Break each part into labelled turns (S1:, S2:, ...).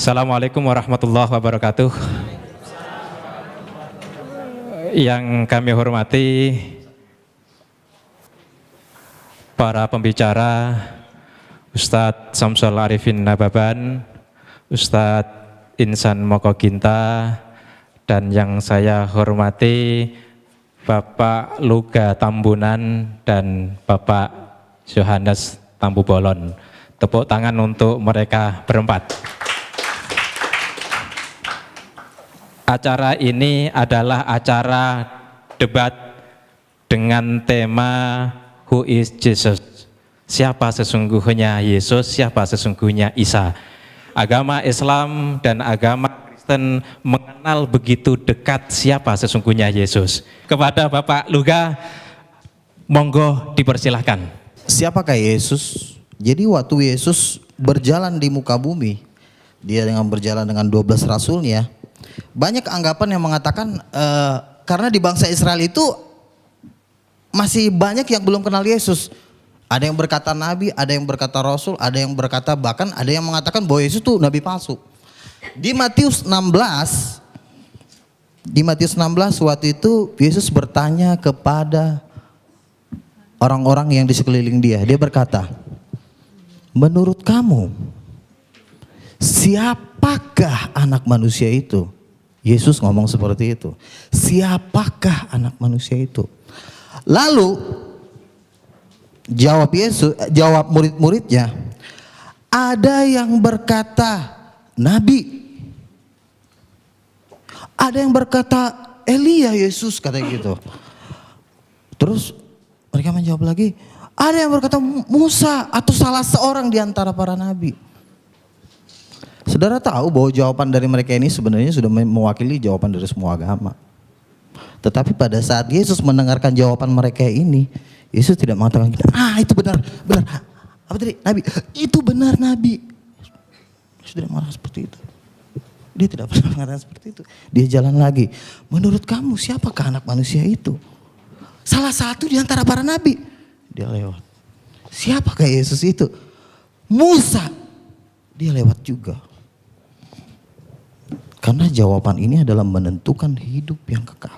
S1: Assalamualaikum warahmatullahi wabarakatuh. Yang kami hormati para pembicara, Ustadz Samsul Arifin Nababan, Ustadz Insan Mokoginta, dan yang saya hormati Bapak Luga Tambunan dan Bapak Yohanes Tambubolon. Tepuk tangan untuk mereka berempat. Acara ini adalah acara debat dengan tema Who is Jesus? Siapa sesungguhnya Yesus, siapa sesungguhnya Isa? Agama Islam dan agama Kristen mengenal begitu dekat siapa sesungguhnya Yesus. Kepada Bapak Luga, monggo dipersilahkan.
S2: Siapakah Yesus? Jadi waktu Yesus berjalan di muka bumi, dia dengan berjalan dengan 12 rasulnya, banyak anggapan yang mengatakan karena di bangsa Israel itu masih banyak yang belum kenal Yesus. Ada yang berkata nabi, ada yang berkata rasul, ada yang berkata bahkan ada yang mengatakan bahwa Yesus itu nabi palsu. Di Matius 16 waktu itu Yesus bertanya kepada orang-orang yang di sekeliling dia. Dia berkata, menurut kamu siapakah anak manusia itu? Yesus ngomong seperti itu. Siapakah anak manusia itu? Lalu jawab murid-muridnya, ada yang berkata nabi, ada yang berkata Elia, Yesus katanya gitu. Terus mereka menjawab lagi, ada yang berkata Musa atau salah seorang di antara para nabi. Saudara tahu bahwa jawaban dari mereka ini sebenarnya sudah mewakili jawaban dari semua agama. Tetapi pada saat Yesus mendengarkan jawaban mereka ini, Yesus tidak mengatakan, itu benar. Apa tadi? Nabi. Itu benar nabi. Yesus tidak marah seperti itu. Dia tidak pernah mengatakan seperti itu. Dia jalan lagi. Menurut kamu siapakah anak manusia itu? Salah satu di antara para nabi. Dia lewat. Siapakah Yesus itu? Musa. Dia lewat juga. Karena jawaban ini adalah menentukan hidup yang kekal.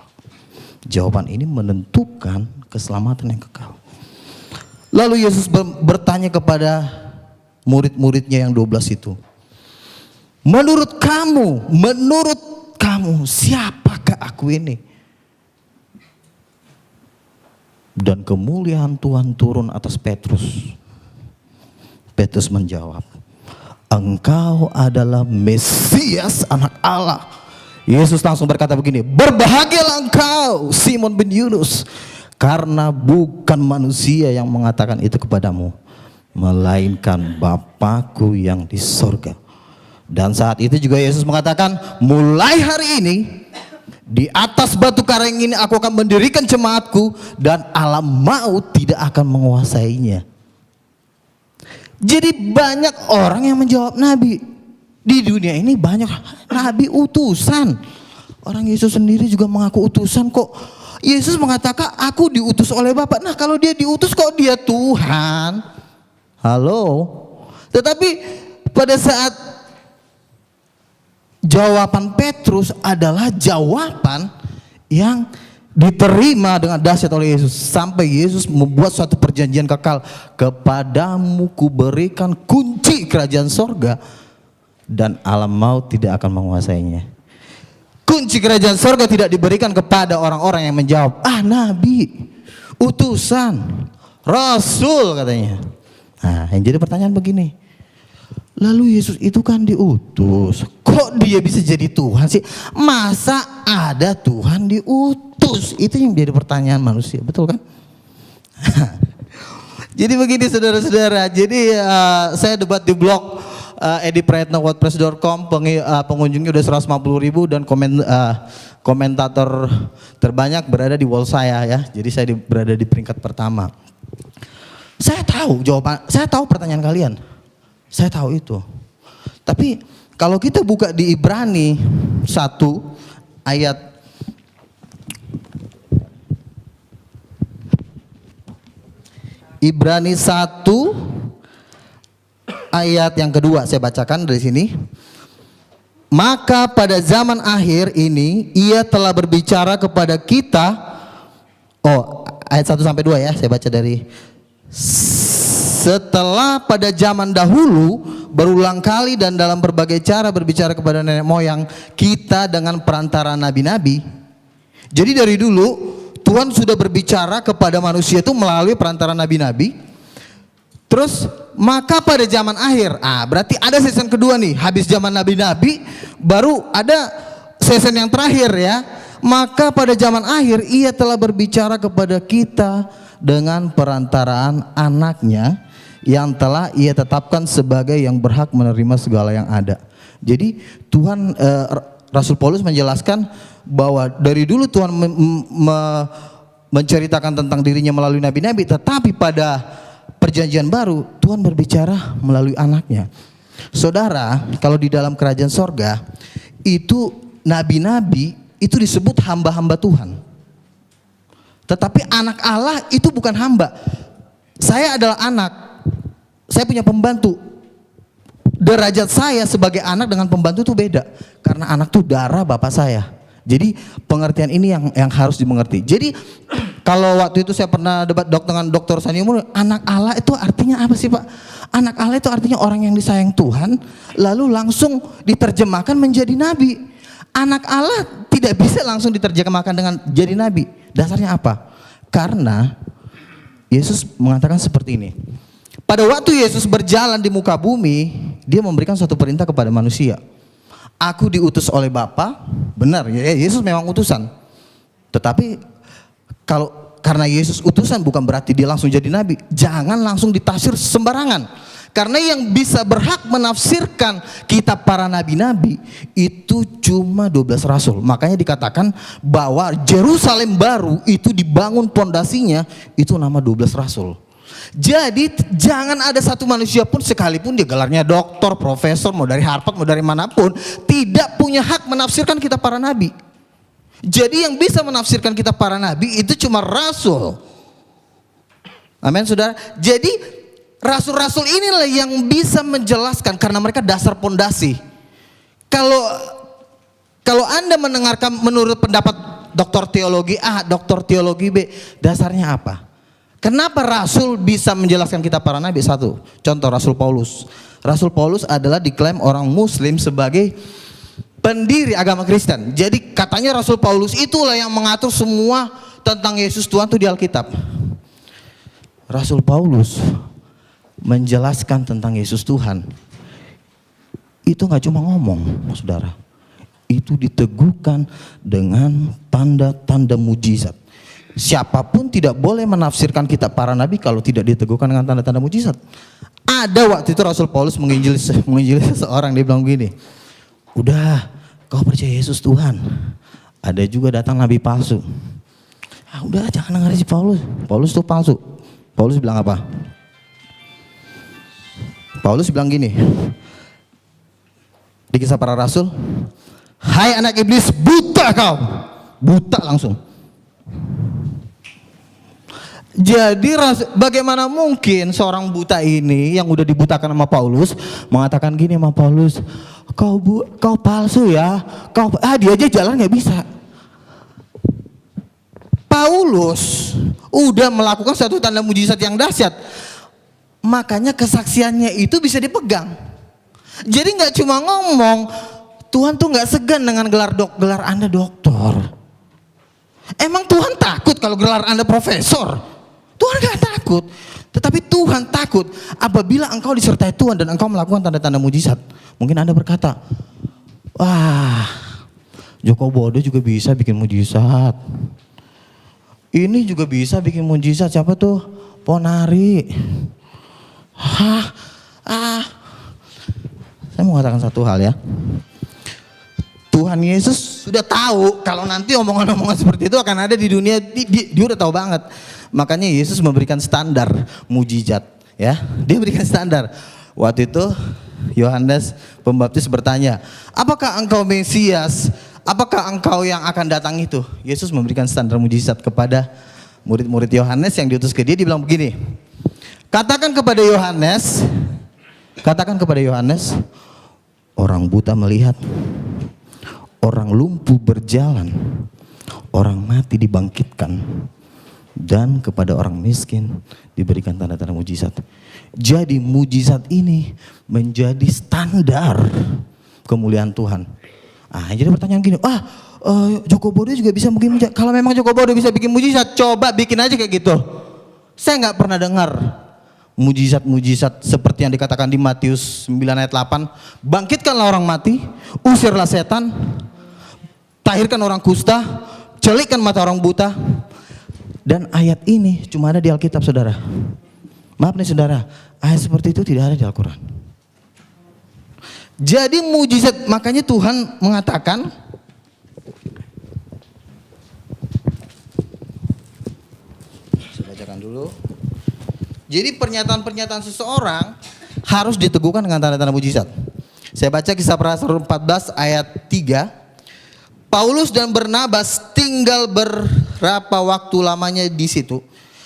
S2: Jawaban ini menentukan keselamatan yang kekal. Lalu Yesus bertanya kepada murid-muridnya yang 12 itu. Menurut kamu siapakah aku ini? Dan kemuliaan Tuhan turun atas Petrus. Petrus menjawab, engkau adalah Mesias anak Allah. Yesus langsung berkata begini, berbahagialah engkau Simon bin Yunus, karena bukan manusia yang mengatakan itu kepadamu, melainkan Bapa-Ku yang di sorga. Dan saat itu juga Yesus mengatakan, mulai hari ini di atas batu karang ini aku akan mendirikan jemaatku, dan alam maut tidak akan menguasainya. Jadi banyak orang yang menjawab nabi. Di dunia ini banyak nabi utusan. Orang Yesus sendiri juga mengaku utusan kok. Yesus mengatakan aku diutus oleh Bapa. Nah kalau dia diutus kok dia Tuhan? Halo. Tetapi pada saat jawaban Petrus adalah jawaban yang diterima dengan dahsyat oleh Yesus. Sampai Yesus membuat suatu perjanjian kekal. Kepadamu kuberikan kunci kerajaan sorga, dan alam maut tidak akan menguasainya. Kunci kerajaan sorga tidak diberikan kepada orang-orang yang menjawab, nabi, utusan, rasul katanya. Nah yang jadi pertanyaan begini, lalu Yesus itu kan diutus, kok dia bisa jadi Tuhan sih? Masa ada Tuhan diutus? Itu yang jadi pertanyaan manusia, betul kan? Jadi begini saudara-saudara, jadi saya debat di blog ediprayatnawordpress.com, pengunjungnya udah 150.000 dan komentator terbanyak berada di wall saya ya. Jadi saya berada di peringkat pertama. Saya tahu jawaban, saya tahu pertanyaan kalian. Saya tahu itu. Tapi kalau kita buka di Ibrani 1 ayat Ibrani 1 ayat yang kedua, saya bacakan dari sini. Maka pada zaman akhir ini ia telah berbicara kepada kita. Oh, ayat 1 sampai 2 ya, saya baca dari. Setelah pada zaman dahulu berulang kali dan dalam berbagai cara berbicara kepada nenek moyang kita dengan perantara nabi-nabi. Jadi dari dulu Tuhan sudah berbicara kepada manusia itu melalui perantara nabi-nabi. Terus maka pada zaman akhir, berarti ada season kedua nih, habis zaman nabi-nabi baru ada season yang terakhir ya. Maka pada zaman akhir ia telah berbicara kepada kita dengan perantaraan anaknya yang telah ia tetapkan sebagai yang berhak menerima segala yang ada. Jadi Tuhan, Rasul Paulus menjelaskan bahwa dari dulu Tuhan menceritakan tentang dirinya melalui nabi-nabi, tetapi pada perjanjian baru Tuhan berbicara melalui anaknya. Saudara, kalau di dalam kerajaan sorga itu nabi-nabi itu disebut hamba-hamba Tuhan. Tetapi anak Allah itu bukan hamba. Saya adalah anak, saya punya pembantu. Derajat saya sebagai anak dengan pembantu itu beda, karena anak itu darah bapak saya. Jadi pengertian ini yang harus dimengerti. Jadi kalau waktu itu saya pernah debat dengan Dr. Sani Umur, anak Allah itu artinya apa sih Pak? Anak Allah itu artinya orang yang disayang Tuhan, lalu langsung diterjemahkan menjadi nabi. Anak Allah tidak bisa langsung diterjemahkan dengan jadi nabi. Dasarnya apa? Karena Yesus mengatakan seperti ini. Pada waktu Yesus berjalan di muka bumi, dia memberikan suatu perintah kepada manusia. Aku diutus oleh Bapa, benar ya, Yesus memang utusan. Tetapi karena Yesus utusan bukan berarti dia langsung jadi nabi. Jangan langsung ditafsir sembarangan. Karena yang bisa berhak menafsirkan kitab para nabi-nabi itu cuma 12 rasul. Makanya dikatakan bahwa Yerusalem baru itu dibangun pondasinya itu nama 12 rasul. Jadi jangan ada satu manusia pun sekalipun dia gelarnya doktor, profesor, mau dari Harvard, mau dari manapun, tidak punya hak menafsirkan kitab para nabi. Jadi yang bisa menafsirkan kitab para nabi itu cuma rasul. Amin saudara. Jadi rasul-rasul inilah yang bisa menjelaskan karena mereka dasar pondasi. Kalau Anda mendengarkan menurut pendapat doktor teologi A, doktor teologi B, dasarnya apa? Kenapa rasul bisa menjelaskan kitab para nabi? Satu, contoh Rasul Paulus. Rasul Paulus adalah diklaim orang muslim sebagai pendiri agama Kristen. Jadi katanya Rasul Paulus itulah yang mengatur semua tentang Yesus Tuhan itu di Alkitab. Rasul Paulus menjelaskan tentang Yesus Tuhan itu gak cuma ngomong, saudara. Itu diteguhkan dengan tanda-tanda mujizat. Siapapun tidak boleh menafsirkan kitab para nabi kalau tidak diteguhkan dengan tanda-tanda mujizat. Ada waktu itu Rasul Paulus menginjili seseorang, dia bilang begini, udah kau percaya Yesus Tuhan, ada juga datang nabi palsu. Udah jangan dengar si Paulus, Paulus itu palsu. Paulus bilang apa? Paulus bilang gini di Kisah Para Rasul, hai anak iblis, buta kau, buta langsung. Jadi bagaimana mungkin seorang buta ini yang udah dibutakan sama Paulus mengatakan gini sama Paulus, kau palsu ya, dia aja jalan nggak bisa. Paulus udah melakukan satu tanda mujizat yang dahsyat, makanya kesaksiannya itu bisa dipegang. Jadi nggak cuma ngomong, Tuhan tuh nggak segan dengan gelar Anda doktor. Emang Tuhan takut kalau gelar Anda profesor? Tuhan gak takut, tetapi Tuhan takut apabila engkau disertai Tuhan dan engkau melakukan tanda-tanda mujizat. Mungkin Anda berkata, wah, Joko Bodo juga bisa bikin mujizat. Ini juga bisa bikin mujizat, siapa tuh? Ponari. Saya mau katakan satu hal ya. Tuhan Yesus sudah tahu kalau nanti omongan-omongan seperti itu akan ada di dunia, dia udah tahu banget. Makanya Yesus memberikan standar mujizat, ya. Dia berikan standar. Waktu itu Yohanes Pembaptis bertanya, apakah engkau Mesias? Apakah engkau yang akan datang itu? Yesus memberikan standar mujizat kepada murid-murid Yohanes yang diutus ke dia. Dia bilang begini, katakan kepada Yohanes, orang buta melihat, orang lumpuh berjalan, orang mati dibangkitkan, dan kepada orang miskin diberikan tanda-tanda mujizat. Jadi mujizat ini menjadi standar kemuliaan Tuhan. Jadi pertanyaan gini, Joko Bodo juga bisa bikin mujizat. Kalau memang Joko Bodo bisa bikin mujizat, coba bikin aja kayak gitu. Saya nggak pernah dengar mujizat-mujizat seperti yang dikatakan di Matius 9 ayat 8. Bangkitkanlah orang mati, usirlah setan, tahirkan orang kusta, celikkan mata orang buta. Dan ayat ini cuma ada di Alkitab, saudara. Maaf nih saudara, ayat seperti itu tidak ada di Al-Quran. Jadi mujizat, makanya Tuhan mengatakan, saya bacakan dulu. Jadi pernyataan-pernyataan seseorang harus diteguhkan dengan tanda-tanda mujizat. Saya baca Kisah Para Rasul 14 ayat 3. Paulus dan Barnabas tinggal berapa waktu lamanya di situ.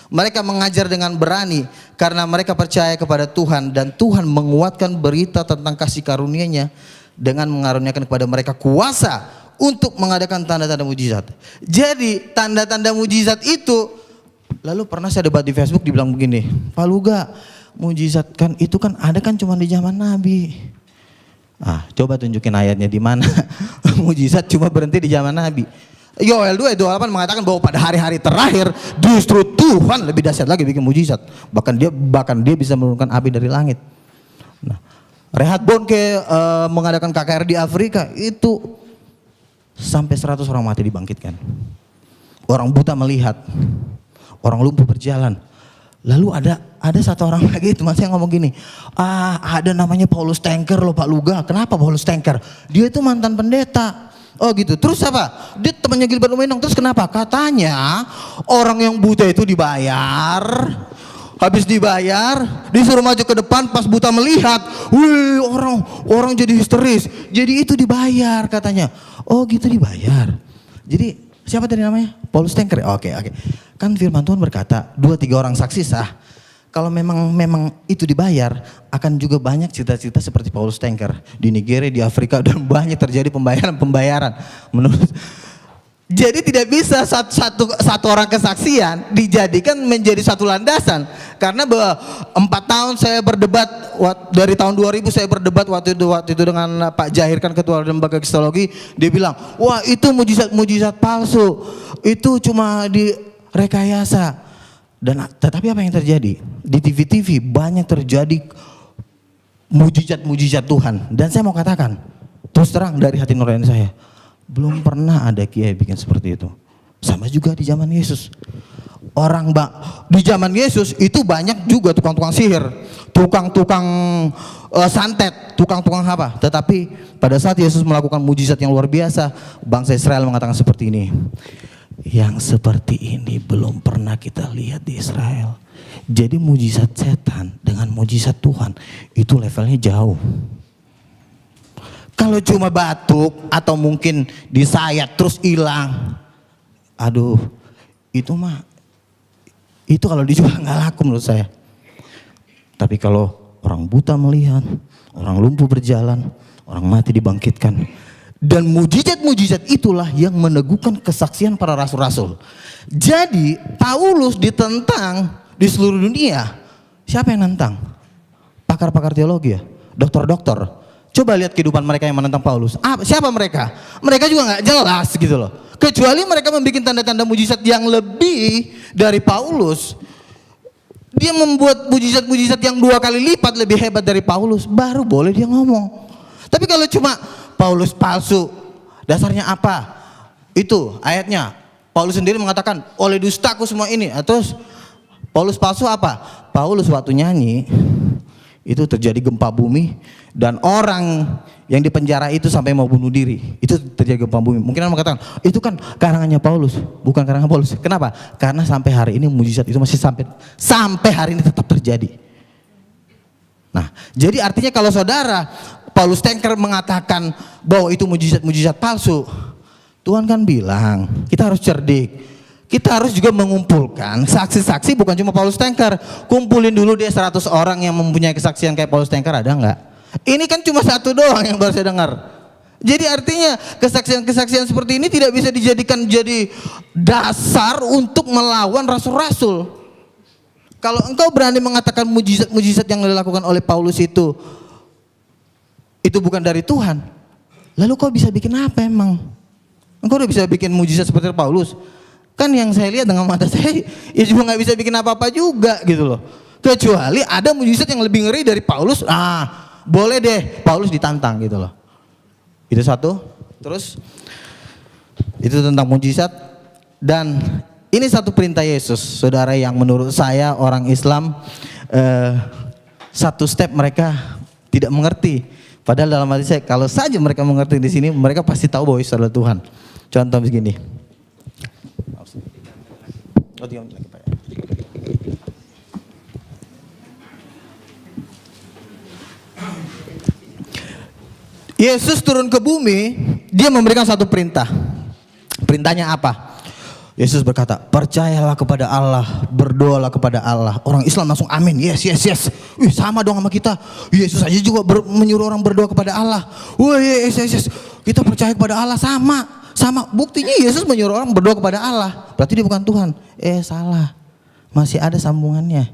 S2: Mereka mengajar dengan berani karena mereka percaya kepada Tuhan, dan Tuhan menguatkan berita tentang kasih karunia-Nya dengan mengaruniakan kepada mereka kuasa untuk mengadakan tanda-tanda mujizat. Jadi tanda-tanda mujizat itu, lalu pernah saya debat di Facebook, dibilang begini, Pak Luga, mujizat kan itu kan ada kan cuma di zaman Nabi. Coba tunjukin ayatnya di mana mujizat cuma berhenti di zaman Nabi. Yoel 2 ayat 28 mengatakan bahwa pada hari-hari terakhir justru Tuhan lebih dahsyat lagi bikin mujizat. Bahkan dia bisa menurunkan api dari langit. Reinhard Bonnke mengadakan KKR di Afrika, itu sampai 100 orang mati dibangkitkan. Orang buta melihat, orang lumpuh berjalan. Lalu ada satu orang lagi, teman saya ngomong gini, ada namanya Paulus Tanker loh Pak Luga. Kenapa Paulus Tanker? Dia itu mantan pendeta. Oh gitu, terus apa? Dia temannya Gilbert Umenong, terus kenapa? Katanya orang yang buta itu dibayar, habis dibayar disuruh maju ke depan, pas buta melihat, wih orang jadi histeris, jadi itu dibayar katanya. Oh gitu, dibayar. Jadi siapa tadi namanya? Paulus Tanker. Oke. Kan firman Tuhan berkata 2-3 orang saksi sah. Kalau memang itu dibayar, akan juga banyak cerita-cerita seperti Paulus Tanker di Nigeria, di Afrika, dan banyak terjadi pembayaran. Jadi tidak bisa satu orang kesaksian dijadikan menjadi satu landasan. Karena 4 tahun saya berdebat, dari tahun 2000 saya berdebat waktu itu dengan Pak Jahir, kan ketua lembaga kristologi. Dia bilang, wah itu mujizat palsu, itu cuma direkayasa. Tetapi apa yang terjadi? Di TV-TV banyak terjadi mujizat Tuhan. Dan saya mau katakan, terus terang dari hati nurani saya, belum pernah ada kiai bikin seperti itu. Sama juga di zaman Yesus. Di zaman Yesus itu banyak juga tukang-tukang sihir, tukang-tukang santet, tukang-tukang apa. Tetapi pada saat Yesus melakukan mujizat yang luar biasa, bangsa Israel mengatakan seperti ini, yang seperti ini belum pernah kita lihat di Israel. Jadi mujizat setan dengan mujizat Tuhan itu levelnya jauh. Kalau cuma batuk atau mungkin disayat terus hilang, itu kalau dijual nggak laku menurut saya. Tapi kalau orang buta melihat, orang lumpuh berjalan, orang mati dibangkitkan, dan mujizat-mujizat itulah yang meneguhkan kesaksian para rasul-rasul. Jadi Paulus ditentang di seluruh dunia. Siapa yang nentang? Pakar-pakar teologi ya, dokter-dokter. Coba lihat kehidupan mereka yang menentang Paulus. Siapa mereka? Mereka juga nggak jelas gitu loh. Kecuali mereka membuat tanda-tanda mujizat yang lebih dari Paulus. Dia membuat mujizat-mujizat yang 2 kali lipat lebih hebat dari Paulus, baru boleh dia ngomong. Tapi kalau cuma Paulus palsu, dasarnya apa? Itu ayatnya. Paulus sendiri mengatakan, oleh dustaku semua ini. Terus Paulus palsu apa? Paulus waktu nyanyi itu terjadi gempa bumi, dan orang yang dipenjara itu sampai mau bunuh diri. Itu terjadi gempa bumi. Mungkin orang mengatakan, itu kan karangannya Paulus, bukan karangan Paulus. Kenapa? Karena sampai hari ini mujizat itu masih sampai hari ini tetap terjadi. Nah, jadi artinya kalau saudara Paulus Tanker mengatakan bahwa itu mujizat palsu, Tuhan kan bilang kita harus cerdik. Kita harus juga mengumpulkan saksi-saksi, bukan cuma Paulus Tanker. Kumpulin dulu dia 100 orang yang mempunyai kesaksian kayak Paulus Tanker, ada enggak? Ini kan cuma satu doang yang baru saya dengar. Jadi artinya kesaksian-kesaksian seperti ini tidak bisa dijadikan jadi dasar untuk melawan rasul-rasul. Kalau engkau berani mengatakan mujizat-mujizat yang dilakukan oleh Paulus itu bukan dari Tuhan, lalu kau bisa bikin apa emang? Engkau udah bisa bikin mujizat seperti Paulus? Kan yang saya lihat dengan mata saya, ya juga nggak bisa bikin apa-apa juga gitu loh. Kecuali ada mujizat yang lebih ngeri dari Paulus, boleh deh Paulus ditantang gitu loh. Itu satu. Terus itu tentang mujizat. Dan ini satu perintah Yesus, saudara, yang menurut saya orang Islam satu step mereka tidak mengerti. Padahal dalam hati saya, kalau saja mereka mengerti di sini, mereka pasti tahu bahwa Yesus adalah Tuhan. Contoh begini. Yesus turun ke bumi, dia memberikan satu perintah. Perintahnya apa? Yesus berkata, percayalah kepada Allah, berdoalah kepada Allah. Orang Islam langsung amin, yes. Wih, sama dong sama kita. Yesus aja juga menyuruh orang berdoa kepada Allah. Wih, yes. Kita percaya kepada Allah, sama. Buktinya Yesus menyuruh orang berdoa kepada Allah. Berarti dia bukan Tuhan. Salah. Masih ada sambungannya.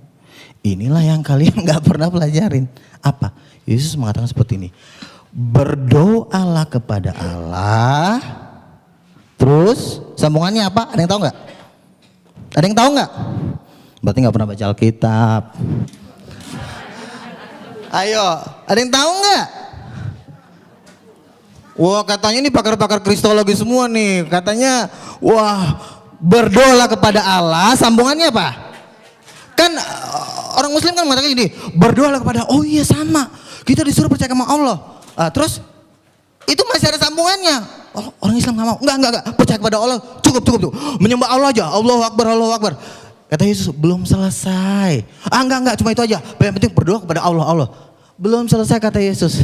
S2: Inilah yang kalian gak pernah pelajarin. Apa? Yesus mengatakan seperti ini. Berdoalah kepada Allah. Terus sambungannya apa? Ada yang tahu nggak? Ada yang tahu nggak? Berarti nggak pernah baca Alkitab. Ayo, ada yang tahu nggak? Wah, katanya ini pakar-pakar kristologi semua nih. Katanya, wah, berdoalah kepada Allah. Sambungannya apa? Kan orang Muslim kan mengatakan gini, berdoalah kepada. Oh iya, sama. Kita disuruh percaya sama Allah. Terus itu masih ada sambungannya. Orang Islam nggak mau. Enggak. Percaya kepada Allah. Cukup. Menyembah Allah aja. Allahu Akbar. Kata Yesus, belum selesai. Enggak. Cuma itu aja. Yang penting berdoa kepada Allah. Belum selesai, kata Yesus.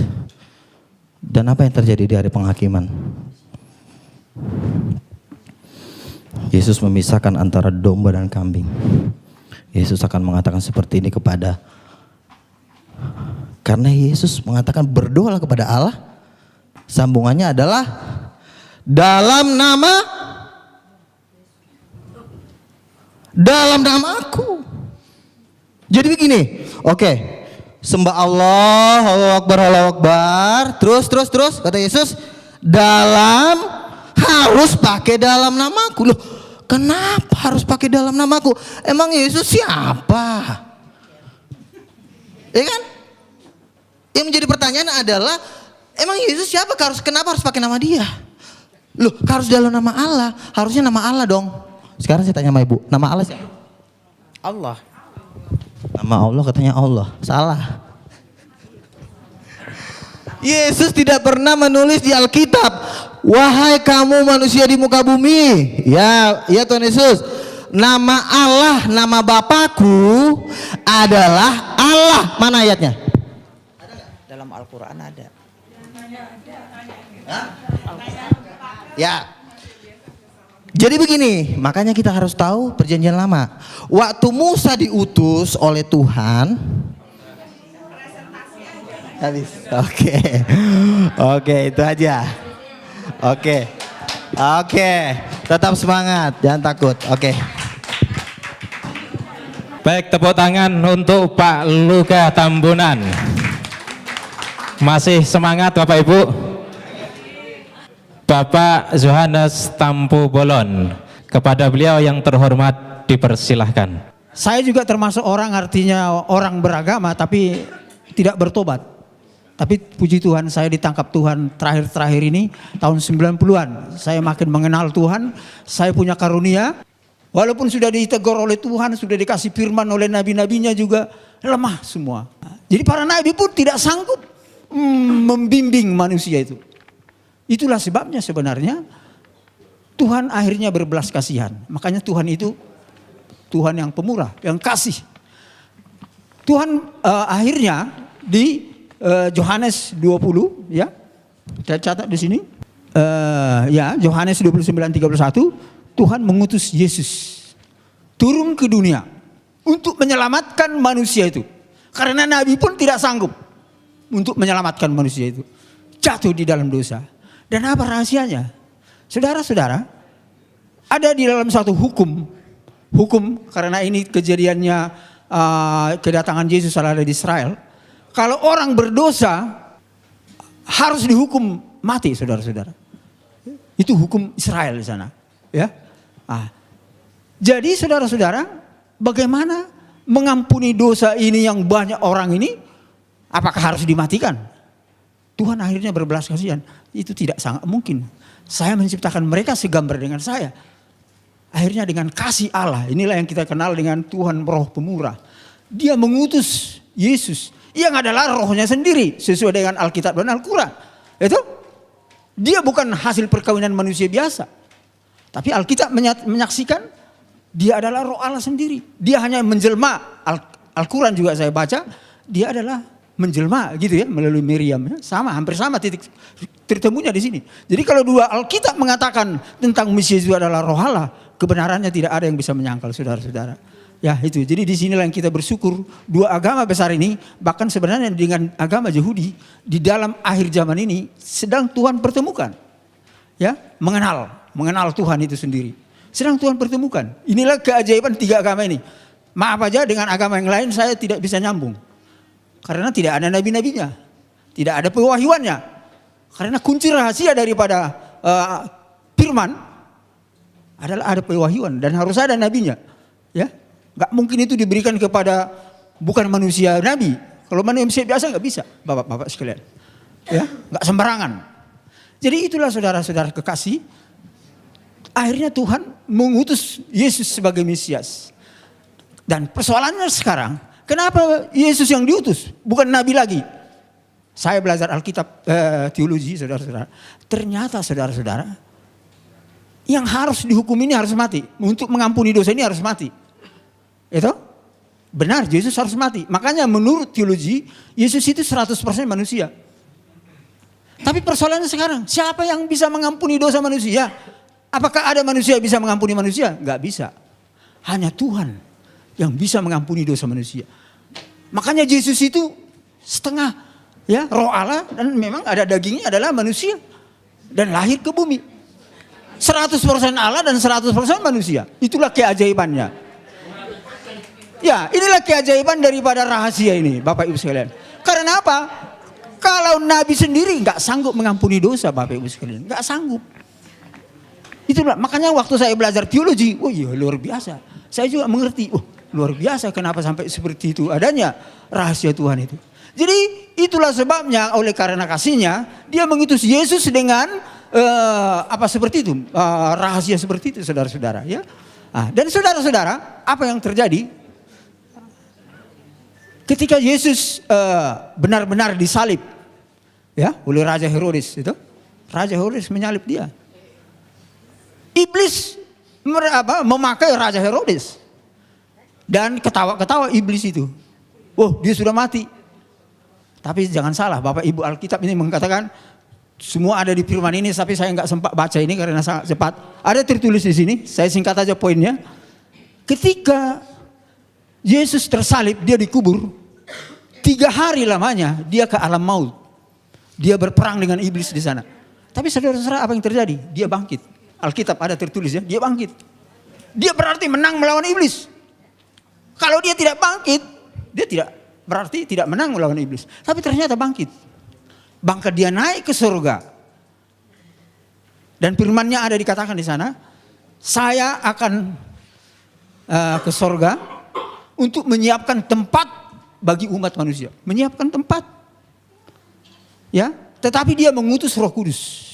S2: Dan apa yang terjadi di hari penghakiman? Yesus memisahkan antara domba dan kambing. Yesus akan mengatakan seperti ini karena Yesus mengatakan berdoalah kepada Allah. Sambungannya adalah dalam namaku. Jadi begini, oke. Sembah Allah, Allahu Akbar. Terus kata Yesus, harus pakai dalam namaku. Loh, kenapa harus pakai dalam namaku? Emang Yesus siapa? Ya kan? Yang menjadi pertanyaan adalah, emang Yesus siapa? Kenapa harus pakai nama dia? Loh, harus dalam nama Allah. Harusnya nama Allah dong. Sekarang saya tanya sama ibu, nama Allah siapa? Allah. Nama Allah katanya Allah. Salah. Yesus tidak pernah menulis di Alkitab, wahai kamu manusia di muka bumi. Ya Tuhan Yesus. Nama Allah, nama Bapakku adalah Allah. Mana ayatnya?
S3: Dalam Al-Quran ada.
S2: Ya. Jadi begini, makanya kita harus tahu perjanjian lama. Waktu Musa diutus oleh Tuhan. Habis. Oke, itu aja. Oke. Tetap semangat, jangan takut. Oke.
S1: Baik, tepuk tangan untuk Pak Luka Tambunan. Masih semangat Bapak Ibu? Bapak Yohanes Tampu Bolon, kepada beliau yang terhormat dipersilahkan.
S3: Saya juga termasuk orang, artinya orang beragama tapi tidak bertobat. Tapi puji Tuhan, saya ditangkap Tuhan terakhir ini tahun 90-an. Saya makin mengenal Tuhan, saya punya karunia. Walaupun sudah ditegur oleh Tuhan, sudah dikasih firman oleh nabi-nabinya juga lemah semua. Jadi para nabi pun tidak sanggup membimbing manusia itu. Itulah sebabnya sebenarnya Tuhan akhirnya berbelas kasihan. Makanya Tuhan itu Tuhan yang pemurah, yang kasih. Tuhan akhirnya di Yohanes 20, ya, saya catat di sini. Yohanes 29:31, Tuhan mengutus Yesus turun ke dunia untuk menyelamatkan manusia itu. Karena nabi pun tidak sanggup untuk menyelamatkan manusia itu. Jatuh di dalam dosa. Dan apa rahasianya? Saudara-saudara, ada di dalam satu hukum karena ini kejadiannya kedatangan Yesus ada di Israel. Kalau orang berdosa harus dihukum mati, saudara-saudara. Itu hukum Israel di sana, ya. Jadi saudara-saudara, bagaimana mengampuni dosa ini yang banyak orang ini? Apakah harus dimatikan? Tuhan akhirnya berbelas kasihan. Itu tidak sangat mungkin. Saya menciptakan mereka segambar dengan saya. Akhirnya dengan kasih Allah, inilah yang kita kenal dengan Tuhan Roh Pemurah. Dia mengutus Yesus yang adalah rohnya sendiri sesuai dengan Alkitab dan Al-Quran. Itu dia bukan hasil perkawinan manusia biasa. Tapi Alkitab menyaksikan dia adalah roh Allah sendiri. Dia hanya menjelma. Al-Quran juga saya baca, dia adalah menjelma gitu ya melalui Miriam, ya. Hampir sama titik tertemunya di sini. Jadi kalau dua Alkitab mengatakan tentang Mesias itu adalah roh Allah, kebenarannya tidak ada yang bisa menyangkal, saudara-saudara. Ya itu. Jadi di sinilah yang kita bersyukur dua agama besar ini, bahkan sebenarnya dengan agama Yahudi di dalam akhir zaman ini sedang Tuhan pertemukan. Ya, mengenal Tuhan itu sendiri. Sedang Tuhan pertemukan. Inilah keajaiban tiga agama ini. Maaf aja dengan agama yang lain saya tidak bisa nyambung. Karena tidak ada nabi-nabinya. Tidak ada pewahyuannya. Karena kunci rahasia daripada firman adalah ada pewahyuan dan harus ada nabinya. Ya, nggak mungkin itu diberikan kepada bukan manusia nabi. Kalau manusia biasa nggak bisa, bapak-bapak sekalian. Ya, nggak sembarangan. Jadi itulah saudara-saudara kekasih. Akhirnya Tuhan mengutus Yesus sebagai Mesias. Dan persoalannya sekarang, kenapa Yesus yang diutus, bukan nabi lagi? Saya belajar Alkitab teologi, saudara-saudara. Ternyata saudara-saudara, yang harus dihukum ini harus mati. Untuk mengampuni dosa ini harus mati. Itu benar, Yesus harus mati. Makanya menurut teologi, Yesus itu 100% manusia. Tapi persoalannya sekarang, siapa yang bisa mengampuni dosa manusia? Apakah ada manusia yang bisa mengampuni manusia? Enggak bisa. Hanya Tuhan yang bisa mengampuni dosa manusia. Makanya Yesus itu setengah ya roh Allah dan memang ada dagingnya adalah manusia dan lahir ke bumi. 100% Allah dan 100% manusia. Itulah keajaibannya. Ya, inilah keajaiban daripada rahasia ini, Bapak Ibu sekalian. Karena apa? Kalau nabi sendiri nggak sanggup mengampuni dosa, Bapak Ibu sekalian, nggak sanggup. Itulah makanya waktu saya belajar teologi, oh iya luar biasa. Saya juga mengerti, oh luar biasa kenapa sampai seperti itu adanya rahasia Tuhan itu. Jadi itulah sebabnya oleh karena kasihnya dia mengutus Yesus dengan seperti itu, rahasia seperti itu, saudara-saudara. Ya, dan saudara-saudara, apa yang terjadi ketika Yesus benar-benar disalib, ya, oleh Raja Herodes itu, Raja Herodes menyalib dia. Iblis memakai Raja Herodes. Dan ketawa-ketawa iblis itu. Oh, dia sudah mati. Tapi jangan salah, Bapak Ibu Alkitab ini mengatakan semua ada di firman ini, tapi saya nggak sempat baca ini karena sangat cepat. Ada tertulis di sini, saya singkat aja poinnya. Ketika Yesus tersalib, dia dikubur. 3 hari lamanya dia ke alam maut. Dia berperang dengan iblis di sana. Tapi saudara-saudara, apa yang terjadi? Dia bangkit. Alkitab ada tertulis ya, dia bangkit. Dia berarti menang melawan iblis. Kalau dia tidak bangkit, dia berarti tidak menang melawan iblis. Tapi ternyata bangkit. Bahkan dia naik ke surga. Dan firman-Nya ada dikatakan di sana, saya akan ke surga untuk menyiapkan tempat bagi umat manusia. Menyiapkan tempat. Ya, tetapi dia mengutus Roh Kudus.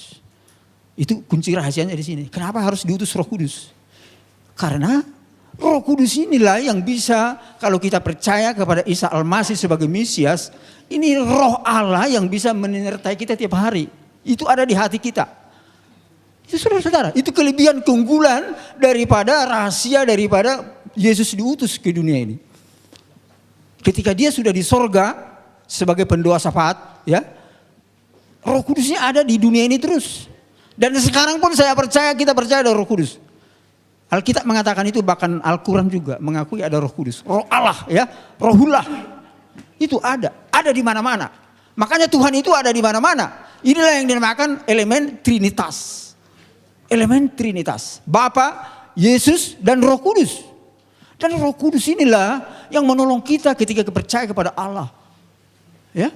S3: Itu kunci rahasianya di sini. Kenapa harus diutus Roh Kudus? Karena Roh Kudus inilah yang bisa, kalau kita percaya kepada Isa Al-Masih sebagai Mesias, ini Roh Allah yang bisa menyertai kita tiap hari. Itu ada di hati kita. Itu saudara-saudara, itu kelebihan keunggulan daripada rahasia daripada Yesus diutus ke dunia ini. Ketika dia sudah di sorga sebagai pendoa syafaat, ya, Roh Kudusnya ada di dunia ini terus. Dan sekarang pun saya percaya, kita percaya ada Roh Kudus. Alkitab mengatakan itu, bahkan Al-Quran juga mengakui ada Roh Kudus. Roh Allah, ya, Rohullah. Itu ada di mana-mana. Makanya Tuhan itu ada di mana-mana. inilah yang dinamakan elemen Trinitas. Elemen Trinitas. Bapa, Yesus, dan Roh Kudus. Dan Roh Kudus inilah yang menolong kita ketika percaya kepada Allah. Ya,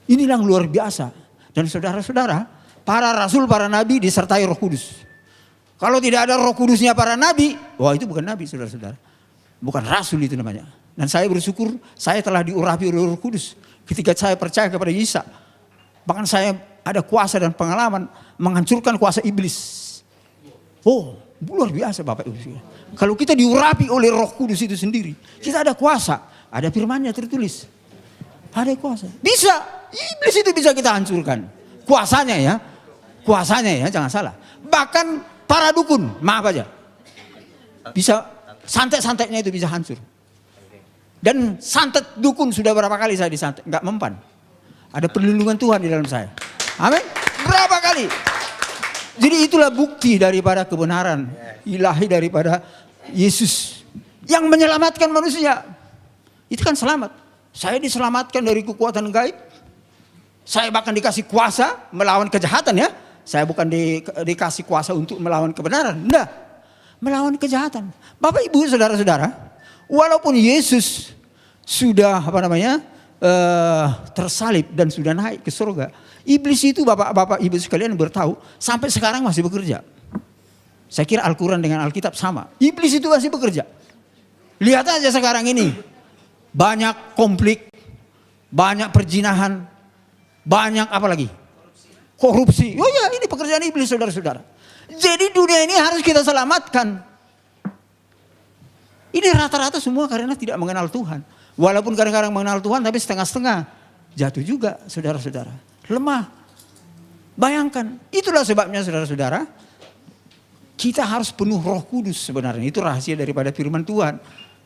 S3: inilah yang luar biasa. Dan saudara-saudara, para rasul, para nabi disertai Roh Kudus. Kalau tidak ada Roh Kudusnya para nabi, wah itu bukan nabi, saudara-saudara. Bukan rasul itu namanya. Dan saya bersyukur saya telah diurapi oleh Roh Kudus ketika saya percaya kepada Isa. Bahkan saya ada kuasa dan pengalaman menghancurkan kuasa iblis. Oh, luar biasa Bapak Ibu. Kalau kita diurapi oleh Roh Kudus itu sendiri, kita ada kuasa, ada firman-Nya tertulis. Ada kuasa. Bisa, iblis itu bisa kita hancurkan. Kuasanya ya, jangan salah. Bahkan para dukun, maaf aja. Bisa, santet-santetnya itu bisa hancur. Dan santet dukun sudah berapa kali saya disantet, enggak mempan. Ada perlindungan Tuhan di dalam saya. Amin. Berapa kali? Jadi itulah bukti daripada kebenaran ilahi daripada Yesus yang menyelamatkan manusia. Itu kan selamat. Saya diselamatkan dari kekuatan gaib. Saya bahkan dikasih kuasa melawan kejahatan ya. Saya bukan dikasih kuasa untuk melawan kebenaran. Enggak. Melawan kejahatan. Bapak Ibu saudara-saudara. Walaupun Yesus sudah tersalib dan sudah naik ke surga. Iblis itu bapak-bapak ibu sekalian bertahu. Sampai sekarang masih bekerja. Saya kira Al-Quran dengan Alkitab sama. Iblis itu masih bekerja. Lihat aja sekarang ini. Banyak konflik, banyak perzinahan, banyak apa lagi? Korupsi. Oh ya, ini pekerjaan iblis saudara-saudara. Jadi dunia ini harus kita selamatkan. Ini rata-rata semua karena tidak mengenal Tuhan. Walaupun kadang-kadang mengenal Tuhan tapi setengah-setengah. Jatuh juga saudara-saudara. Lemah. Bayangkan, itulah sebabnya saudara-saudara. Kita harus penuh Roh Kudus sebenarnya. Itu rahasia daripada firman Tuhan.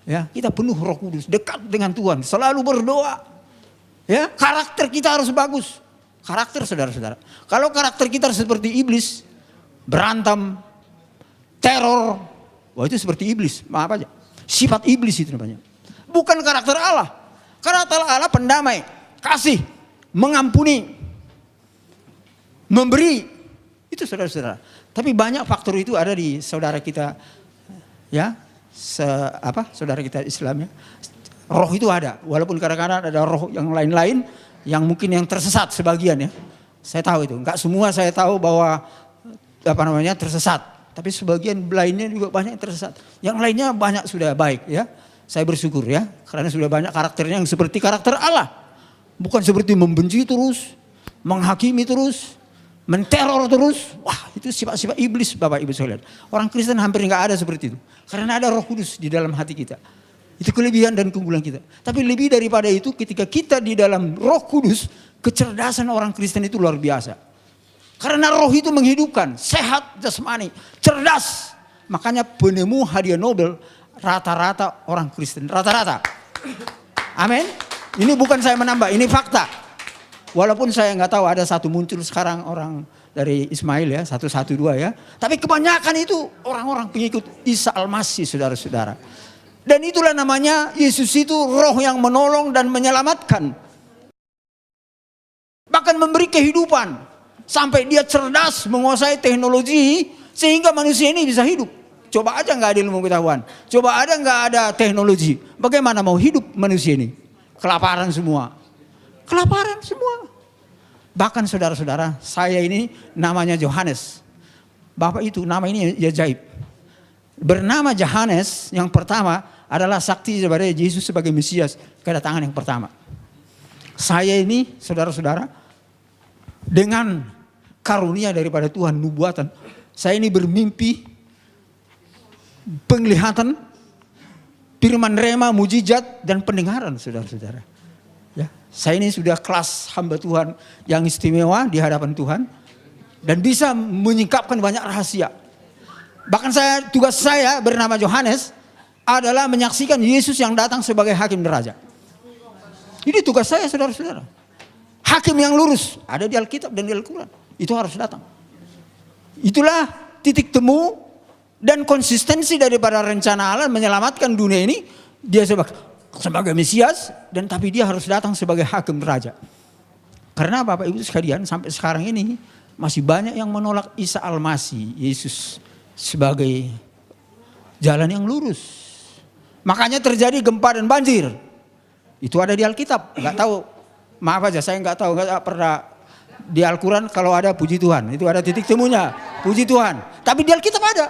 S3: Ya, kita penuh Roh Kudus, dekat dengan Tuhan, selalu berdoa. Ya, karakter kita harus bagus. Karakter saudara-saudara. Kalau karakter kita seperti iblis, berantem, teror, wah itu seperti iblis. Maaf aja. Sifat iblis itu namanya. Bukan karakter Allah. Karakter Allah pendamai, kasih, mengampuni, memberi. Itu saudara-saudara. Tapi banyak faktor itu ada di saudara kita, ya. Saudara kita Islam ya. Roh itu ada. Walaupun kadang-kadang ada roh yang lain-lain yang mungkin yang tersesat sebagian ya. Saya tahu itu. Enggak semua saya tahu bahwa tersesat. Tapi sebagian lainnya juga banyak yang tersesat. Yang lainnya banyak sudah baik ya. Saya bersyukur ya. Karena sudah banyak karakternya yang seperti karakter Allah. Bukan seperti membenci terus, menghakimi terus, menteror terus. Wah, itu sifat-sifat iblis Bapak Ibu sekalian. Orang Kristen hampir enggak ada seperti itu. Karena ada Roh Kudus di dalam hati kita. Itu kelebihan dan keunggulan kita. Tapi lebih daripada itu, ketika kita di dalam Roh Kudus, kecerdasan orang Kristen itu luar biasa. Karena roh itu menghidupkan, sehat jasmani, cerdas. Makanya penemu hadiah Nobel rata-rata orang Kristen. Rata-rata. Amin. Ini bukan saya menambah, ini fakta. Walaupun saya nggak tahu ada satu muncul sekarang orang dari Ismail ya, 112 ya. Tapi kebanyakan itu orang-orang pengikut Isa Al-Masih saudara-saudara. Dan itulah namanya Yesus itu roh yang menolong dan menyelamatkan. Bahkan memberi kehidupan. Sampai dia cerdas menguasai teknologi sehingga manusia ini bisa hidup. Coba aja nggak ada ilmu pengetahuan. Coba ada nggak ada teknologi. Bagaimana mau hidup manusia ini? Kelaparan semua. Kelaparan semua. Bahkan saudara-saudara, saya ini namanya Yohanes. Bapak itu nama ini ajaib. Bernama Yohanes yang pertama adalah saksi kepada Yesus sebagai Mesias, kedatangan yang pertama. Saya ini saudara-saudara dengan karunia daripada Tuhan nubuatan. Saya ini bermimpi, penglihatan, firman rema, mujizat dan pendengaran saudara-saudara. Ya, saya ini sudah kelas hamba Tuhan yang istimewa di hadapan Tuhan dan bisa menyingkapkan banyak rahasia. Bahkan tugas saya bernama Yohanes adalah menyaksikan Yesus yang datang sebagai hakim dan raja. Ini tugas saya saudara-saudara. Hakim yang lurus ada di Alkitab dan di Al-Quran. Itu harus datang. Itulah titik temu dan konsistensi daripada rencana Allah menyelamatkan dunia ini. Dia sebagai Mesias dan tapi dia harus datang sebagai hakim raja. Karena Bapak Ibu sekalian sampai sekarang ini masih banyak yang menolak Isa Al-Masih, Yesus sebagai jalan yang lurus. Makanya terjadi gempa dan banjir. Itu ada di Alkitab. Nggak tahu, maaf aja saya nggak tahu, nggak pernah di Al-Quran kalau ada puji Tuhan. Itu ada titik temunya, puji Tuhan. Tapi di Alkitab ada.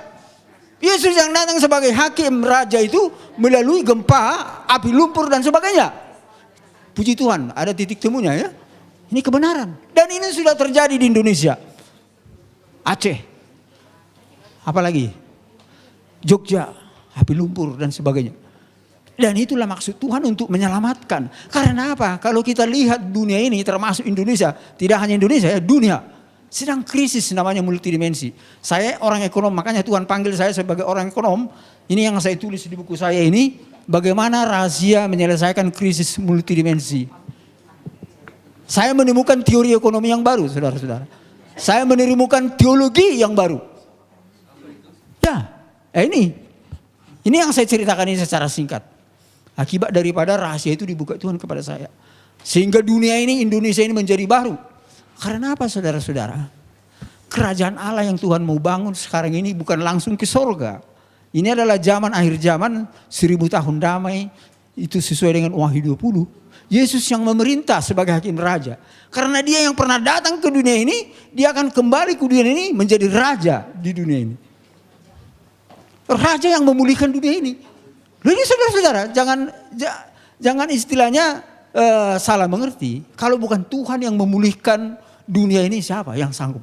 S3: Yesus yang datang sebagai hakim raja itu melalui gempa, api lumpur dan sebagainya. Puji Tuhan, ada titik temunya ya. Ini kebenaran. Dan ini sudah terjadi di Indonesia. Aceh. Apalagi? Jogja, api lumpur dan sebagainya. Dan itulah maksud Tuhan untuk menyelamatkan. Karena apa? Kalau kita lihat dunia ini termasuk Indonesia. Tidak hanya Indonesia ya, dunia. Sedang krisis namanya multidimensi. Saya orang ekonom, makanya Tuhan panggil saya sebagai orang ekonom. Ini yang saya tulis di buku saya ini. Bagaimana rahasia menyelesaikan krisis multidimensi. Saya menemukan teori ekonomi yang baru, saudara-saudara. Saya menemukan teologi yang baru. Ya, ini yang saya ceritakan ini secara singkat. Akibat daripada rahasia itu dibuka Tuhan kepada saya. Sehingga dunia ini, Indonesia ini menjadi baru. Karena apa saudara-saudara? Kerajaan Allah yang Tuhan mau bangun sekarang ini bukan langsung ke sorga. Ini adalah zaman akhir zaman, 1000 tahun damai. Itu sesuai dengan Wahyu 20. Yesus yang memerintah sebagai hakim raja. Karena dia yang pernah datang ke dunia ini, dia akan kembali ke dunia ini menjadi raja di dunia ini. Raja yang memulihkan dunia ini. Loh ini saudara-saudara, jangan istilahnya salah mengerti. Kalau bukan Tuhan yang memulihkan dunia ini, siapa yang sanggup?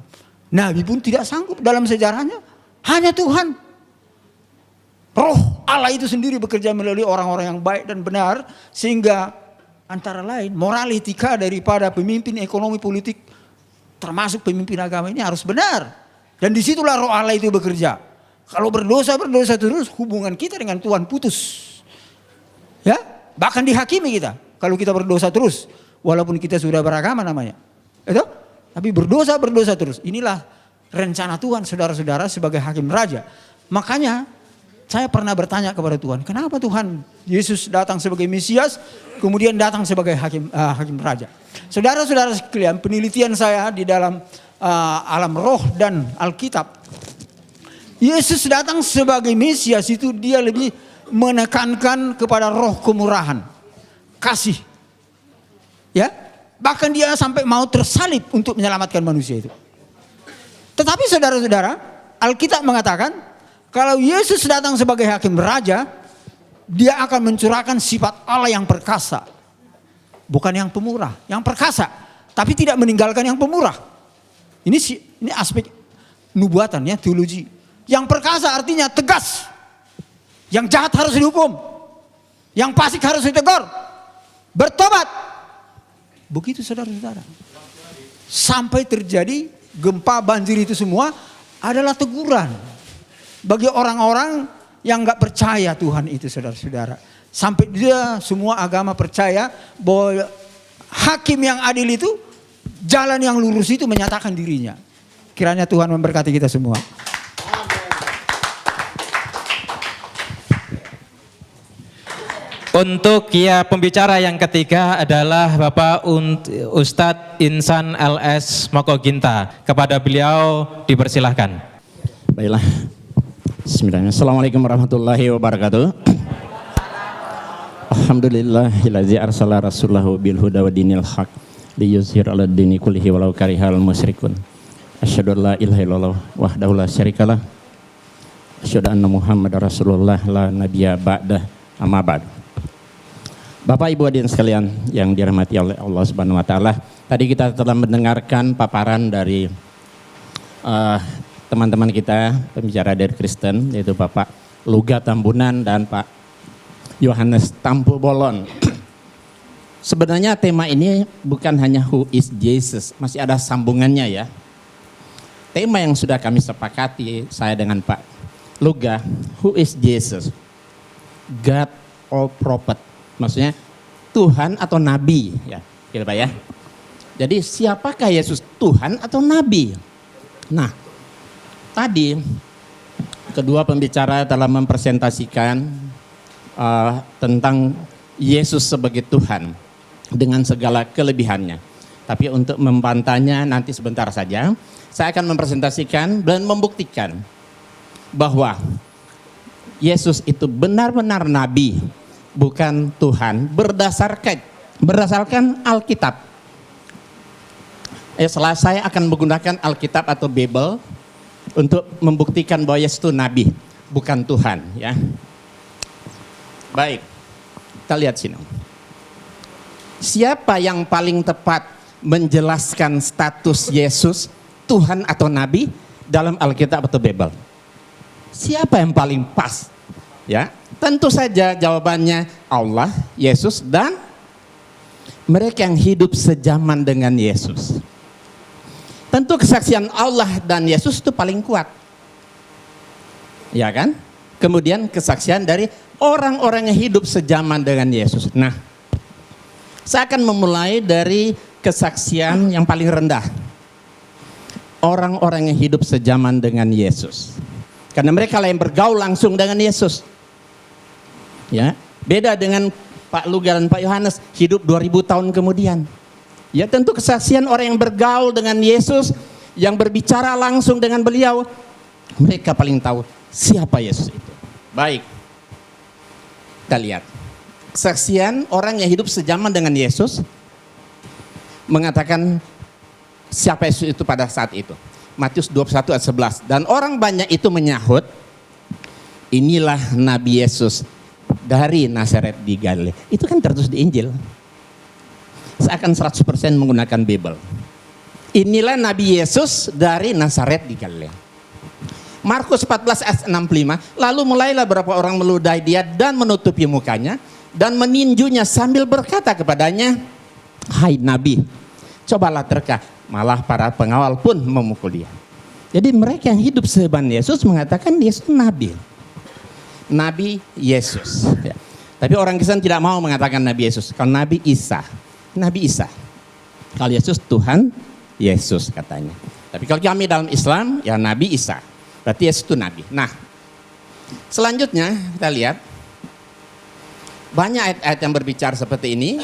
S3: Nabi pun tidak sanggup dalam sejarahnya. Hanya Tuhan. Roh Allah itu sendiri bekerja melalui orang-orang yang baik dan benar. Sehingga antara lain moral etika daripada pemimpin ekonomi politik termasuk pemimpin agama ini harus benar. Dan disitulah roh Allah itu bekerja. Kalau berdosa terus hubungan kita dengan Tuhan putus. Ya, bahkan dihakimi kita. Kalau kita berdosa terus walaupun kita sudah beragama namanya. Itu? Tapi berdosa terus. Inilah rencana Tuhan saudara-saudara sebagai hakim raja. Makanya saya pernah bertanya kepada Tuhan, kenapa Tuhan Yesus datang sebagai Mesias, kemudian datang sebagai hakim raja. Saudara-saudara sekalian, penelitian saya di dalam alam roh dan Alkitab, Yesus datang sebagai Mesias itu dia lebih menekankan kepada roh kemurahan, kasih. Ya, bahkan dia sampai mau tersalib untuk menyelamatkan manusia itu. Tetapi saudara-saudara, Alkitab mengatakan kalau Yesus datang sebagai hakim raja, dia akan mencurahkan sifat Allah yang perkasa. Bukan yang pemurah, yang perkasa. Tapi tidak meninggalkan yang pemurah. Ini aspek nubuatan ya, teologi. Yang perkasa artinya tegas. Yang jahat harus dihukum. Yang fasik harus ditegur. Bertobat. Begitu saudara-saudara. Sampai terjadi gempa banjir itu semua adalah teguran. Bagi orang-orang yang gak percaya Tuhan itu saudara-saudara. Sampai dia semua agama percaya bahwa hakim yang adil itu, jalan yang lurus itu menyatakan dirinya. Kiranya Tuhan memberkati kita semua.
S1: Untuk ya pembicara yang ketiga adalah Bapak Ustadz Insan LS Mokoginta. Kepada beliau dipersilahkan.
S4: Baiklah. Bismillahirrahmanirrahim. Assalamualaikum warahmatullahi wabarakatuh. Alhamdulillahillazi arsala rasulahu bil huda wa dinil haq liyuzhir 'ala dini kullihi walau karihal musyrikun. Asyhadu an la ilaha illallah wahdahu la syarikalah. Asyhadu anna Muhammadar Rasulullah la nabiyya ba'dah. Amma ba'd. Bapak Ibu hadirin sekalian yang dirahmati oleh Allah Subhanahu wa taala, tadi kita telah mendengarkan paparan dari teman-teman kita, pembicara dari Kristen, yaitu Bapak Luga Tambunan dan Pak Yohanes Tampu Bolon. Sebenarnya tema ini bukan hanya who is Jesus, masih ada sambungannya ya. Tema yang sudah kami sepakati, saya dengan Pak Luga, who is Jesus? God or prophet? Maksudnya Tuhan atau Nabi, ya, gitu Pak ya. Jadi siapakah Yesus, Tuhan atau Nabi? Nah, tadi kedua pembicara telah mempresentasikan tentang Yesus sebagai Tuhan dengan segala kelebihannya. Tapi untuk membantahnya nanti sebentar saja. Saya akan mempresentasikan dan membuktikan bahwa Yesus itu benar-benar nabi, bukan Tuhan, berdasarkan Alkitab. Setelah saya akan menggunakan Alkitab atau Bible untuk membuktikan bahwa Yesus itu nabi, bukan Tuhan, ya. Baik, kita lihat sini. Siapa yang paling tepat menjelaskan status Yesus Tuhan atau nabi dalam Alkitab atau Bible? Siapa yang paling pas? Ya, tentu saja jawabannya Allah, Yesus, dan mereka yang hidup sejaman dengan Yesus. Tentu kesaksian Allah dan Yesus itu paling kuat. Ya kan? Kemudian kesaksian dari orang-orang yang hidup sejaman dengan Yesus. Nah, saya akan memulai dari kesaksian yang paling rendah. Orang-orang yang hidup sejaman dengan Yesus. Karena mereka lah yang bergaul langsung dengan Yesus. Ya, beda dengan Pak Luga dan Pak Yohanes hidup 2000 tahun kemudian. Ya, tentu kesaksian orang yang bergaul dengan Yesus, yang berbicara langsung dengan beliau, mereka paling tahu siapa Yesus itu. Baik, kita lihat. Kesaksian orang yang hidup sejaman dengan Yesus mengatakan siapa Yesus itu pada saat itu. Matius 21 ayat 11. Dan orang banyak itu menyahut, inilah Nabi Yesus dari Nazaret di Galilea. Itu kan tertulis di Injil. Saya akan 100% menggunakan Bible. Inilah Nabi Yesus dari Nazaret di Galilea. Markus 14 ayat 65. Lalu mulailah beberapa orang meludahi dia dan menutupi mukanya dan meninjunya sambil berkata kepadanya, hai Nabi, cobalah terka. Malah para pengawal pun memukul dia. Jadi mereka yang hidup sejaman Yesus mengatakan Yesus Nabi. Nabi Yesus. Ya. Tapi orang Kristen tidak mau mengatakan Nabi Yesus. Kalau Nabi Isa. Nabi Isa. Kalau Yesus Tuhan Yesus katanya. Tapi kalau kami dalam Islam ya Nabi Isa. Berarti Yesus itu Nabi. Nah, selanjutnya kita lihat. Banyak ayat-ayat yang berbicara seperti ini.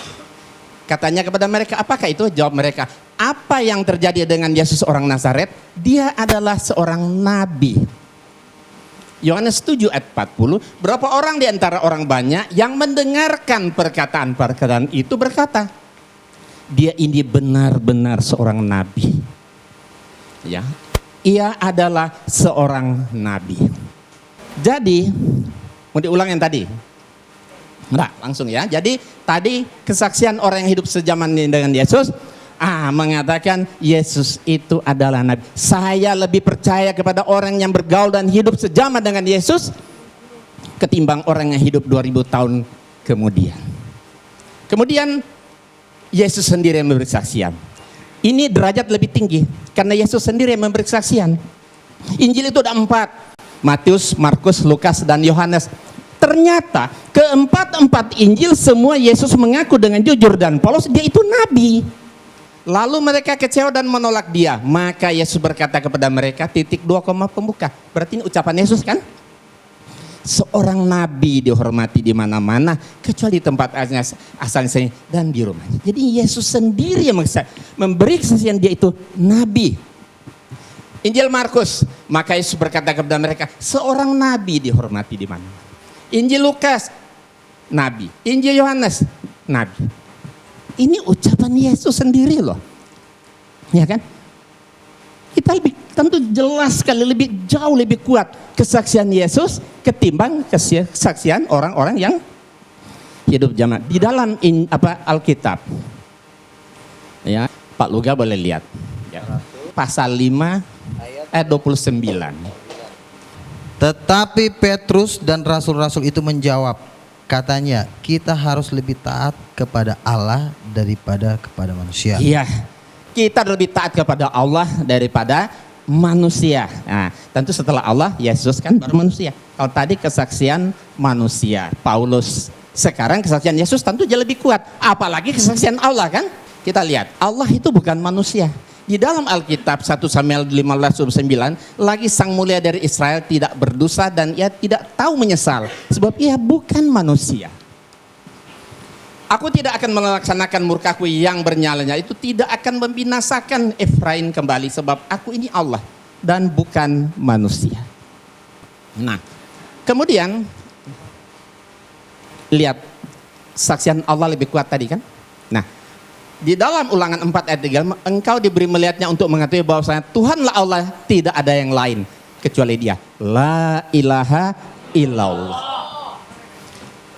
S4: Katanya kepada mereka, apakah itu? Jawab mereka, apa yang terjadi dengan Yesus orang Nazaret? Dia adalah seorang nabi. Yohanes 7 ayat 40, berapa orang di antara orang banyak yang mendengarkan perkataan-perkataan itu berkata, dia ini benar-benar seorang nabi. Ya, ia adalah seorang nabi. Jadi, mau diulang yang tadi? Enggak, langsung ya. Jadi tadi kesaksian orang yang hidup sejaman dengan Yesus mengatakan Yesus itu adalah nabi. Saya lebih percaya kepada orang yang bergaul dan hidup sejaman dengan Yesus ketimbang orang yang hidup 2000 tahun kemudian. Kemudian Yesus sendiri yang memberi kesaksian. Ini derajat lebih tinggi karena Yesus sendiri yang memberi kesaksian. Injil itu ada 4. Matius, Markus, Lukas, dan Yohanes. Ternyata keempat Injil semua Yesus mengaku dengan jujur dan polos dia itu nabi. Lalu mereka kecewa dan menolak dia. Maka Yesus berkata kepada mereka, titik 2 koma pembuka. Berarti ini ucapan Yesus kan? Seorang nabi dihormati di mana-mana kecuali di tempat asalnya dan di rumahnya. Jadi Yesus sendiri yang memberi kesaksian dia itu nabi. Injil Markus, maka Yesus berkata kepada mereka, seorang nabi dihormati di mana-mana. Injil Lukas, nabi. Injil Yohanes, nabi. Ini ucapan Yesus sendiri loh. Ya kan? Kita lebih tentu jelas sekali, lebih jauh lebih kuat kesaksian Yesus ketimbang kesaksian orang-orang yang hidup zaman di dalam Alkitab. Ya, Pak Luga boleh lihat. Ya. Pasal 5 ayat 29.
S2: Tetapi Petrus dan rasul-rasul itu menjawab, katanya, kita harus lebih taat kepada Allah daripada kepada manusia.
S4: Iya, kita lebih taat kepada Allah daripada manusia. Nah, tentu setelah Allah, Yesus kan baru manusia. Kalau tadi kesaksian manusia, Paulus. Sekarang kesaksian Yesus tentu jauh lebih kuat. Apalagi kesaksian Allah kan? Kita lihat, Allah itu bukan manusia. Di dalam Alkitab 1 Samuel 15:9 lagi sang mulia dari Israel tidak berdosa dan ia tidak tahu menyesal sebab ia bukan manusia. Aku tidak akan melaksanakan murkaku yang bernyalanya, itu tidak akan membinasakan Efraim kembali, sebab aku ini Allah dan bukan manusia. Nah, kemudian lihat saksian Allah lebih kuat tadi kan. Nah, di dalam Ulangan 4 ayat 3, engkau diberi melihatnya untuk mengetahui bahwasanya Tuhanlah Allah, tidak ada yang lain kecuali Dia. La ilaha illallah.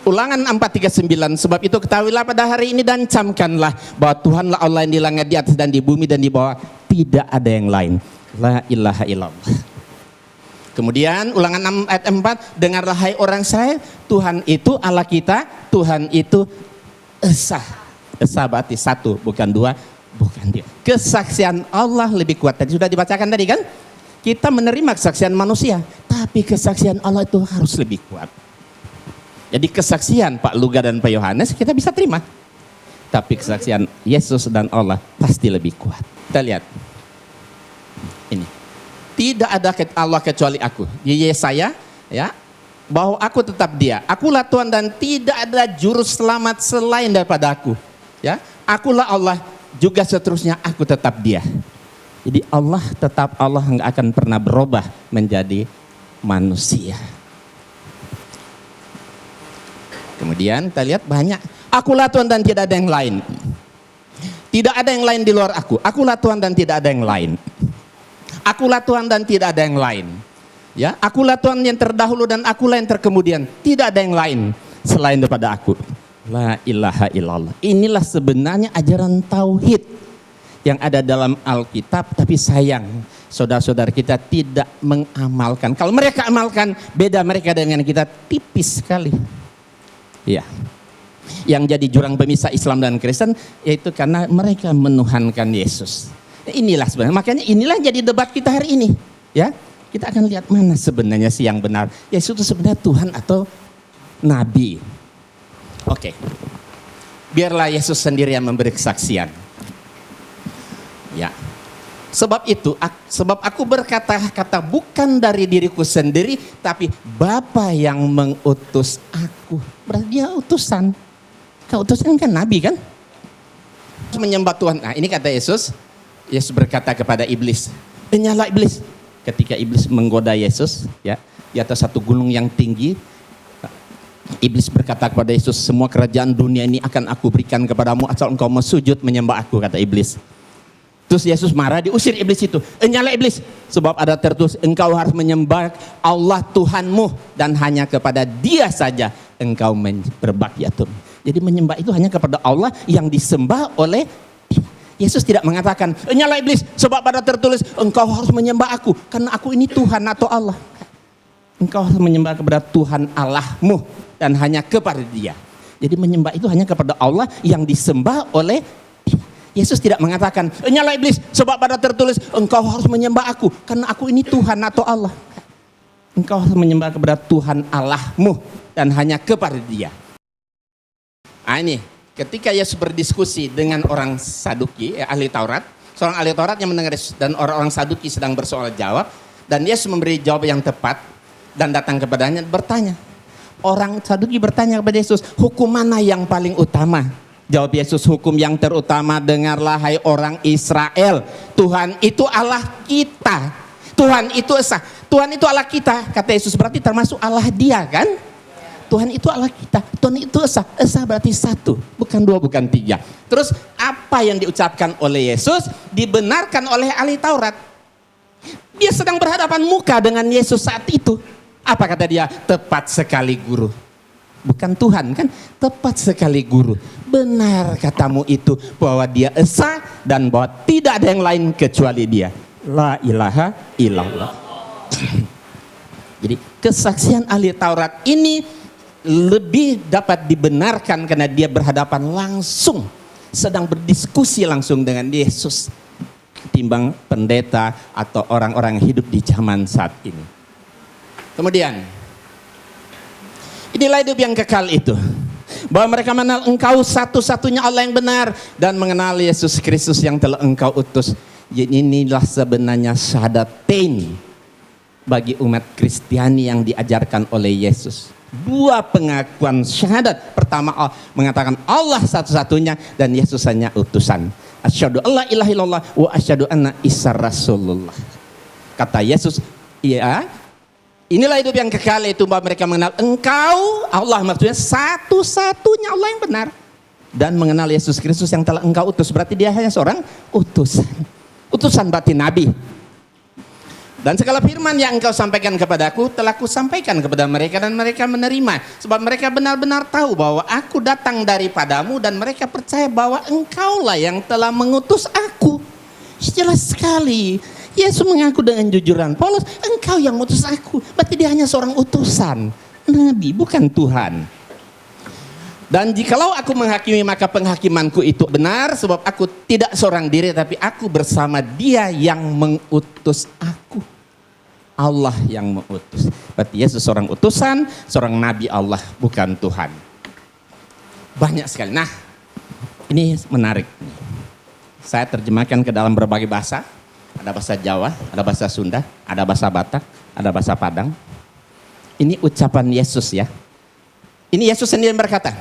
S4: Ulangan 4:39, sebab itu ketahuilah pada hari ini dan camkanlah bahwa Tuhanlah Allah yang di langit, di atas dan di bumi dan di bawah, tidak ada yang lain. La ilaha illallah. Kemudian Ulangan 6 ayat 4, dengarlah hai orang Israel, Tuhan itu Allah kita, Tuhan itu Esa. Esa berarti satu, bukan dua, bukan dia. Kesaksian Allah lebih kuat. Tadi sudah dibacakan tadi kan? Kita menerima kesaksian manusia, tapi kesaksian Allah itu harus lebih kuat. Jadi kesaksian Pak Luga dan Pak Yohanes kita bisa terima, tapi kesaksian Yesus dan Allah pasti lebih kuat. Kita lihat ini, tidak ada Allah kecuali aku. Di Yesaya ya, bahwa aku tetap Dia, akulah Tuhan dan tidak ada juru selamat selain daripada aku. Ya, akulah Allah, juga seterusnya aku tetap Dia. Jadi Allah tetap Allah, nggak akan pernah berubah menjadi manusia. Kemudian kita lihat banyak, akulah Tuhan dan tidak ada yang lain. Tidak ada yang lain di luar aku. Akulah Tuhan dan tidak ada yang lain. Akulah Tuhan dan tidak ada yang lain. Ya, akulah Tuhan yang terdahulu dan akulah yang terkemudian. Tidak ada yang lain selain daripada aku. La ilaha illallah. Inilah sebenarnya ajaran tauhid yang ada dalam Alkitab, tapi sayang saudara-saudara kita tidak mengamalkan. Kalau mereka amalkan, beda mereka dengan kita tipis sekali. Ya, yang jadi jurang pemisah Islam dan Kristen yaitu karena mereka menuhankan Yesus. Inilah sebenarnya, makanya inilah jadi debat kita hari ini. Ya, kita akan lihat mana sebenarnya sih yang benar. Yesus itu sebenarnya Tuhan atau Nabi. Oke, biarlah Yesus sendiri yang memberi kesaksian. Ya, sebab aku berkata-kata bukan dari diriku sendiri, tapi Bapa yang mengutus aku. Berarti Dia utusan. Utusan kan Nabi kan? Menyembah Tuhan. Nah, ini kata Yesus. Yesus berkata kepada iblis, "Nyala iblis." Ketika iblis menggoda Yesus, ya, di atas satu gunung yang tinggi, iblis berkata kepada Yesus, "Semua kerajaan dunia ini akan aku berikan kepadamu asal engkau sujud menyembah aku," kata iblis. Terus Yesus marah, diusir iblis itu. "Nyala iblis, sebab ada tertulis, engkau harus menyembah Allah Tuhanmu dan hanya kepada Dia saja engkau berbakti." Jadi menyembah itu hanya kepada Allah yang disembah oleh Dia. Yesus tidak mengatakan, "Nyala iblis, sebab ada tertulis, engkau harus menyembah aku karena aku ini Tuhan atau Allah." Engkau harus menyembah kepada Tuhan Allahmu dan hanya kepada Dia. Jadi menyembah itu hanya kepada Allah yang disembah oleh Dia. Yesus tidak mengatakan, "Nyala iblis, sebab pada tertulis, engkau harus menyembah aku karena aku ini Tuhan atau Allah." Engkau harus menyembah kepada Tuhan Allahmu dan hanya kepada Dia. Nah, ini ketika Yesus berdiskusi dengan orang Saduki, ahli Taurat, seorang ahli Taurat yang mendengar Yesus dan orang-orang Saduki sedang bersoal jawab, dan Yesus memberi jawab yang tepat dan datang kepadanya bertanya. Orang Saduki bertanya kepada Yesus, "Hukum mana yang paling utama?" Jawab Yesus, "Hukum yang terutama, dengarlah hai orang Israel, Tuhan itu Allah kita. Tuhan itu esa. Tuhan itu Allah kita," kata Yesus, berarti termasuk Allah Dia kan? Tuhan itu Allah kita, Tuhan itu esa. Esa berarti satu, bukan dua, bukan tiga. Terus apa yang diucapkan oleh Yesus dibenarkan oleh ahli Taurat. Dia sedang berhadapan muka dengan Yesus saat itu. Apa kata dia? "Tepat sekali guru." Bukan Tuhan kan? "Tepat sekali guru. Benar katamu itu bahwa Dia esa dan bahwa tidak ada yang lain kecuali Dia. La ilaha illallah." Jadi kesaksian ahli Taurat ini lebih dapat dibenarkan karena dia berhadapan langsung, sedang berdiskusi langsung dengan Yesus, ketimbang pendeta atau orang-orang yang hidup di zaman saat ini. Kemudian, inilah hidup yang kekal itu, bahwa mereka mengenal Engkau satu-satunya Allah yang benar dan mengenal Yesus Kristus yang telah Engkau utus. Inilah sebenarnya syahadatain bagi umat Kristiani yang diajarkan oleh Yesus. Dua pengakuan syahadat. Pertama mengatakan Allah satu-satunya dan Yesus hanya utusan. Asyhadu alla ilaha illallah wa asyhadu anna Isa Rasulullah. Kata Yesus, iya, inilah hidup yang kekal, itu bahwa mereka mengenal Engkau, Allah, maksudnya satu-satunya Allah yang benar, dan mengenal Yesus Kristus yang telah Engkau utus. Berarti dia hanya seorang utusan. Utusan berarti nabi. Dan segala firman yang Engkau sampaikan kepadaku telah Kusampaikan kepada mereka, dan mereka menerima, sebab mereka benar-benar tahu bahwa Aku datang daripadamu, dan mereka percaya bahwa Engkaulah yang telah mengutus Aku. Jelas sekali Yesus mengaku dengan jujuran, Paulus, Engkau yang mengutus Aku. Berarti dia hanya seorang utusan, nabi, bukan Tuhan. Dan jikalau Aku menghakimi, maka penghakimanku itu benar, sebab Aku tidak seorang diri, tapi Aku bersama Dia yang mengutus Aku. Allah yang mengutus. Berarti Yesus seorang utusan, seorang nabi Allah, bukan Tuhan. Banyak sekali. Nah, ini menarik. Saya terjemahkan ke dalam berbagai bahasa. Ada bahasa Jawa, ada bahasa Sunda, ada bahasa Batak, ada bahasa Padang. Ini ucapan Yesus ya. Ini Yesus sendiri berkata,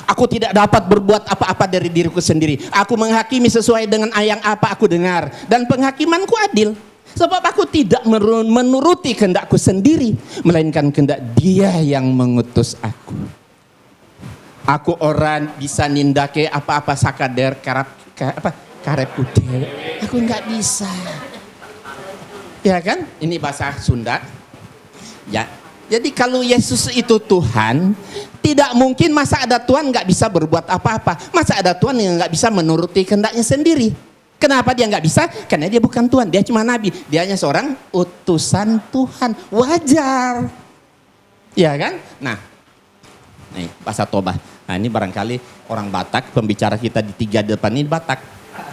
S4: Aku tidak dapat berbuat apa-apa dari diriku sendiri. Aku menghakimi sesuai dengan yang apa aku dengar. Dan penghakimanku adil. Sebab aku tidak menuruti kehendakku sendiri, melainkan kehendak Dia yang mengutus aku. Aku orang bisa nindake apa-apa sakader karep kude. Aku nggak bisa. Ya kan? Ini bahasa Sunda. Ya. Jadi kalau Yesus itu Tuhan, tidak mungkin masa ada Tuhan nggak bisa berbuat apa-apa. Masa ada Tuhan yang nggak bisa menuruti kehendaknya sendiri. Kenapa dia nggak bisa? Karena dia bukan Tuhan, dia cuma nabi. Dia hanya seorang utusan Tuhan. Wajar. Ya kan? Nah, nih bahasa Toba. Nah ini barangkali orang Batak, pembicara kita di 3 depan ini Batak.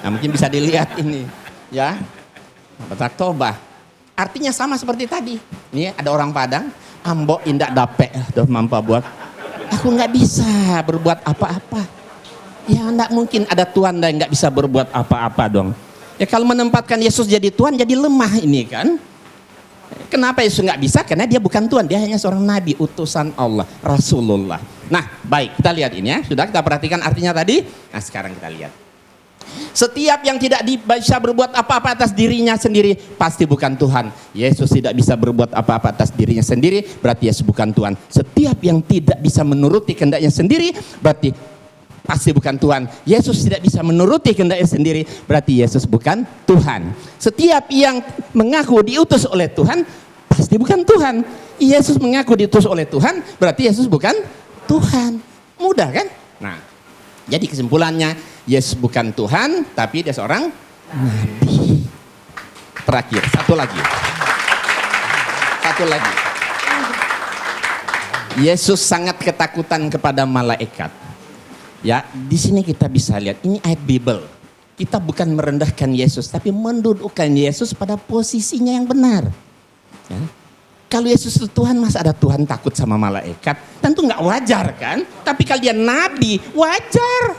S4: Nah mungkin bisa dilihat ini. Ya, Batak Toba. Artinya sama seperti tadi. Ini ada orang Padang, Ambo indak dape, doh mampa buat. Aku nggak bisa berbuat apa-apa. Ya enggak mungkin ada Tuhan yang nggak bisa berbuat apa-apa dong. Ya kalau menempatkan Yesus jadi Tuhan jadi lemah ini kan. Kenapa Yesus nggak bisa? Karena dia bukan Tuhan, dia hanya seorang nabi, utusan Allah, Rasulullah. Nah baik, kita lihat ini ya. Sudah kita perhatikan artinya tadi. Nah sekarang kita lihat. Setiap yang tidak bisa berbuat apa-apa atas dirinya sendiri pasti bukan Tuhan. Yesus tidak bisa berbuat apa-apa atas dirinya sendiri, berarti Yesus bukan Tuhan. Setiap yang tidak bisa menuruti kehendaknya sendiri berarti pasti bukan Tuhan. Yesus tidak bisa menuruti kehendaknya sendiri, berarti Yesus bukan Tuhan. Setiap yang mengaku diutus oleh Tuhan, pasti bukan Tuhan. Yesus mengaku diutus oleh Tuhan, berarti Yesus bukan Tuhan. Mudah kan? Nah, jadi kesimpulannya, Yesus bukan Tuhan, tapi dia seorang nabi. Terakhir, satu lagi. Yesus sangat ketakutan kepada malaikat. Ya, di sini kita bisa lihat ini ayat Bible. Kita bukan merendahkan Yesus, tapi mendudukkan Yesus pada posisinya yang benar. Ya. Kalau Yesus itu Tuhan, masa ada Tuhan takut sama malaikat? Tentu nggak wajar kan? Tapi kalau dia nabi, wajar.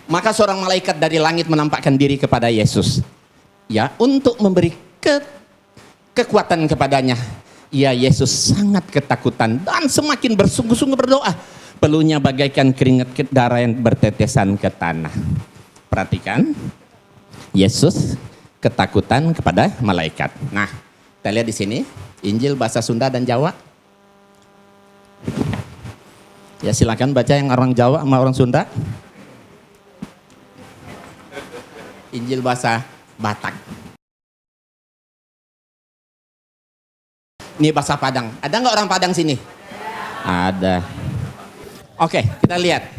S4: Maka seorang malaikat dari langit menampakkan diri kepada Yesus. Ya, untuk memberi kekuatan kepadanya. Ya, Yesus sangat ketakutan dan semakin bersungguh-sungguh berdoa. Peluhnya bagaikan keringat darah yang bertetesan ke tanah. Perhatikan, Yesus ketakutan kepada malaikat. Nah, kita lihat di sini Injil bahasa Sunda dan Jawa. Ya silakan baca yang orang Jawa sama orang Sunda. Injil bahasa Batak. Ini bahasa Padang. Ada nggak orang Padang sini? Ada. Oke, kita lihat.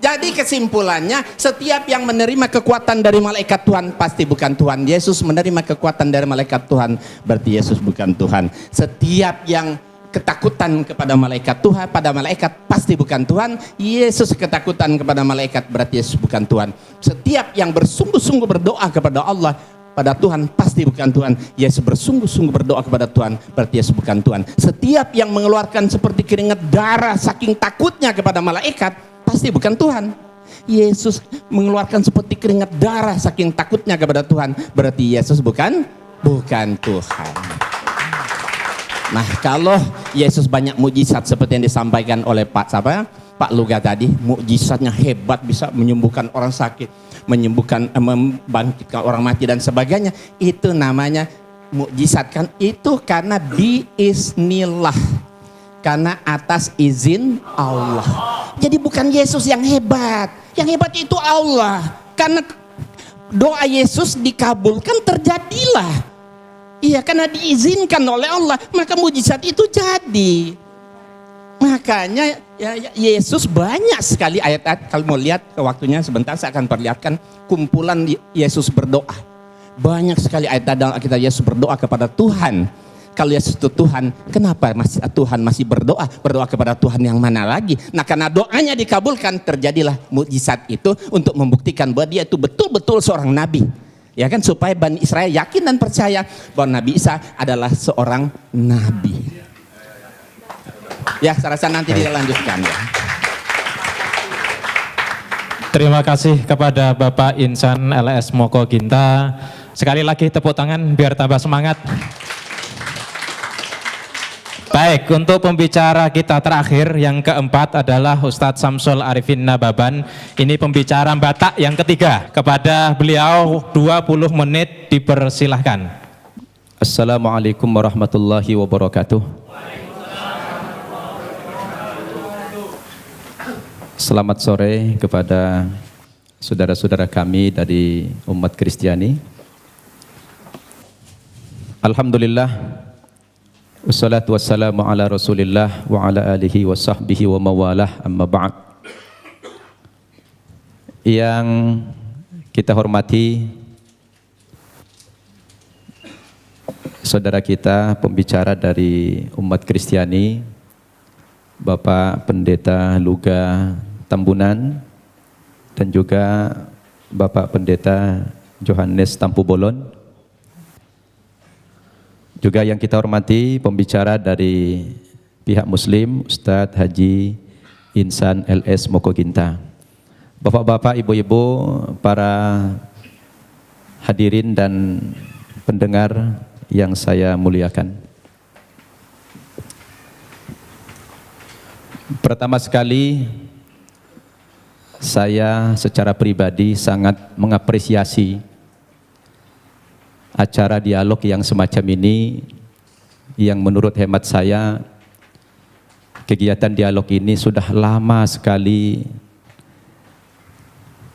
S4: Jadi kesimpulannya, setiap yang menerima kekuatan dari malaikat Tuhan pasti bukan Tuhan. Yesus menerima kekuatan dari malaikat Tuhan, berarti Yesus bukan Tuhan. Setiap yang ketakutan kepada malaikat Tuhan, pada malaikat pasti bukan Tuhan. Yesus ketakutan kepada malaikat, berarti Yesus bukan Tuhan. Setiap yang bersungguh-sungguh berdoa kepada Allah, pada Tuhan pasti bukan Tuhan. Yesus bersungguh-sungguh berdoa kepada Tuhan, berarti Yesus bukan Tuhan. Setiap yang mengeluarkan seperti keringat darah saking takutnya kepada malaikat, pasti bukan Tuhan. Yesus mengeluarkan seperti keringat darah saking takutnya kepada Tuhan, berarti Yesus bukan Tuhan. Nah, kalau Yesus banyak mukjizat seperti yang disampaikan oleh Pak Luga tadi, mukjizatnya hebat, bisa menyembuhkan orang sakit, membangkitkan orang mati dan sebagainya. Itu namanya mukjizat kan? Itu karena biiznillah, karena atas izin Allah. Jadi bukan Yesus yang hebat itu Allah. Karena doa Yesus dikabulkan, terjadilah. Iya, karena diizinkan oleh Allah, maka mujizat itu jadi. Makanya Yesus banyak sekali ayat-ayat. Kalau mau lihat waktunya sebentar, saya akan perlihatkan kumpulan Yesus berdoa. Banyak sekali ayat dalam Alkitab Yesus berdoa kepada Tuhan. Kalau Yesus itu Tuhan, kenapa Tuhan masih berdoa? Berdoa kepada Tuhan yang mana lagi? Nah, karena doanya dikabulkan, terjadilah mukjizat itu untuk membuktikan bahwa dia itu betul-betul seorang nabi. Ya kan, supaya Bani Israel yakin dan percaya bahwa Nabi Isa adalah seorang nabi. Ya, saya rasa nanti dilanjutkan ya.
S1: Terima kasih kepada Bapak Insan LS Moko Ginta. Sekali lagi tepuk tangan biar tambah semangat. Baik, untuk pembicara kita terakhir yang keempat adalah Ustadz Samsul Arifin Nababan. Ini pembicara Batak yang ketiga. Kepada beliau 20 menit dipersilahkan.
S5: Assalamualaikum warahmatullahi wabarakatuh. Selamat sore kepada saudara-saudara kami dari umat Kristiani. Alhamdulillah. Wassalatu wassalamu ala rasulillah wa ala alihi wa sahbihi wa mawalah, amma ba'd. Yang kita hormati saudara kita, pembicara dari umat Kristiani, Bapak Pendeta Luga Tambunan, dan juga Bapak Pendeta Johannes Tampu Bolon. Juga yang kita hormati pembicara dari pihak Muslim, Ustadz Haji Insan LS Moko Ginta. Bapak-bapak, ibu-ibu, para hadirin dan pendengar yang saya muliakan. Pertama sekali, saya secara pribadi sangat mengapresiasi acara dialog yang semacam ini, yang menurut hemat saya kegiatan dialog ini sudah lama sekali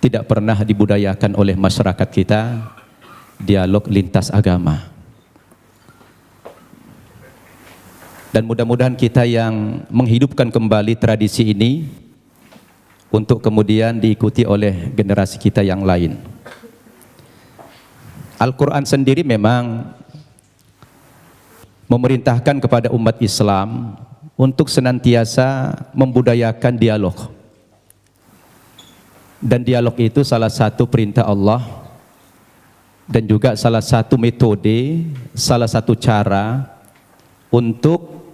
S5: tidak pernah dibudayakan oleh masyarakat kita, dialog lintas agama. Dan mudah-mudahan kita yang menghidupkan kembali tradisi ini untuk kemudian diikuti oleh generasi kita yang lain. Al-Quran sendiri memang memerintahkan kepada umat Islam untuk senantiasa membudayakan dialog. Dan dialog itu salah satu perintah Allah dan juga salah satu metode, salah satu cara untuk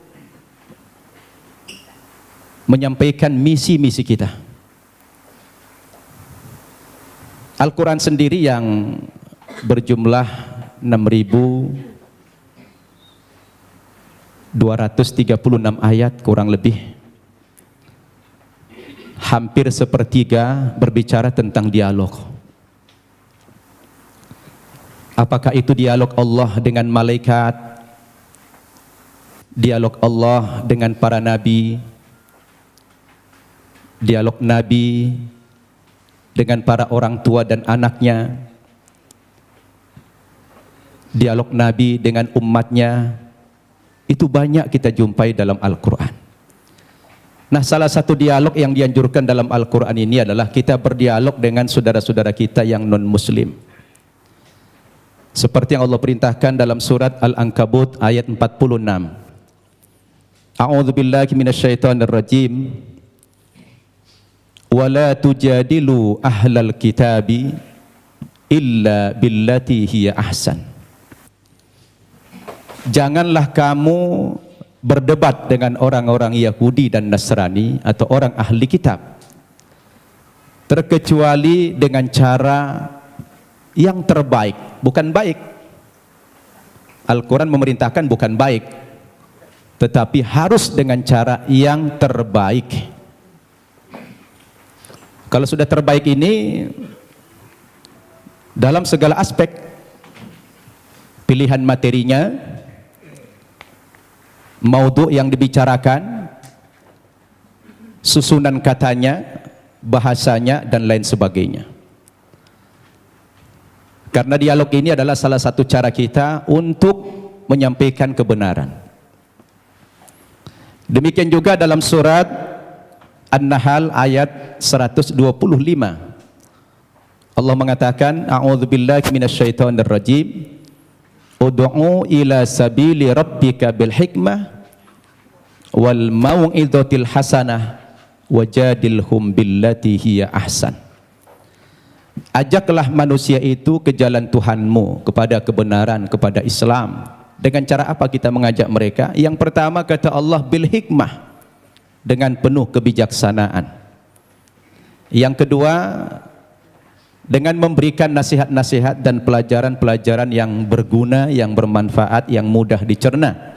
S5: menyampaikan misi-misi kita. Al-Quran sendiri yang berjumlah 6.236 ayat kurang lebih, hampir sepertiga berbicara tentang dialog. Apakah itu dialog Allah dengan malaikat, dialog Allah dengan para nabi, dialog nabi dengan para orang tua dan anaknya, dialog Nabi dengan umatnya, itu banyak kita jumpai dalam Al-Quran. Nah, salah satu dialog yang dianjurkan dalam Al-Quran ini adalah kita berdialog dengan saudara-saudara kita yang non-muslim. Seperti yang Allah perintahkan dalam surat Al-Ankabut ayat 46. A'udzu billahi minasyaitonir rajim. Wa la tujadilu ahlal kitabi illa billati hiya ahsan. Janganlah kamu berdebat dengan orang-orang Yahudi dan Nasrani atau orang ahli kitab, terkecuali dengan cara yang terbaik, bukan baik. Al-Quran memerintahkan bukan baik, tetapi harus dengan cara yang terbaik. Kalau sudah terbaik ini dalam segala aspek, pilihan materinya, maudhu yang dibicarakan, susunan katanya, bahasanya, dan lain sebagainya. Karena dialog ini adalah salah satu cara kita untuk menyampaikan kebenaran. Demikian juga dalam surat An-Nahl ayat 125. Allah mengatakan, a'udzubillahi minasyaitonir rajim. Ud'u ila sabili rabbika bil hikmah wal mau'izatil hasanah wajadilhum billati hiya ahsan. Ajaklah manusia itu ke jalan Tuhanmu, kepada kebenaran, kepada Islam. Dengan cara apa kita mengajak mereka? Yang pertama kata Allah, bil hikmah, dengan penuh kebijaksanaan. Yang kedua, dengan memberikan nasihat-nasihat dan pelajaran-pelajaran yang berguna, yang bermanfaat, yang mudah dicerna.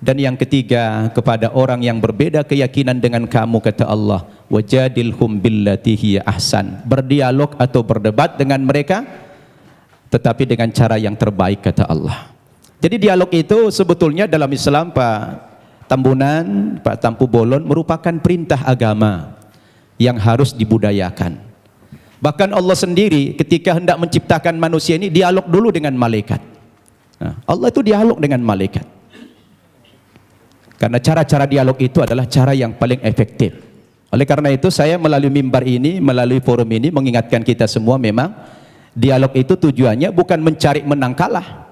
S5: Dan yang ketiga, kepada orang yang berbeda keyakinan dengan kamu, kata Allah, wajadilhum billati hiya ahsan. Berdialog atau berdebat dengan mereka, tetapi dengan cara yang terbaik, kata Allah. Jadi dialog itu sebetulnya dalam Islam, Pak Tambunan, Pak Tampu Bolon, merupakan perintah agama yang harus dibudayakan. Bahkan Allah sendiri ketika hendak menciptakan manusia ini dialog dulu dengan malaikat. Nah, Allah itu dialog dengan malaikat. Karena cara-cara dialog itu adalah cara yang paling efektif. Oleh karena itu saya melalui mimbar ini, melalui forum ini mengingatkan kita semua, memang dialog itu tujuannya bukan mencari menang kalah.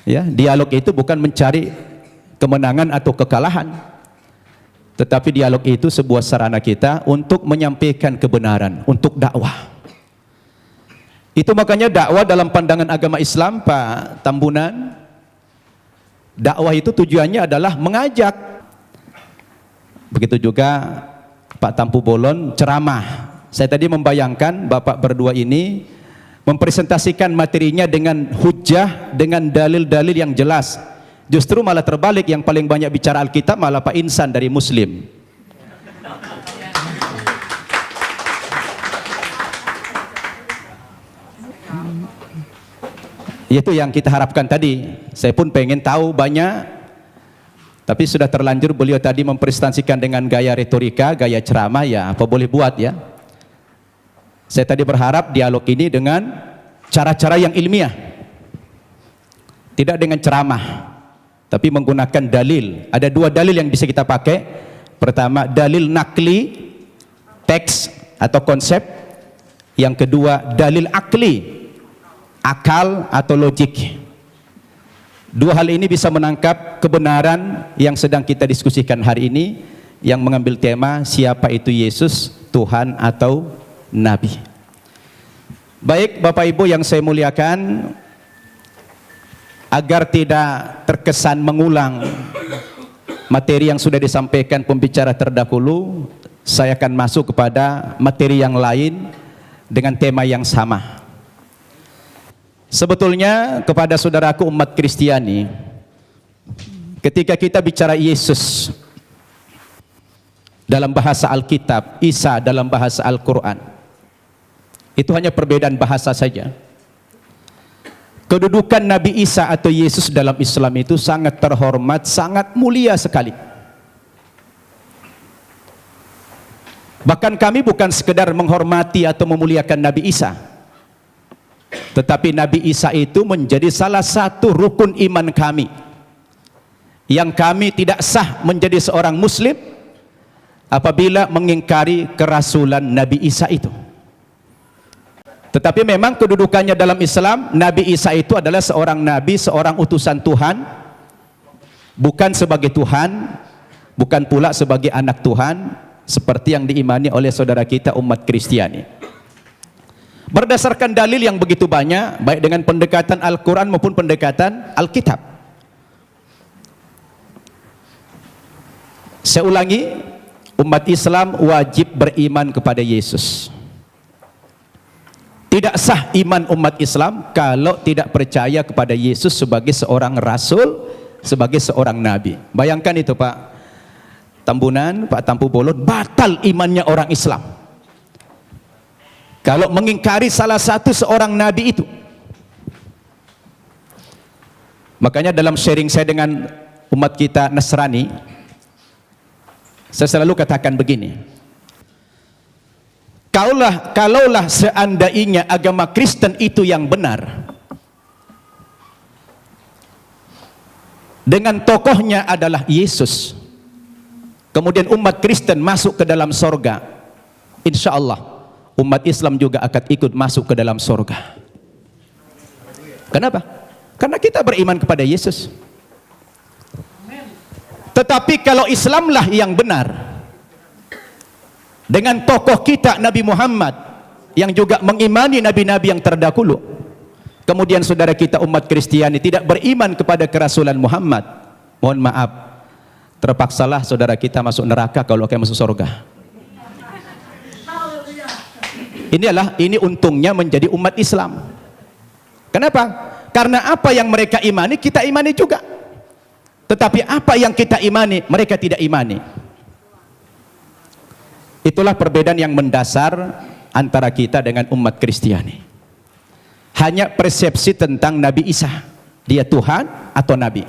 S5: Ya, dialog itu bukan mencari kemenangan atau kekalahan. Tetapi dialog itu sebuah sarana kita untuk menyampaikan kebenaran, untuk dakwah. Itu makanya dakwah dalam pandangan agama Islam, Pak Tambunan, dakwah itu tujuannya adalah mengajak. Begitu juga Pak Tampu Bolon, ceramah. Saya tadi membayangkan Bapak berdua ini mempresentasikan materinya dengan hujjah, dengan dalil-dalil yang jelas. Justru malah terbalik, yang paling banyak bicara Alkitab malah Pak Insan dari Muslim. Itu yang kita harapkan tadi. Saya pun pengen tahu banyak, tapi sudah terlanjur beliau tadi mempresentasikan dengan gaya retorika, gaya ceramah, ya apa boleh buat ya. Saya tadi berharap dialog ini dengan cara-cara yang ilmiah, tidak dengan ceramah, tapi menggunakan dalil. Ada dua dalil yang bisa kita pakai. Pertama, dalil nakli, teks atau konsep. Yang kedua, dalil akli, akal atau logik. Dua hal ini bisa menangkap kebenaran yang sedang kita diskusikan hari ini, yang mengambil tema siapa itu Yesus, Tuhan atau Nabi. Baik Bapak Ibu yang saya muliakan, agar tidak terkesan mengulang materi yang sudah disampaikan pembicara terdahulu, saya akan masuk kepada materi yang lain dengan tema yang sama. Sebetulnya kepada saudaraku umat Kristiani, ketika kita bicara Yesus dalam bahasa Alkitab, Isa dalam bahasa Al-Quran, itu hanya perbedaan bahasa saja. Kedudukan Nabi Isa atau Yesus dalam Islam itu sangat terhormat, sangat mulia sekali. Bahkan kami bukan sekedar menghormati atau memuliakan Nabi Isa, tetapi Nabi Isa itu menjadi salah satu rukun iman kami, yang kami tidak sah menjadi seorang muslim apabila mengingkari kerasulan Nabi Isa itu. Tetapi memang kedudukannya dalam Islam, Nabi Isa itu adalah seorang nabi, seorang utusan Tuhan, bukan sebagai Tuhan, bukan pula sebagai anak Tuhan, seperti yang diimani oleh saudara kita umat Kristiani. Berdasarkan dalil yang begitu banyak, baik dengan pendekatan Al-Quran maupun pendekatan Alkitab. Saya ulangi, umat Islam wajib beriman kepada Yesus. Tidak sah iman umat Islam kalau tidak percaya kepada Yesus sebagai seorang rasul sebagai seorang nabi. Bayangkan itu Pak Tambunan, Pak Tampu Bolon, batal imannya orang Islam kalau mengingkari salah satu seorang nabi itu. Makanya dalam sharing saya dengan umat kita Nasrani, saya selalu katakan begini, kalaulah seandainya agama Kristen itu yang benar, dengan tokohnya adalah Yesus, kemudian umat Kristen masuk ke dalam sorga, insya Allah umat Islam juga akan ikut masuk ke dalam sorga. Kenapa? Karena kita beriman kepada Yesus. Tetapi kalau Islamlah yang benar, dengan tokoh kita Nabi Muhammad yang juga mengimani nabi-nabi yang terdahulu, kemudian saudara kita umat Kristiani tidak beriman kepada kerasulan Muhammad, mohon maaf, terpaksalah saudara kita masuk neraka kalau akan masuk surga. Ini untungnya menjadi umat Islam. Kenapa? Karena apa yang mereka imani kita imani juga, tetapi apa yang kita imani mereka tidak imani. Itulah perbedaan yang mendasar antara kita dengan umat Kristiani. Hanya persepsi tentang Nabi Isa, dia Tuhan atau Nabi.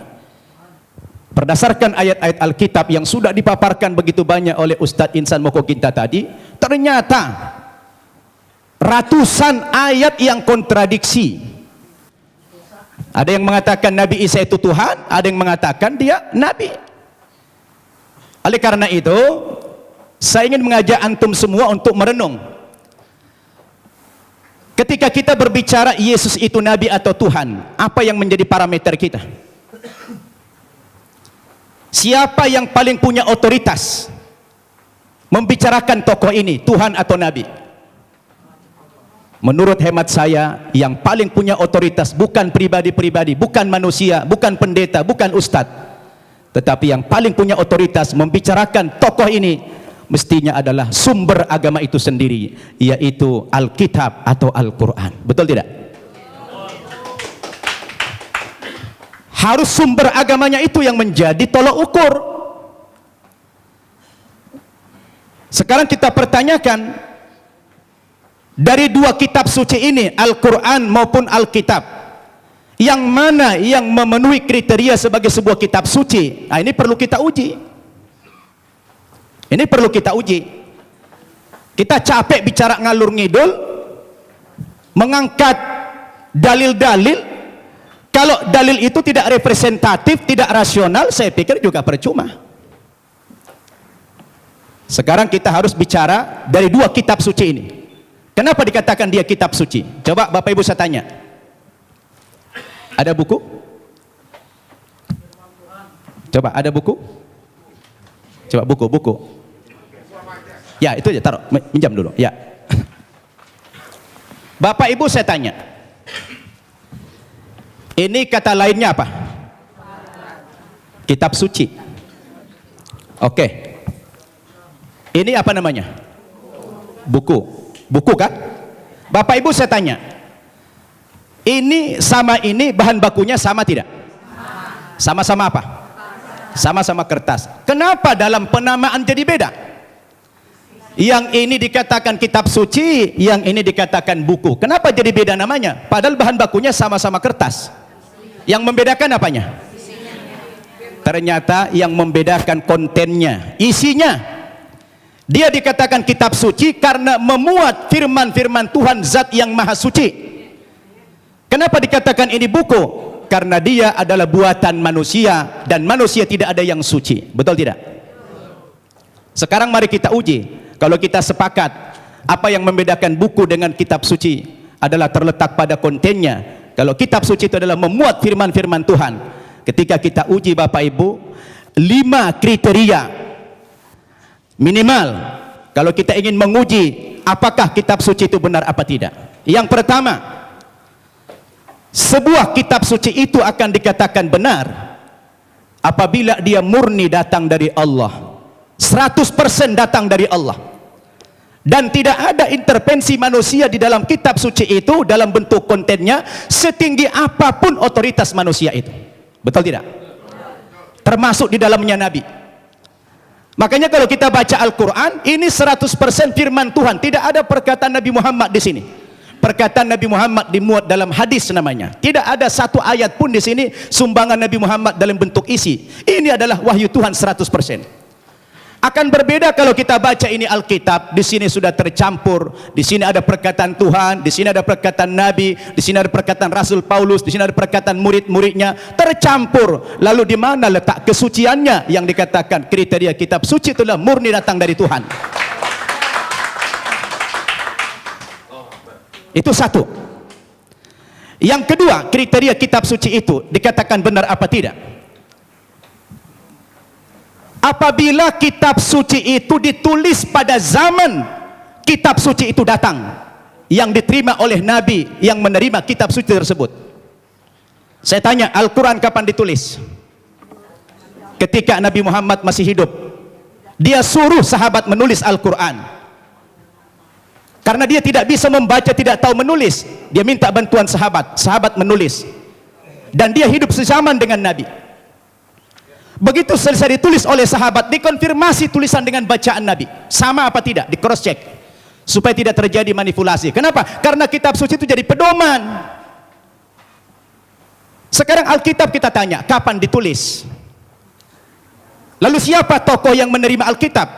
S5: Berdasarkan ayat-ayat Alkitab yang sudah dipaparkan begitu banyak oleh Ustadz Insan Mokoginta tadi, ternyata ratusan ayat yang kontradiksi. Ada yang mengatakan Nabi Isa itu Tuhan, ada yang mengatakan dia Nabi. Oleh karena itu, saya ingin mengajak antum semua untuk merenung. Ketika kita berbicara Yesus itu Nabi atau Tuhan, apa yang menjadi parameter kita? Siapa yang paling punya otoritas membicarakan tokoh ini, Tuhan atau Nabi? Menurut hemat saya, yang paling punya otoritas bukan pribadi-pribadi, bukan manusia, bukan pendeta, bukan ustadz, tetapi yang paling punya otoritas membicarakan tokoh ini mestinya adalah sumber agama itu sendiri, yaitu Alkitab atau Al-Quran. Betul tidak? Harus sumber agamanya itu yang menjadi tolok ukur. Sekarang kita pertanyakan, dari dua kitab suci ini, Al-Quran maupun Alkitab, yang mana yang memenuhi kriteria sebagai sebuah kitab suci? Nah, ini perlu kita uji. Ini perlu kita uji. Kita capek bicara ngalur ngidul, mengangkat dalil-dalil. Kalau dalil itu tidak representatif, tidak rasional, saya pikir juga percuma. Sekarang kita harus bicara dari dua kitab suci ini. Kenapa dikatakan dia kitab suci? Coba Bapak Ibu saya tanya. Ada buku? Coba ada buku? Coba buku. Ya, itu aja, taruh, minjam dulu. Ya. Bapak Ibu saya tanya. Ini kata lainnya apa? Kitab suci. Oke. Ini apa namanya? Buku. Buku kan? Bapak Ibu saya tanya, ini sama ini bahan bakunya sama tidak? Sama-sama apa? Sama-sama kertas. Kenapa dalam penamaan jadi beda? Yang ini dikatakan kitab suci, yang ini dikatakan buku. Kenapa jadi beda namanya? Padahal bahan bakunya sama-sama kertas. Yang membedakan apanya? Ternyata yang membedakan kontennya, isinya. Dia dikatakan kitab suci karena memuat firman-firman Tuhan Zat yang Maha Suci. Kenapa dikatakan ini buku? Karena dia adalah buatan manusia dan manusia tidak ada yang suci. Betul tidak? Sekarang mari kita uji. Kalau kita sepakat apa yang membedakan buku dengan kitab suci adalah terletak pada kontennya. Kalau kitab suci itu adalah memuat firman-firman Tuhan. Ketika kita uji Bapak Ibu, 5 kriteria minimal kalau kita ingin menguji apakah kitab suci itu benar apa tidak. Yang pertama, sebuah kitab suci itu akan dikatakan benar apabila dia murni datang dari Allah, 100% datang dari Allah, dan tidak ada intervensi manusia di dalam kitab suci itu dalam bentuk kontennya setinggi apapun otoritas manusia itu. Betul tidak? termasuk di dalamnya Nabi. Makanya kalau kita baca Al-Quran, ini 100% firman Tuhan, tidak ada perkataan Nabi Muhammad di sini. Perkataan Nabi Muhammad dimuat dalam hadis namanya. Tidak ada satu ayat pun di sini sumbangan Nabi Muhammad dalam bentuk isi. Ini adalah wahyu Tuhan 100%. Akan berbeda kalau kita baca ini Alkitab, di sini sudah tercampur, di sini ada perkataan Tuhan, di sini ada perkataan Nabi, di sini ada perkataan Rasul Paulus, di sini ada perkataan murid-muridnya, tercampur. Lalu di mana letak kesuciannya yang dikatakan kriteria kitab suci itulah murni datang dari Tuhan. Itu satu. Yang kedua, kriteria kitab suci itu dikatakan benar apa tidak? Apabila kitab suci itu ditulis pada zaman kitab suci itu datang, yang diterima oleh Nabi yang menerima kitab suci tersebut. Saya tanya, Al-Quran kapan ditulis? Ketika Nabi Muhammad masih hidup. Dia suruh sahabat menulis Al-Quran. Karena dia tidak bisa membaca, tidak tahu menulis, dia minta bantuan sahabat, sahabat menulis. Dan dia hidup sezaman dengan Nabi. Begitu selesai ditulis oleh sahabat, dikonfirmasi tulisan dengan bacaan Nabi, sama apa tidak, di cross check supaya tidak terjadi manipulasi. Kenapa? Karena kitab suci itu jadi pedoman. Sekarang Alkitab kita tanya, kapan ditulis? Lalu siapa tokoh yang menerima Alkitab?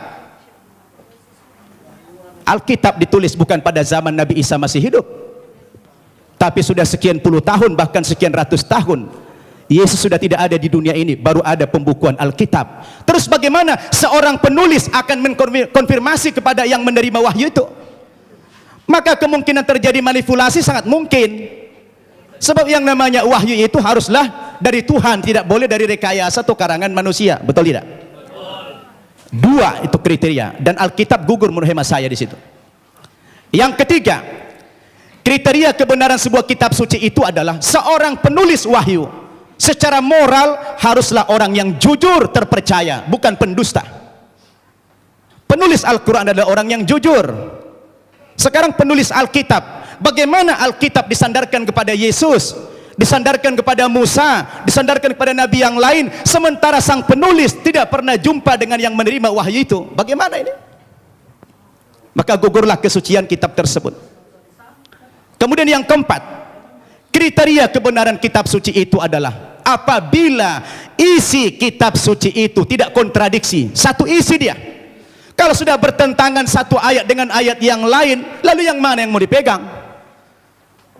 S5: Alkitab ditulis bukan pada zaman Nabi Isa masih hidup, tapi sudah sekian puluh tahun, bahkan sekian ratus tahun Yesus sudah tidak ada di dunia ini, baru ada pembukuan Alkitab. Terus bagaimana seorang penulis akan mengkonfirmasi kepada yang menerima wahyu itu? Maka kemungkinan terjadi manipulasi sangat mungkin. Sebab yang namanya wahyu itu haruslah dari Tuhan, tidak boleh dari rekayasa atau karangan manusia. Betul tidak? Dua itu kriteria, dan Alkitab gugur menurut hemat saya di situ. Yang ketiga, kriteria kebenaran sebuah kitab suci itu adalah seorang penulis wahyu secara moral haruslah orang yang jujur, terpercaya, bukan pendusta. Penulis Al-Quran adalah orang yang jujur. Sekarang penulis Alkitab, bagaimana Alkitab disandarkan kepada Yesus, disandarkan kepada Musa, disandarkan kepada Nabi yang lain, sementara sang penulis tidak pernah jumpa dengan yang menerima wahyu itu? Bagaimana ini? Maka gugurlah kesucian kitab tersebut. Kemudian yang keempat, kriteria kebenaran kitab suci itu adalah apabila isi kitab suci itu tidak kontradiksi, satu isi dia. Kalau sudah bertentangan satu ayat dengan ayat yang lain, lalu yang mana yang mau dipegang?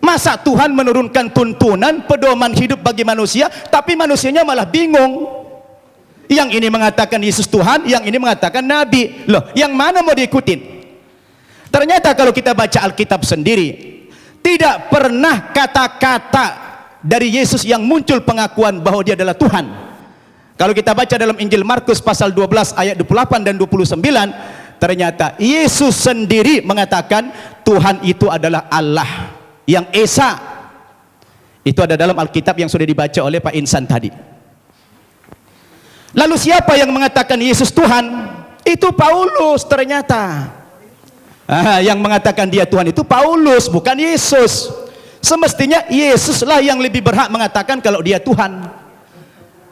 S5: Masa Tuhan menurunkan tuntunan pedoman hidup bagi manusia, tapi manusianya malah bingung. Yang ini mengatakan Yesus Tuhan, yang ini mengatakan Nabi. Loh, yang mana mau diikutin? Ternyata kalau kita baca Alkitab sendiri, tidak pernah kata-kata dari Yesus yang muncul pengakuan bahwa dia adalah Tuhan. Kalau kita baca dalam Injil Markus pasal 12 ayat 28 dan 29, ternyata Yesus sendiri mengatakan Tuhan itu adalah Allah yang Esa. Itu ada dalam Alkitab yang sudah dibaca oleh Pak Insan tadi. Lalu siapa yang mengatakan Yesus Tuhan? Itu Paulus ternyata. Yang mengatakan dia Tuhan itu Paulus, bukan Yesus. Semestinya Yesuslah yang lebih berhak mengatakan kalau dia Tuhan.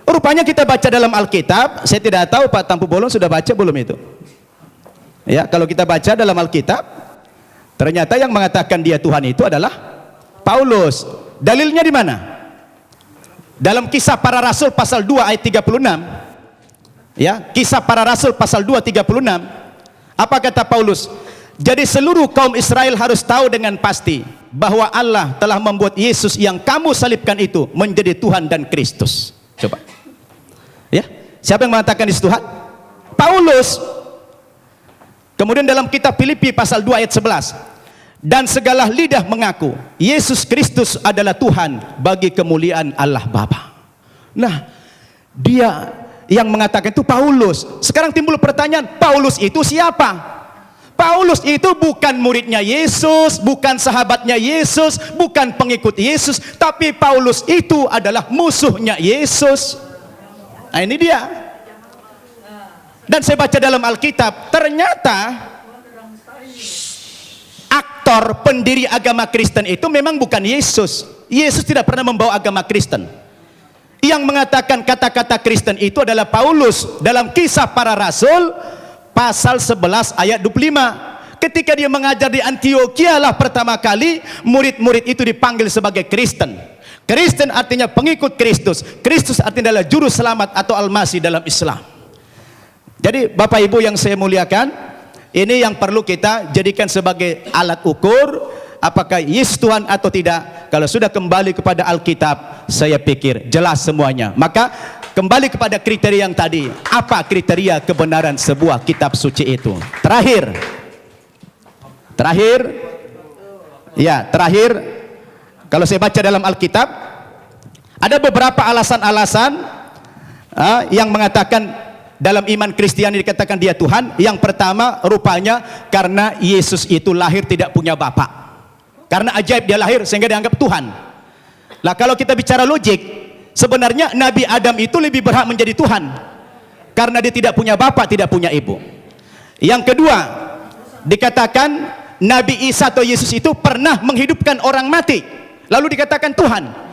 S5: Rupanya kita baca dalam Alkitab, saya tidak tahu Pak Tampu Bolon sudah baca belum itu. Ya, kalau kita baca dalam Alkitab, ternyata yang mengatakan dia Tuhan itu adalah Paulus. Dalilnya di mana? Dalam Kisah Para Rasul pasal 2 ayat 36. Ya, Kisah Para Rasul pasal 2 36. Apa kata Paulus? Jadi seluruh kaum Israel harus tahu dengan pasti bahwa Allah telah membuat Yesus yang kamu salibkan itu menjadi Tuhan dan Kristus. Coba. Ya, siapa yang mengatakan Yesus Tuhan? Paulus. Kemudian dalam kitab Filipi pasal 2 ayat 11. Dan segala lidah mengaku Yesus Kristus adalah Tuhan bagi kemuliaan Allah Bapa. Nah, dia yang mengatakan itu Paulus. Sekarang timbul pertanyaan, Paulus itu siapa? Paulus itu bukan muridnya Yesus, bukan sahabatnya Yesus, bukan pengikut Yesus, tapi Paulus itu adalah musuhnya Yesus. Nah, ini dia. Dan saya baca dalam Alkitab, ternyata aktor pendiri agama Kristen itu memang bukan Yesus. Yesus tidak pernah membawa agama Kristen.
S6: Yang mengatakan kata-kata Kristen itu adalah Paulus dalam Kisah Para Rasul pasal 11 ayat 25. Ketika dia mengajar di Antioquia lah pertama kali murid-murid itu dipanggil sebagai Kristen. Kristen artinya pengikut Kristus. Kristus artinya adalah juru selamat atau Al-Masih dalam Islam. Jadi Bapak Ibu yang saya muliakan, ini yang perlu kita jadikan sebagai alat ukur apakah Yesus Tuhan atau tidak. Kalau sudah kembali kepada Alkitab, saya pikir jelas semuanya. Maka kembali kepada kriteria yang tadi. Apa kriteria kebenaran sebuah kitab suci itu? Terakhir, kalau saya baca dalam Alkitab, ada beberapa alasan-alasan yang mengatakan dalam iman Kristiani dikatakan dia Tuhan. Yang pertama, rupanya karena Yesus itu lahir tidak punya bapak. Karena ajaib dia lahir sehingga dianggap Tuhan. Lah kalau kita bicara logik, sebenarnya Nabi Adam itu lebih berhak menjadi Tuhan karena dia tidak punya bapak, tidak punya ibu. Yang kedua, dikatakan Nabi Isa atau Yesus itu pernah menghidupkan orang mati, lalu dikatakan Tuhan.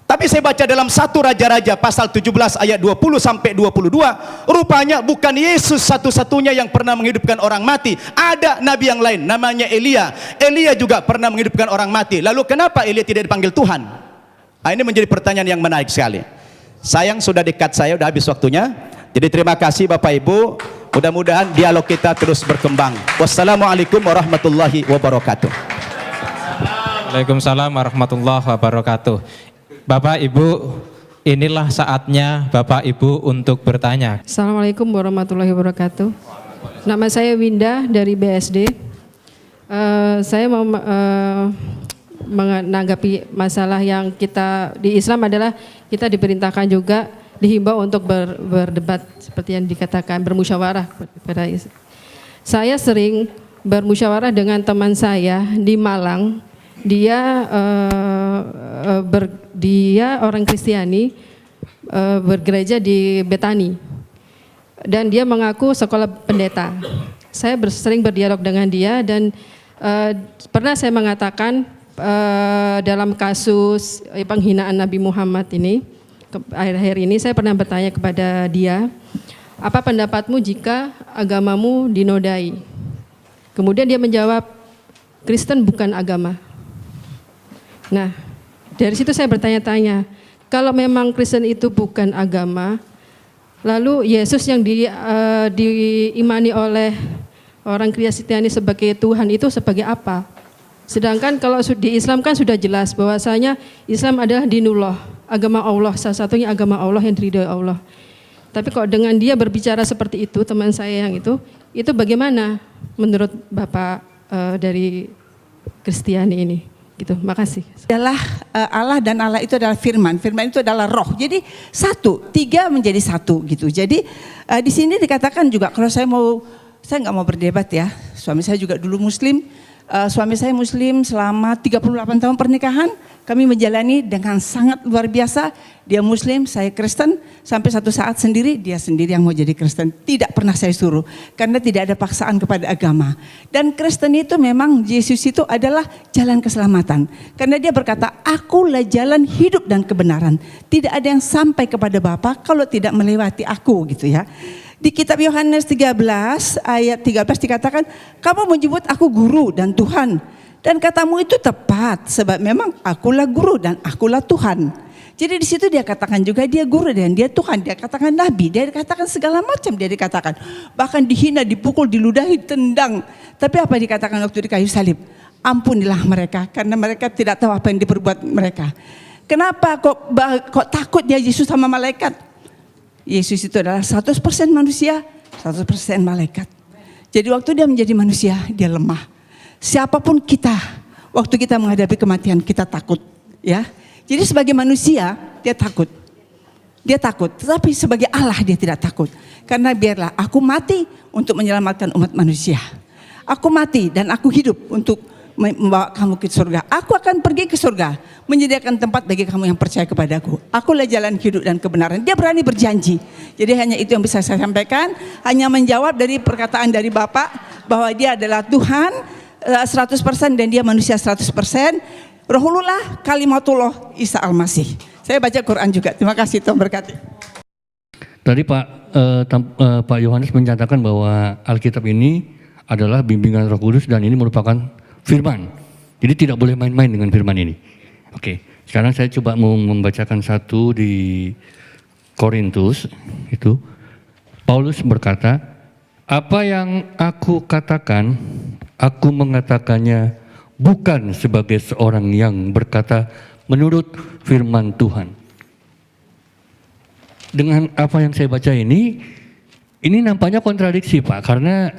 S6: Tapi saya baca dalam 1 Raja-Raja pasal 17 ayat 20 sampai 22, rupanya bukan Yesus satu-satunya yang pernah menghidupkan orang mati. Ada nabi yang lain namanya Elia. Elia juga pernah menghidupkan orang mati. Lalu kenapa Elia tidak dipanggil Tuhan? Ini menjadi pertanyaan yang menarik sekali. Sayang sudah dekat, saya sudah habis waktunya. Jadi terima kasih Bapak Ibu. Mudah-mudahan dialog kita terus berkembang. Wassalamualaikum warahmatullahi wabarakatuh.
S1: Waalaikumsalam warahmatullahi wabarakatuh. Bapak Ibu, inilah saatnya Bapak Ibu untuk bertanya.
S7: Assalamualaikum warahmatullahi wabarakatuh. Nama saya Winda dari BSD. Saya mau menanggapi masalah yang kita di Islam adalah kita diperintahkan juga dihimbau untuk berdebat seperti yang dikatakan bermusyawarah pada saya sering bermusyawarah dengan teman saya di Malang. Dia orang Kristiani, bergereja di Betani dan dia mengaku sekolah pendeta. Saya sering berdialog dengan dia dan pernah saya mengatakan dalam kasus penghinaan Nabi Muhammad ini, akhir-akhir ini saya pernah bertanya kepada dia, apa pendapatmu jika agamamu dinodai? Kemudian dia menjawab, Kristen bukan agama. Nah, dari situ saya bertanya-tanya, kalau memang Kristen itu bukan agama, lalu Yesus yang diimani oleh orang Kristiani sebagai Tuhan itu sebagai apa? Sedangkan kalau di Islam kan sudah jelas bahwasanya Islam adalah dinullah, agama Allah, salah satunya agama Allah yang diridhoi Allah. Tapi kok dengan dia berbicara seperti itu, teman saya yang itu bagaimana menurut Bapak dari Kristiani ini? Gitu, makasih.
S8: Adalah Allah dan Allah itu adalah firman. Firman itu adalah roh. Jadi satu, tiga menjadi satu gitu. Jadi di sini dikatakan juga kalau saya nggak mau berdebat ya. Suami saya juga dulu Muslim. Suami saya Muslim selama 38 tahun pernikahan. Kami menjalani dengan sangat luar biasa. Dia Muslim, saya Kristen. Sampai satu saat dia sendiri yang mau jadi Kristen. Tidak pernah saya suruh. Karena tidak ada paksaan kepada agama. Dan Kristen itu memang Yesus itu adalah jalan keselamatan. Karena dia berkata, akulah jalan hidup dan kebenaran. Tidak ada yang sampai kepada Bapa kalau tidak melewati aku gitu ya. Di kitab Yohanes 13 ayat 13 dikatakan, kamu menyebut aku guru dan Tuhan. Dan katamu itu tepat sebab memang akulah guru dan akulah Tuhan. Jadi di situ dia katakan juga dia guru dan dia Tuhan. Dia katakan nabi, dia katakan segala macam dia dikatakan. Bahkan dihina, dipukul, diludahi, tendang. Tapi apa dikatakan waktu di kayu salib? Ampunilah mereka karena mereka tidak tahu apa yang diperbuat mereka. Kenapa kok takut dia Yesus sama malaikat? Yesus itu adalah 100% manusia, 100% malaikat. Jadi waktu dia menjadi manusia, dia lemah. Siapapun kita, waktu kita menghadapi kematian, kita takut, ya. Jadi sebagai manusia, dia takut. Dia takut, tetapi sebagai Allah dia tidak takut. Karena biarlah aku mati untuk menyelamatkan umat manusia. Aku mati dan aku hidup untuk membawa kamu ke surga. Aku akan pergi ke surga, menyediakan tempat bagi kamu yang percaya kepadaku. Akulah jalan hidup dan kebenaran. Dia berani berjanji. Jadi hanya itu yang bisa saya sampaikan. Hanya menjawab dari perkataan dari Bapak bahwa dia adalah Tuhan 100% dan dia manusia 100%. Rohullah kalimatullah Isa Al-Masih. Saya baca Quran juga. Terima kasih, Tuhan berkati.
S9: Tadi Pak Yohanes menyatakan bahwa Alkitab ini adalah bimbingan Roh Kudus dan ini merupakan firman. Jadi tidak boleh main-main dengan firman ini. Oke, sekarang saya coba mau membacakan satu di Korintus itu. Paulus berkata, apa yang aku katakan, aku mengatakannya bukan sebagai seorang yang berkata menurut firman Tuhan. Dengan apa yang saya baca ini nampaknya kontradiksi Pak, karena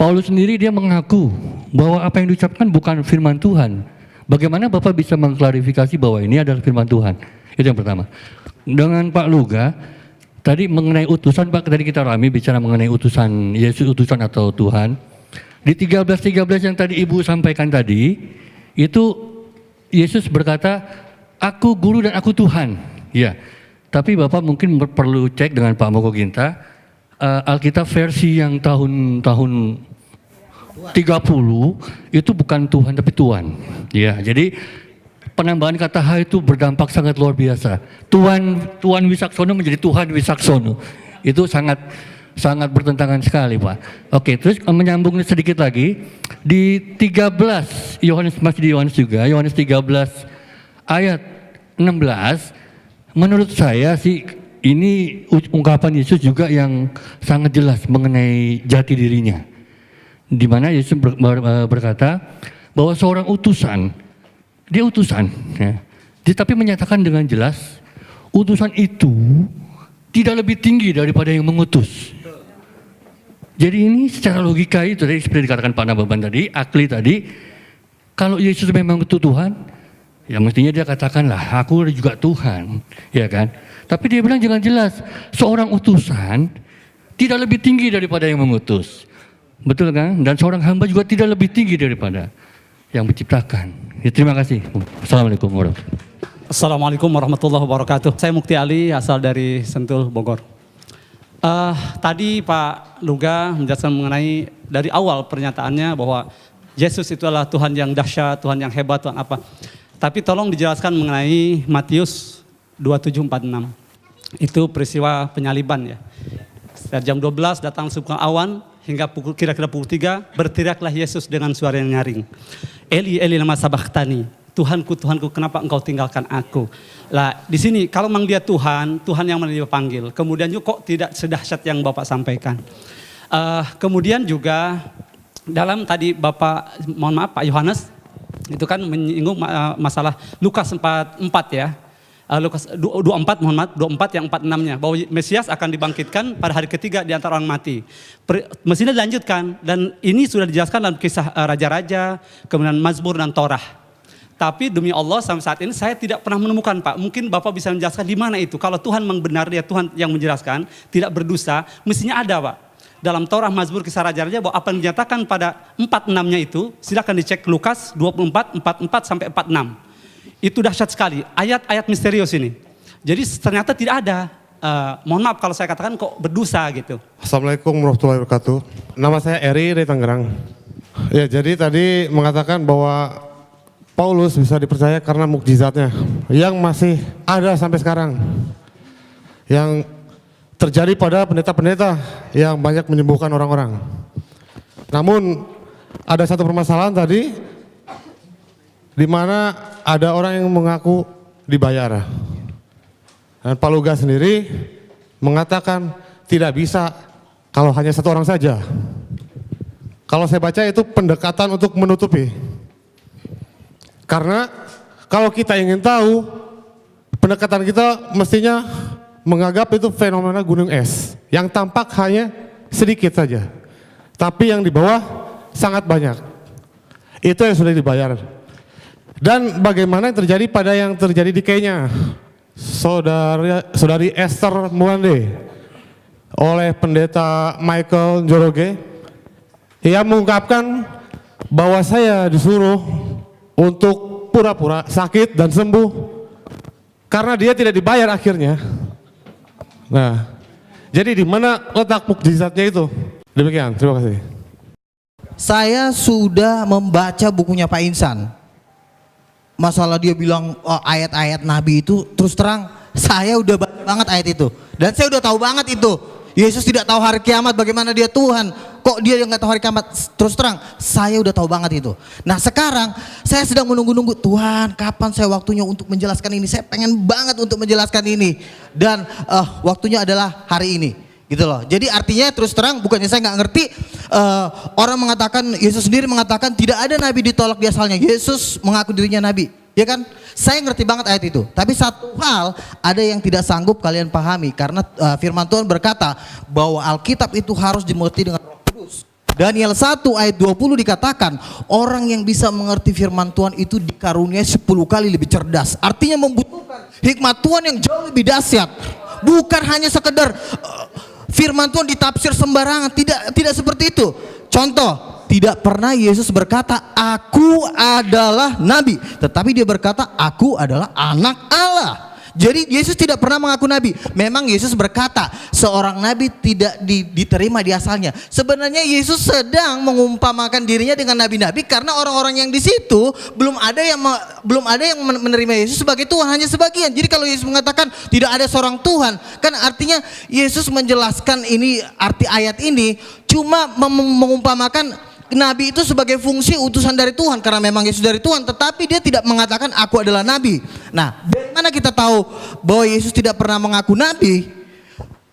S9: Paulus sendiri dia mengaku bahwa apa yang diucapkan bukan firman Tuhan. Bagaimana Bapak bisa mengklarifikasi bahwa ini adalah firman Tuhan? Itu yang pertama. Dengan Pak Luga, tadi mengenai utusan Pak, tadi kita rame bicara mengenai utusan Yesus, utusan atau Tuhan. Di 13:13 yang tadi Ibu sampaikan tadi, itu Yesus berkata, aku guru dan aku Tuhan. Ya, tapi Bapak mungkin perlu cek dengan Pak Moko Ginta, Alkitab versi yang tahun 30 itu bukan Tuhan tapi Tuhan. Ya, jadi penambahan kata H itu berdampak sangat luar biasa. Tuhan Wisaksono menjadi Tuhan Wisaksono. Itu sangat bertentangan sekali, Pak. Oke, terus menyambung sedikit lagi di 13 Yohanes, masih di Yohanes juga, Yohanes 13 ayat 16, menurut saya sih ini ungkapan Yesus juga yang sangat jelas mengenai jati dirinya. Di mana Yesus berkata bahwa seorang utusan, dia utusan, ya. Tapi menyatakan dengan jelas, utusan itu tidak lebih tinggi daripada yang mengutus. Jadi ini secara logika itu tadi seperti dikatakan Pak Nababan tadi, Akli tadi, kalau Yesus memang itu Tuhan, ya mestinya dia katakanlah, aku juga Tuhan, ya kan? Tapi dia bilang jangan jelas, seorang utusan tidak lebih tinggi daripada yang mengutus. Betul kan? Dan seorang hamba juga tidak lebih tinggi daripada yang menciptakan. Ya, terima kasih. Assalamualaikum warahmatullahi wabarakatuh.
S10: Assalamualaikum warahmatullahi wabarakatuh. Saya Mukti Ali, asal dari Sentul, Bogor. Tadi Pak Luga menjelaskan mengenai dari awal pernyataannya bahwa Yesus itu adalah Tuhan yang dahsyat, Tuhan yang hebat, Tuhan apa. Tapi tolong dijelaskan mengenai Matius 27:46. Itu peristiwa penyaliban ya. Sekitar jam 12 datang sebuah awan hingga kira-kira pukul 3 berteriaklah Yesus dengan suara yang nyaring. Eli Eli lama sabachthani. Tuhanku, Tuhanku, kenapa engkau tinggalkan aku? Lah, di sini kalau memang dia Tuhan, Tuhan yang dia panggil. Kemudian juga kok tidak sedahsyat yang Bapak sampaikan. Kemudian juga dalam tadi Bapak, mohon maaf Pak Yohanes, itu kan menyinggung masalah Lukas 4 ya. Lukas 24, mohon maaf, 24 yang 46-nya. Bahwa Mesias akan dibangkitkan pada hari ketiga di antara orang mati. Mestinya dilanjutkan, dan ini sudah dijelaskan dalam kisah Raja-Raja, kemudian Mazmur dan Torah. Tapi demi Allah sampai saat ini saya tidak pernah menemukan Pak. Mungkin Bapak bisa menjelaskan di mana itu. Kalau Tuhan memang benar dia Tuhan yang menjelaskan, tidak berdosa, mestinya ada Pak. Dalam Torah, Mazmur, kisah Raja-Raja bahwa apa yang dinyatakan pada 46-nya itu, silakan dicek Lukas 24, 44 sampai 46. Itu dahsyat sekali, ayat-ayat misterius ini. Jadi ternyata tidak ada, mohon maaf kalau saya katakan kok berdosa gitu.
S11: Assalamualaikum warahmatullahi wabarakatuh. Nama saya Eri dari Tangerang. Ya, jadi tadi mengatakan bahwa Paulus bisa dipercaya karena mukjizatnya yang masih ada sampai sekarang, yang terjadi pada pendeta-pendeta yang banyak menyembuhkan orang-orang. Namun ada satu permasalahan tadi, di mana ada orang yang mengaku dibayar. Dan Pak Luga sendiri mengatakan tidak bisa kalau hanya satu orang saja. Kalau saya baca itu pendekatan untuk menutupi. Karena kalau kita ingin tahu, pendekatan kita mestinya menganggap itu fenomena gunung es yang tampak hanya sedikit saja, tapi yang di bawah sangat banyak. Itu yang sudah dibayar. Dan bagaimana yang terjadi pada yang terjadi di Kenya, saudari Esther Mwande oleh pendeta Michael Njoroge, yang mengungkapkan bahwa saya disuruh untuk pura-pura sakit dan sembuh karena dia tidak dibayar akhirnya. Nah, jadi di mana letak mukjizatnya itu? Demikian, terima kasih.
S2: Saya sudah membaca bukunya Pak Insan. masalah dia bilang ayat-ayat Nabi itu, terus terang saya udah baca banget ayat itu. Dan saya udah tahu banget itu. Yesus tidak tahu hari kiamat, bagaimana dia Tuhan. Kok dia yang gak tahu hari kiamat? Terus terang, saya udah tahu banget itu. Nah sekarang, saya sedang menunggu-nunggu, Tuhan kapan saya waktunya untuk menjelaskan ini. Saya pengen banget untuk menjelaskan ini. Dan waktunya adalah hari ini. Gitu loh. Jadi artinya terus terang, bukannya saya nggak ngerti, orang mengatakan, Yesus sendiri mengatakan tidak ada nabi ditolak di asalnya. Yesus mengaku dirinya nabi, ya kan? Saya ngerti banget ayat itu. Tapi satu hal ada yang tidak sanggup kalian pahami, karena firman Tuhan berkata bahwa Alkitab itu harus dimengerti dengan Roh Kudus. Daniel 1 ayat 20 dikatakan orang yang bisa mengerti firman Tuhan itu dikaruniai 10 kali lebih cerdas. Artinya membutuhkan hikmat Tuhan yang jauh lebih dahsyat. Bukan hanya sekedar firman Tuhan ditafsir sembarangan, tidak seperti itu. Contoh, tidak pernah Yesus berkata aku adalah nabi, tetapi dia berkata aku adalah anak Allah. Jadi Yesus tidak pernah mengaku nabi. Memang Yesus berkata seorang nabi tidak diterima di asalnya. Sebenarnya Yesus sedang mengumpamakan dirinya dengan nabi-nabi karena orang-orang yang di situ belum ada yang menerima Yesus sebagai Tuhan, hanya sebagian. Jadi kalau Yesus mengatakan tidak ada seorang Tuhan, kan artinya Yesus menjelaskan ini, arti ayat ini cuma mengumpamakan nabi itu sebagai fungsi utusan dari Tuhan, karena memang Yesus dari Tuhan, tetapi dia tidak mengatakan aku adalah nabi. Nah, dari mana kita tahu bahwa Yesus tidak pernah mengaku nabi?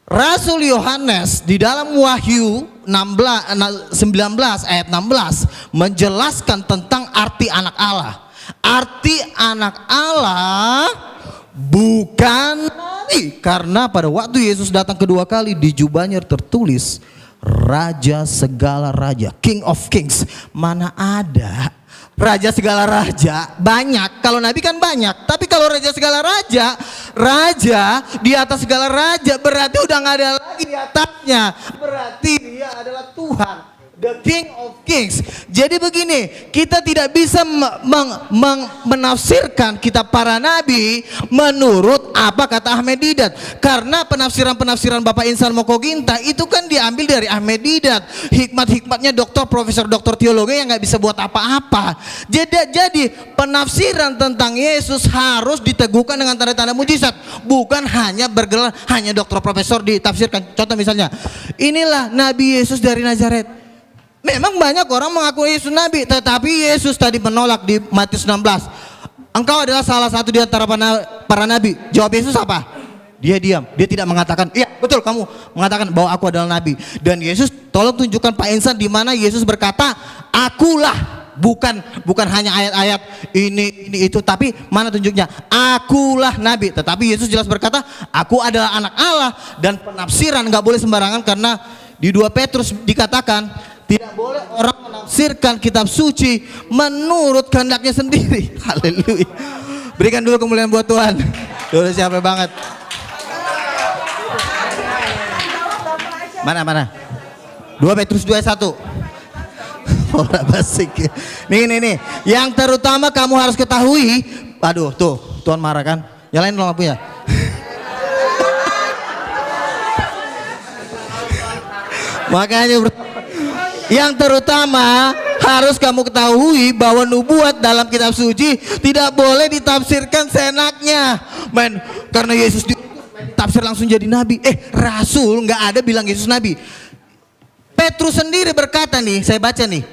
S2: Rasul Yohanes di dalam Wahyu 19 ayat 16 menjelaskan tentang arti anak Allah. Arti anak Allah bukan nabi, karena pada waktu Yesus datang kedua kali di jubahnya tertulis Raja segala raja, King of Kings. Mana ada raja segala raja? Banyak. Kalau nabi kan banyak. Tapi kalau raja segala raja, raja di atas segala raja, berarti udah nggak ada lagi di atasnya. Berarti dia adalah Tuhan, the King of Kings. Jadi begini, kita tidak bisa menafsirkan kitab para nabi menurut apa kata Ahmed Didat, karena penafsiran Bapak Insan Mokoginta itu kan diambil dari Ahmed Didat, hikmat-hikmatnya profesor doktor teologi yang nggak bisa buat apa-apa. Jadi penafsiran tentang Yesus harus diteguhkan dengan tanda-tanda mujizat, bukan hanya bergelar hanya doktor profesor ditafsirkan. Contoh misalnya, inilah Nabi Yesus dari Nazaret. Memang banyak orang mengaku Yesus nabi, tetapi Yesus tadi menolak di Matius 16. Engkau adalah salah satu di antara para nabi. Jawab Yesus apa? Dia diam, dia tidak mengatakan, iya betul kamu mengatakan bahwa aku adalah nabi. Dan Yesus, tolong tunjukkan Pak Insan di mana Yesus berkata, akulah, bukan hanya ayat-ayat ini itu, tapi mana tunjuknya? Akulah nabi. Tetapi Yesus jelas berkata, aku adalah anak Allah. Dan penafsiran nggak boleh sembarangan, karena di 2 Petrus dikatakan tidak boleh orang menafsirkan kitab suci menurut kehendaknya sendiri. Haleluya. Berikan dulu kemuliaan buat Tuhan. Udah siapa banget. Mana? 2 Petrus 2:1. Orang basik. Nih. Yang terutama kamu harus ketahui. Aduh, tuh, Tuhan marah kan? Nyalain dong lampunya. Makanya yang terutama harus kamu ketahui bahwa nubuat dalam kitab suci tidak boleh ditafsirkan seenaknya. Karena Yesus ditafsir langsung jadi nabi. Rasul nggak ada bilang Yesus nabi. Petrus sendiri berkata nih, saya baca nih.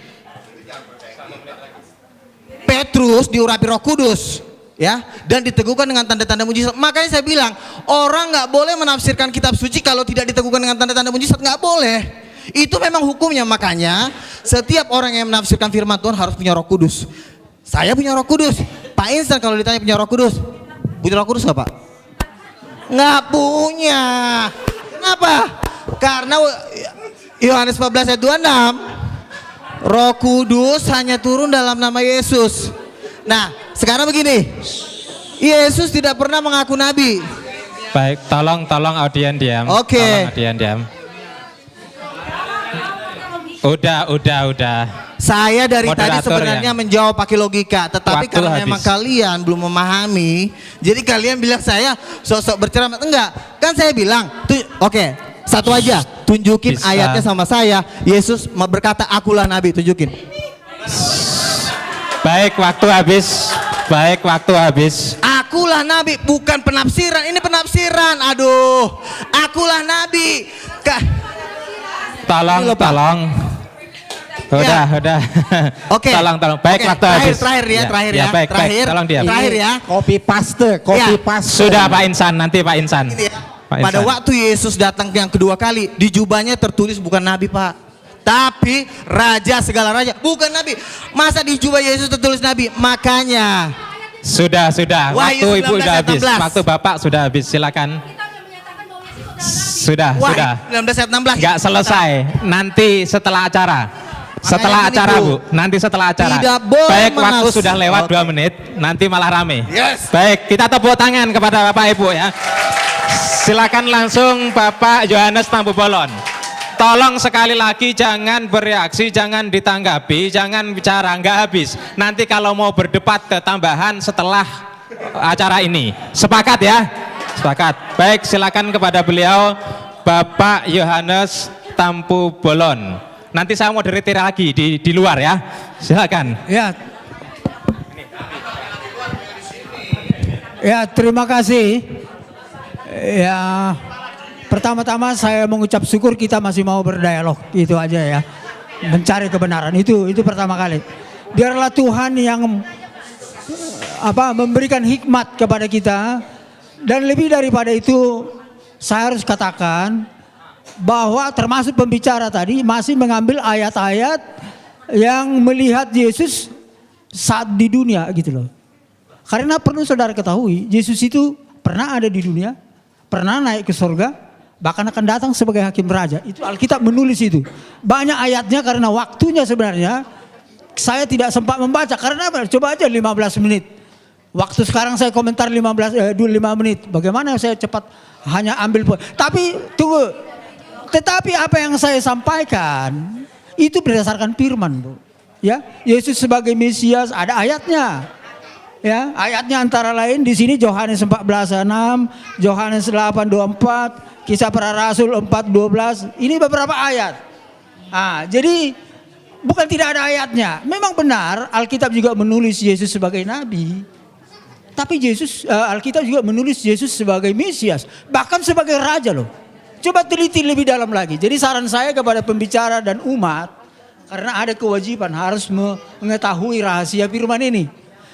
S2: Petrus diurapi Roh Kudus, ya, dan diteguhkan dengan tanda-tanda mujizat. Makanya saya bilang orang nggak boleh menafsirkan kitab suci kalau tidak diteguhkan dengan tanda-tanda mujizat, nggak boleh. Itu memang hukumnya. Makanya setiap orang yang menafsirkan firman Tuhan harus punya Roh Kudus. Saya punya Roh Kudus. Pak Insan kalau ditanya punya Roh Kudus, punya Roh Kudus nggak Pak? Nggak punya. Kenapa? Karena Yohanes 14 ayat 26, Roh Kudus hanya turun dalam nama Yesus. Nah, sekarang begini, Yesus tidak pernah mengaku nabi.
S1: Baik, tolong audien diam.
S2: Oke.
S1: Tolong audien diam. Udah.
S2: Saya dari tadi
S1: Moderator
S2: sebenarnya menjawab pakai logika, tetapi
S1: Waktu
S2: karena
S1: habis.
S2: memang kalian belum memahami, jadi kalian bilang saya sosok berceramah. Enggak, kan saya bilang, oke, satu aja, tunjukin
S1: Bisa.
S2: ayatnya sama saya. Yesus berkata, akulah nabi, tunjukin.
S1: Baik, waktu habis. Baik, waktu habis.
S2: Akulah nabi, bukan penafsiran. Ini penafsiran. Aduh, akulah nabi.
S1: Tolong.
S2: Ya.
S1: Udah.
S2: Oke.
S1: Tolong. Baik,
S2: Oke,
S1: waktu habis.
S2: Terakhir ya.
S1: Baik. Tolong diam.
S2: Terakhir ya.
S4: Copy paste.
S1: Sudah Pak Insan, nanti Pak Insan.
S2: Ini ya.
S1: Pak
S2: Pada
S1: Insan.
S2: waktu Yesus datang yang kedua kali, di jubahnya tertulis bukan nabi, Pak, tapi raja segala raja, bukan nabi. Masa di jubah Yesus tertulis nabi? Makanya
S1: Sudah.
S2: Wahyu
S1: Waktu Ibu
S2: 19
S1: sudah habis.
S2: 16.
S1: Waktu Bapak sudah habis. Silakan. Sudah.
S2: 19 ayat 16.
S1: Enggak selesai. Nanti setelah acara. Setelah
S2: gini,
S1: acara,
S2: Bu.
S1: Bu. Nanti setelah acara.
S2: Tidak boleh
S1: Baik, waktu
S2: menafsir.
S1: sudah lewat
S2: Oke.
S1: 2 menit. Nanti malah rame.
S2: Yes.
S1: Baik, kita tepuk tangan kepada Bapak Ibu ya. Silakan langsung Bapak Yohanes Tampu Bolon. Tolong sekali lagi jangan bereaksi, jangan ditanggapi, jangan bicara, nggak habis. Nanti kalau mau berdebat ketambahan setelah acara ini. Sepakat ya? Sepakat. Baik, silakan kepada beliau Bapak Yohanes Tampu Bolon. Nanti saya mau moderator lagi di luar ya. Silakan.
S3: Ya, terima kasih. Ya, pertama-tama saya mengucap syukur kita masih mau berdialog, itu aja ya. Mencari kebenaran itu pertama kali. Biarlah Tuhan yang memberikan hikmat kepada kita, dan lebih daripada itu saya harus katakan bahwa termasuk pembicara tadi masih mengambil ayat-ayat yang melihat Yesus saat di dunia gitu loh. Karena perlu saudara ketahui, Yesus itu pernah ada di dunia, pernah naik ke surga, bahkan akan datang sebagai hakim raja. Itu Alkitab menulis itu. Banyak ayatnya karena waktunya sebenarnya saya tidak sempat membaca. Karena apa? Coba aja 15 menit. Waktu sekarang saya komentar 5 menit. Bagaimana saya cepat hanya ambil poin. Tapi tunggu. Tetapi apa yang saya sampaikan itu berdasarkan firman, Bu. Ya, Yesus sebagai Mesias ada ayatnya. Ya, ayatnya antara lain di sini Yohanes 14:6, Yohanes 8:24, Kisah Para Rasul 4:12. Ini beberapa ayat. Jadi bukan tidak ada ayatnya. Memang benar Alkitab juga menulis Yesus sebagai nabi. Tapi Alkitab juga menulis Yesus sebagai Mesias, bahkan sebagai raja loh. Coba teliti lebih dalam lagi. Jadi saran saya kepada pembicara dan umat, karena ada kewajiban harus mengetahui rahasia firman ini.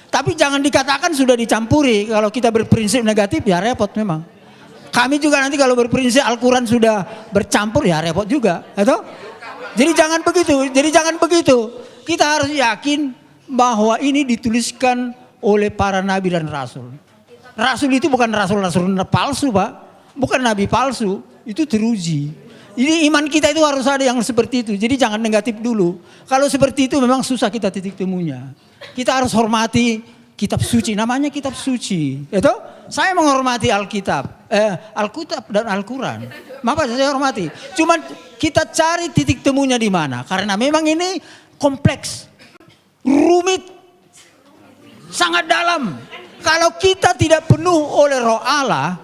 S3: Tapi jangan dikatakan sudah dicampuri. Kalau kita berprinsip negatif ya repot memang. Kami juga nanti kalau berprinsip Al-Quran sudah bercampur ya repot juga. Atau? Jadi jangan begitu. Kita harus yakin bahwa ini dituliskan oleh para nabi dan rasul. Rasul itu bukan rasul-rasul palsu, Pak. Bukan nabi palsu. Itu teruji. Jadi iman kita itu harus ada yang seperti itu. Jadi jangan negatif dulu. Kalau seperti itu memang susah kita titik temunya. Kita harus hormati kitab suci. Namanya kitab suci. Itu saya menghormati Alkitab dan Al-Quran. Maka saya hormati. Cuman kita cari titik temunya di mana. Karena memang ini kompleks, rumit, sangat dalam. Kalau kita tidak penuh oleh Roh Allah,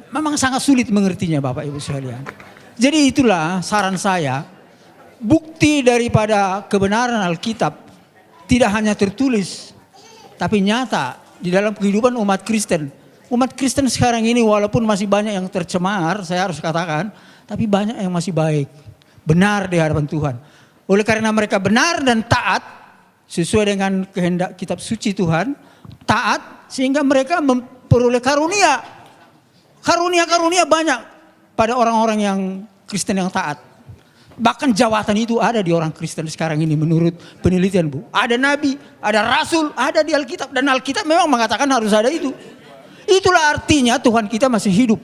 S3: memang sangat sulit mengertinya, Bapak Ibu sekalian. Jadi itulah saran saya, bukti daripada kebenaran Alkitab tidak hanya tertulis, tapi nyata di dalam kehidupan umat Kristen. Umat Kristen sekarang ini walaupun masih banyak yang tercemar, saya harus katakan, tapi banyak yang masih baik, benar di hadapan Tuhan. Oleh karena mereka benar dan taat, sesuai dengan kehendak kitab suci Tuhan, taat sehingga mereka memperoleh karunia. Karunia-karunia banyak pada orang-orang yang Kristen yang taat. Bahkan jawatan itu ada di orang Kristen sekarang ini menurut penelitian, Bu. Ada nabi, ada rasul, ada di Alkitab. Dan Alkitab memang mengatakan harus ada itu. Itulah artinya Tuhan kita masih hidup.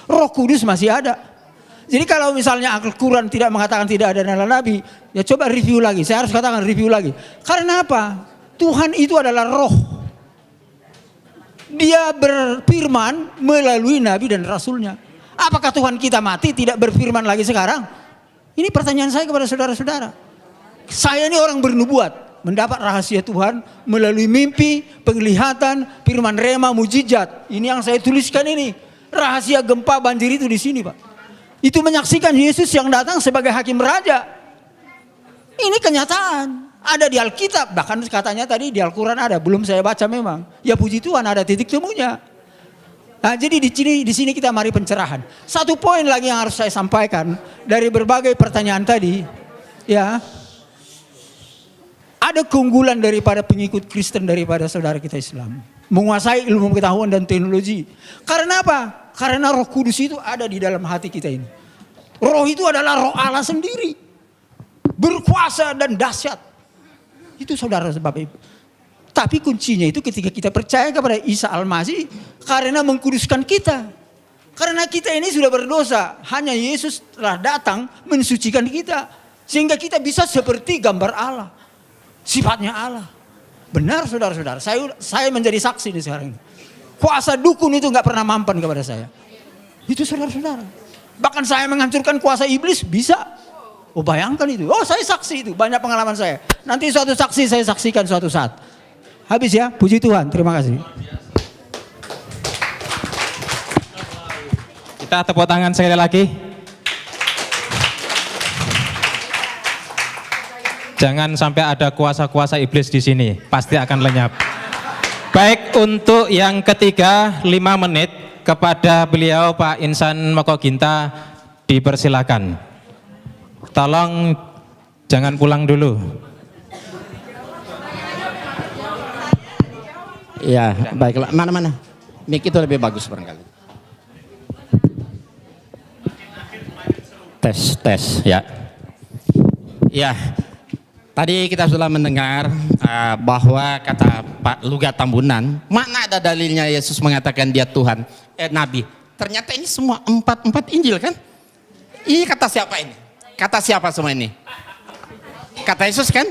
S3: Roh Kudus masih ada. Jadi kalau misalnya Al-Quran tidak mengatakan tidak ada nabi, ya coba review lagi. Saya harus katakan review lagi. Karena apa? Tuhan itu adalah roh. Dia berfirman melalui nabi dan rasulnya. Apakah Tuhan kita mati tidak berfirman lagi sekarang? Ini pertanyaan saya kepada saudara-saudara. Saya ini orang bernubuat, mendapat rahasia Tuhan melalui mimpi, penglihatan, firman rema, mujizat. Ini yang saya tuliskan ini. Rahasia gempa banjir itu di sini, Pak. Itu menyaksikan Yesus yang datang sebagai hakim raja. Ini kenyataan. Ada di Alkitab, bahkan katanya tadi di Al-Quran ada, belum saya baca memang. Ya puji Tuhan ada titik temunya. Nah, jadi di sini kita mari pencerahan. Satu poin lagi yang harus saya sampaikan dari berbagai pertanyaan tadi, ya. Ada keunggulan daripada pengikut Kristen daripada saudara kita Islam. Menguasai ilmu pengetahuan dan teknologi. Karena apa? Karena Roh Kudus itu ada di dalam hati kita ini. Roh itu adalah Roh Allah sendiri. Berkuasa dan dahsyat. Itu saudara sebab itu. Tapi kuncinya itu ketika kita percaya kepada Isa Al-Masih karena mengkuduskan kita. Karena kita ini sudah berdosa. Hanya Yesus telah datang mensucikan kita. Sehingga kita bisa seperti gambar Allah. Sifatnya Allah. Benar saudara-saudara. Saya menjadi saksi di sekarang ini. Kuasa dukun itu gak pernah mampan kepada saya. Itu saudara-saudara. Bahkan saya menghancurkan kuasa iblis bisa. Oh bayangkan itu. Oh saya saksi itu. Banyak pengalaman saya. Nanti suatu saksi saya saksikan suatu saat. Habis ya. Puji Tuhan. Terima kasih.
S1: Kita tepuk tangan sekali lagi. Jangan sampai ada kuasa-kuasa iblis di sini. Pasti akan lenyap. Baik, untuk yang ketiga 5 menit kepada beliau Pak Insan Mokoginta dipersilakan. Tolong jangan pulang dulu.
S4: Ya, baiklah. Mana-mana? Mic itu lebih bagus barangkali. Tes, ya. Ya, tadi kita sudah mendengar bahwa kata Pak Luga Tambunan, mana ada dalilnya Yesus mengatakan dia Tuhan, Nabi. Ternyata ini semua empat Injil kan? Ini kata siapa ini? Kata siapa semua ini? Kata Yesus kan?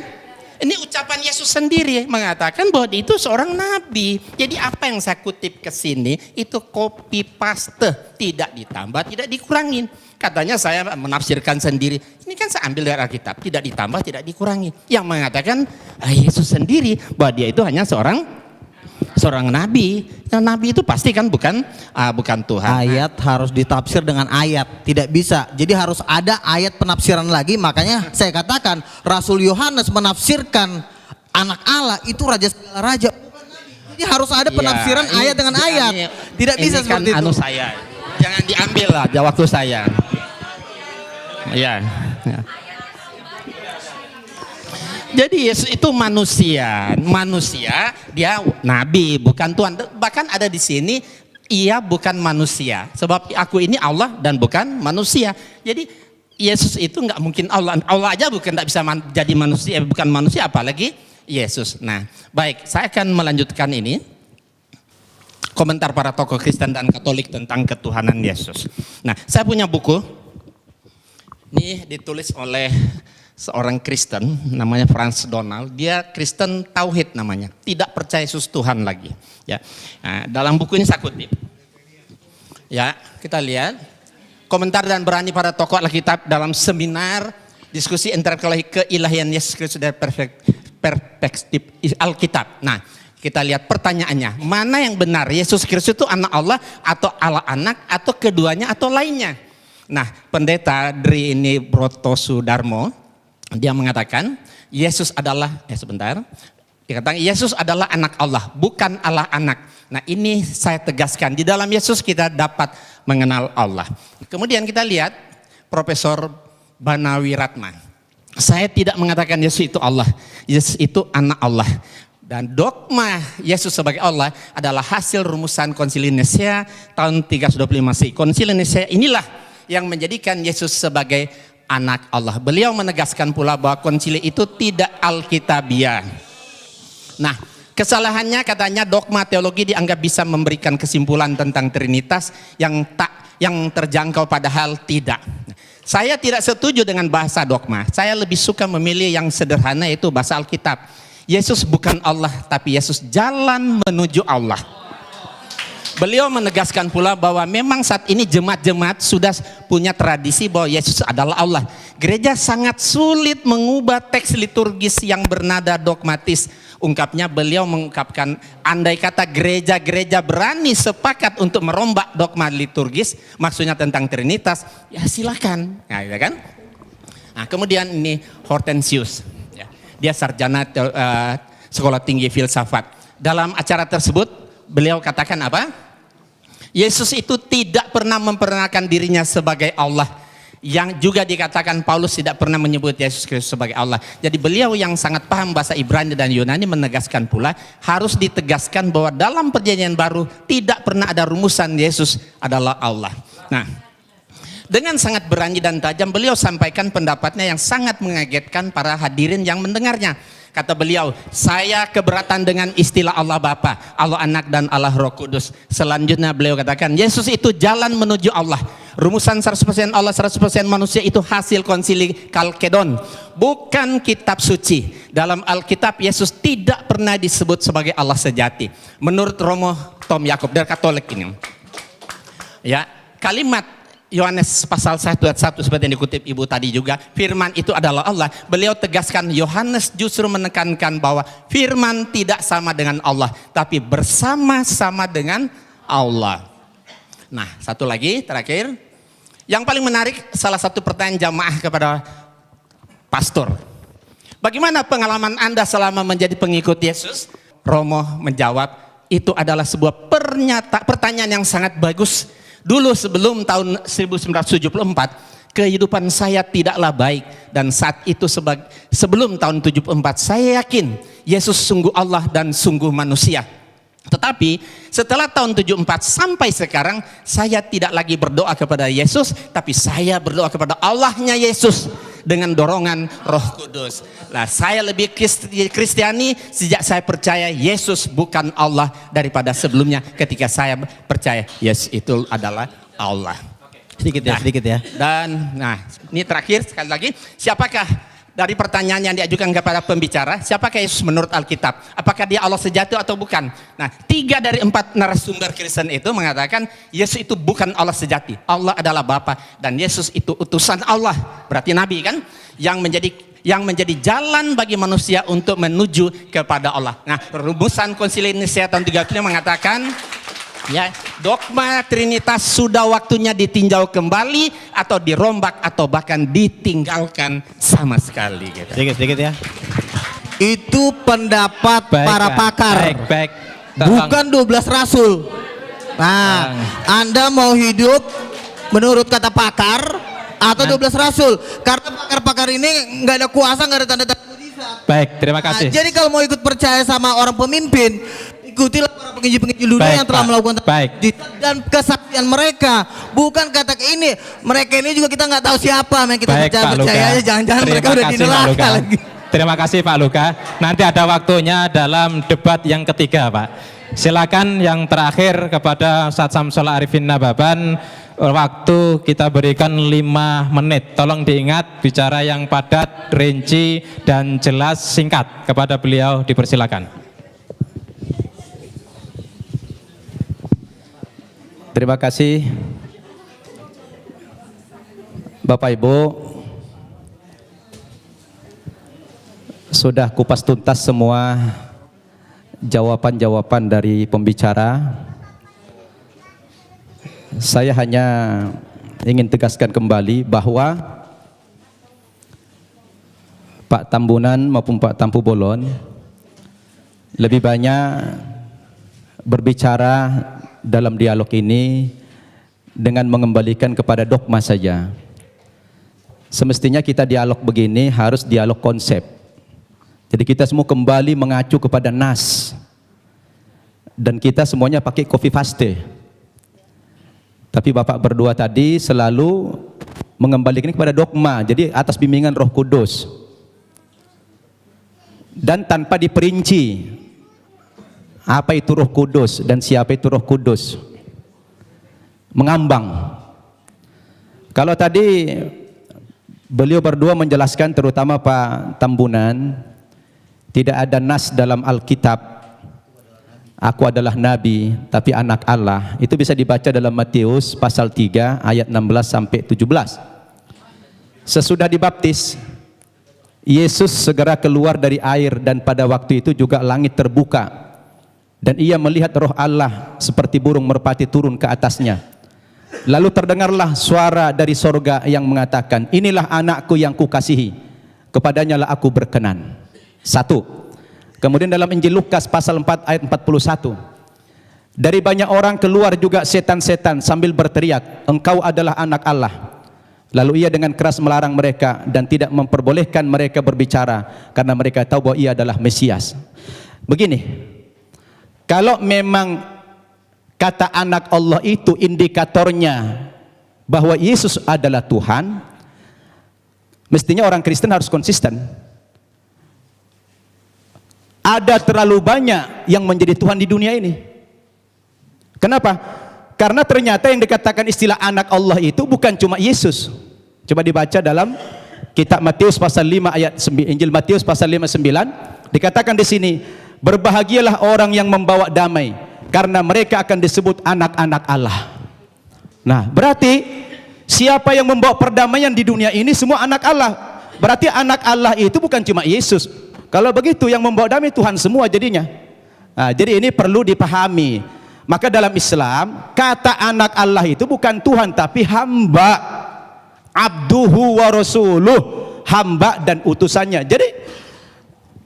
S4: Ini ucapan Yesus sendiri mengatakan bahwa dia itu seorang nabi. Jadi apa yang saya kutip ke sini itu copy paste, tidak ditambah, tidak dikurangin. Katanya saya menafsirkan sendiri. Ini kan saya ambil dari Alkitab, tidak ditambah, tidak dikurangi. Yang mengatakan Yesus sendiri bahwa dia itu hanya seorang nabi. Nah, nabi itu pasti kan bukan Tuhan.
S2: Ayat harus ditafsir dengan ayat, tidak bisa. Jadi harus ada ayat penafsiran lagi. Makanya saya katakan Rasul Yohanes menafsirkan anak Allah itu raja segala raja. Jadi harus ada penafsiran ayat dengan ayat. Tidak bisa
S4: ini kan
S2: seperti itu.
S4: Saya. Jangan diambil lah waktu saya. Ya. Jadi Yesus itu manusia dia nabi bukan Tuhan. Bahkan ada di sini ia bukan manusia. Sebab aku ini Allah dan bukan manusia. Jadi Yesus itu nggak mungkin Allah. Allah aja nggak bisa jadi manusia, bukan manusia apalagi Yesus. Nah, baik, saya akan melanjutkan ini. Komentar para tokoh Kristen dan Katolik tentang ketuhanan Yesus. Nah, saya punya buku. Ini ditulis oleh seorang Kristen namanya Franz Donald. Dia Kristen Tauhid namanya, tidak percaya Yesus Tuhan lagi. Ya, nah, dalam buku ini saya kutip. Ya, kita lihat komentar dan berani para tokoh Alkitab dalam seminar diskusi intelektual keilahian Yesus Kristus dari perspektif Alkitab. Nah, kita lihat pertanyaannya, mana yang benar? Yesus Kristus itu anak Allah atau Allah anak atau keduanya atau lainnya? Nah, pendeta Dri ini Brotosudarmo dia mengatakan Yesus adalah dikatakan Yesus adalah anak Allah, bukan Allah anak. Nah, ini saya tegaskan, di dalam Yesus kita dapat mengenal Allah. Kemudian kita lihat Profesor Banawi Ratna. Saya tidak mengatakan Yesus itu Allah. Yesus itu anak Allah. Dan dogma Yesus sebagai Allah adalah hasil rumusan Konsili Nicea tahun 325 Masehi. Konsili Nicea inilah yang menjadikan Yesus sebagai anak Allah. Beliau menegaskan pula bahwa konsili itu tidak alkitabiah. Nah, kesalahannya katanya dogma teologi dianggap bisa memberikan kesimpulan tentang Trinitas yang terjangkau padahal tidak. Saya tidak setuju dengan bahasa dogma. Saya lebih suka memilih yang sederhana yaitu bahasa Alkitab. Yesus bukan Allah, tapi Yesus jalan menuju Allah. Beliau menegaskan pula bahwa memang saat ini jemaat-jemaat sudah punya tradisi bahwa Yesus adalah Allah. Gereja sangat sulit mengubah teks liturgis yang bernada dogmatis. Ungkapnya beliau mengungkapkan, andai kata gereja-gereja berani sepakat untuk merombak dogma liturgis, maksudnya tentang Trinitas, ya silakan. Nah, ya kan? Nah, kemudian ini Hortensius. Dia sarjana sekolah tinggi filsafat. Dalam acara tersebut beliau katakan apa? Yesus itu tidak pernah memperkenalkan dirinya sebagai Allah. Yang juga dikatakan Paulus tidak pernah menyebut Yesus Kristus sebagai Allah. Jadi beliau yang sangat paham bahasa Ibrani dan Yunani menegaskan pula, harus ditegaskan bahwa dalam perjanjian baru tidak pernah ada rumusan Yesus adalah Allah. Nah, dengan sangat berani dan tajam beliau sampaikan pendapatnya yang sangat mengagetkan para hadirin yang mendengarnya. Kata beliau, saya keberatan dengan istilah Allah Bapa, Allah Anak dan Allah Roh Kudus. Selanjutnya beliau katakan, Yesus itu jalan menuju Allah. Rumusan 100% Allah, 100% manusia itu hasil konsili Kalkedon, bukan kitab suci. Dalam Alkitab Yesus tidak pernah disebut sebagai Allah sejati. Menurut Romo Tom Yakob dari Katolik ini. Ya, kalimat Yohanes pasal 1 ayat 1 seperti yang dikutip Ibu tadi juga, firman itu adalah Allah. Beliau tegaskan, Yohanes justru menekankan bahwa firman tidak sama dengan Allah, tapi bersama-sama dengan Allah. Nah, satu lagi terakhir, yang paling menarik, salah satu pertanyaan jamaah kepada pastor. Bagaimana pengalaman Anda selama menjadi pengikut Yesus? Romo menjawab, itu adalah sebuah pertanyaan yang sangat bagus. Dulu sebelum tahun 1974, kehidupan saya tidaklah baik. Dan saat itu sebelum tahun 74, saya yakin Yesus sungguh Allah dan sungguh manusia. Tetapi setelah tahun 74 sampai sekarang, saya tidak lagi berdoa kepada Yesus, tapi saya berdoa kepada Allahnya Yesus dengan dorongan Roh Kudus. Nah, saya lebih Kristiani sejak saya percaya Yesus bukan Allah daripada sebelumnya ketika saya percaya Yesus itu adalah Allah.
S2: Sedikit ya.
S4: Dan nah, ini terakhir sekali lagi, siapakah dari pertanyaan yang diajukan kepada pembicara, siapakah Yesus menurut Alkitab? Apakah dia Allah sejati atau bukan? Nah, 3 dari 4 narasumber Kristen itu mengatakan Yesus itu bukan Allah sejati. Allah adalah Bapa dan Yesus itu utusan Allah. Berarti Nabi kan? Yang menjadi jalan bagi manusia untuk menuju kepada Allah. Nah, rumusan Konsili Nicea tahun 35 mengatakan, ya, dogma Trinitas sudah waktunya ditinjau kembali atau dirombak atau bahkan ditinggalkan sama sekali. Gitu.
S2: Sedikit ya. Itu pendapat para pakar.
S1: Baik.
S2: Bukan 12 rasul. Nah, Anda mau hidup menurut kata pakar atau 12 rasul? Karena pakar-pakar ini nggak ada kuasa, nggak ada tanda-tanda mujizat.
S1: Baik, terima kasih.
S2: Nah, jadi kalau mau ikut percaya sama orang pemimpin, ikutilah para penginjil-penginjil dunia yang telah melakukan dan kesaksian mereka, bukan kata ini. Mereka ini juga kita nggak tahu siapa, yang kita percaya aja, jangan-jangan mereka udah di neraka lagi.
S1: Terima kasih Pak Luka. Nanti ada waktunya dalam debat yang ketiga, Pak. Silakan yang terakhir kepada Ustadz Samsul Arifin Nababan, waktu kita berikan 5 menit. Tolong diingat, bicara yang padat, rinci dan jelas, singkat. Kepada beliau dipersilakan.
S5: Terima kasih Bapak Ibu, sudah kupas tuntas semua jawaban-jawaban dari pembicara. Saya hanya ingin tegaskan kembali bahwa Pak Tambunan maupun Pak Tampu Bolon lebih banyak berbicara dalam dialog ini dengan mengembalikan kepada dogma saja. Semestinya kita dialog begini harus dialog konsep. Jadi kita semua kembali mengacu kepada nas. Dan kita semuanya pakai copy paste. Tapi Bapak berdua tadi selalu mengembalikan kepada dogma. Jadi atas bimbingan Roh Kudus. Dan tanpa diperinci apa itu Roh Kudus dan siapa itu Roh Kudus. Mengambang. Kalau tadi beliau berdua menjelaskan, terutama Pak Tambunan, tidak ada nas dalam Alkitab, aku adalah Nabi, tapi anak Allah. Itu bisa dibaca dalam Matius pasal 3 ayat 16 sampai 17. Sesudah dibaptis, Yesus segera keluar dari air dan pada waktu itu juga langit terbuka. Dan ia melihat roh Allah seperti burung merpati turun ke atasnya. Lalu terdengarlah suara dari sorga yang mengatakan, inilah anakku yang kukasihi, kepadanya lah aku berkenan.
S6: Satu. Kemudian dalam Injil Lukas pasal 4 ayat 41. Dari banyak orang keluar juga setan-setan sambil berteriak, engkau adalah anak Allah. Lalu ia dengan keras melarang mereka dan tidak memperbolehkan mereka berbicara karena mereka tahu bahwa ia adalah Mesias. Begini, kalau memang kata anak Allah itu indikatornya bahwa Yesus adalah Tuhan, mestinya orang Kristen harus konsisten. Ada terlalu banyak yang menjadi Tuhan di dunia ini. Kenapa? Karena ternyata yang dikatakan istilah anak Allah itu bukan cuma Yesus. Coba dibaca dalam kitab Matius pasal 5 ayat 9, Injil Matius pasal 5:9, dikatakan di sini, berbahagialah orang yang membawa damai karena mereka akan disebut anak-anak Allah. Nah, berarti siapa yang membawa perdamaian di dunia ini semua anak Allah. Berarti anak Allah itu bukan cuma Yesus. Kalau begitu yang membawa damai Tuhan semua jadinya. Nah, jadi ini perlu dipahami. Maka dalam Islam kata anak Allah itu bukan Tuhan tapi hamba, abduhu wa rasuluh, hamba dan utusannya. Jadi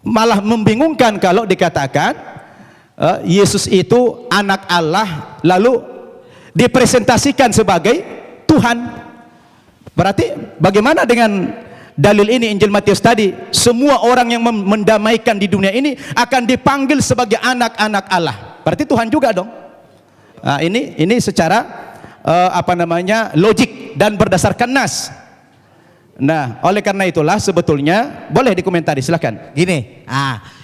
S6: malah membingungkan kalau dikatakan Yesus itu anak Allah lalu dipresentasikan sebagai Tuhan. Berarti bagaimana dengan dalil ini Injil Matius tadi? Semua orang yang mendamaikan di dunia ini akan dipanggil sebagai anak-anak Allah. Berarti Tuhan juga dong. Nah, ini secara logik dan berdasarkan nas. Nah, oleh karena itulah sebetulnya boleh dikomentari, silakan.
S2: Gini,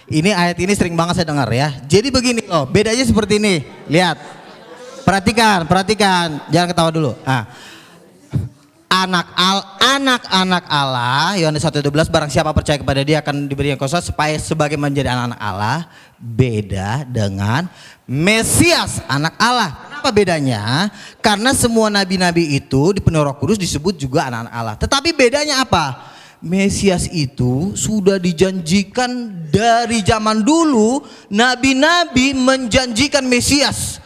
S2: ini ayat ini sering banget saya dengar ya. Jadi begini loh, bedanya seperti ini. Lihat, perhatikan, jangan ketawa dulu. Anak-anak Allah, Yohanes 1:12, barang siapa percaya kepada dia akan diberi kuasa supaya sebagai menjadi anak-anak Allah. Beda dengan Mesias, anak Allah. Kenapa bedanya? Karena semua nabi-nabi itu dipenuhi Roh Kudus disebut juga anak-anak Allah. Tetapi bedanya apa? Mesias itu sudah dijanjikan dari zaman dulu. Nabi-nabi menjanjikan Mesias.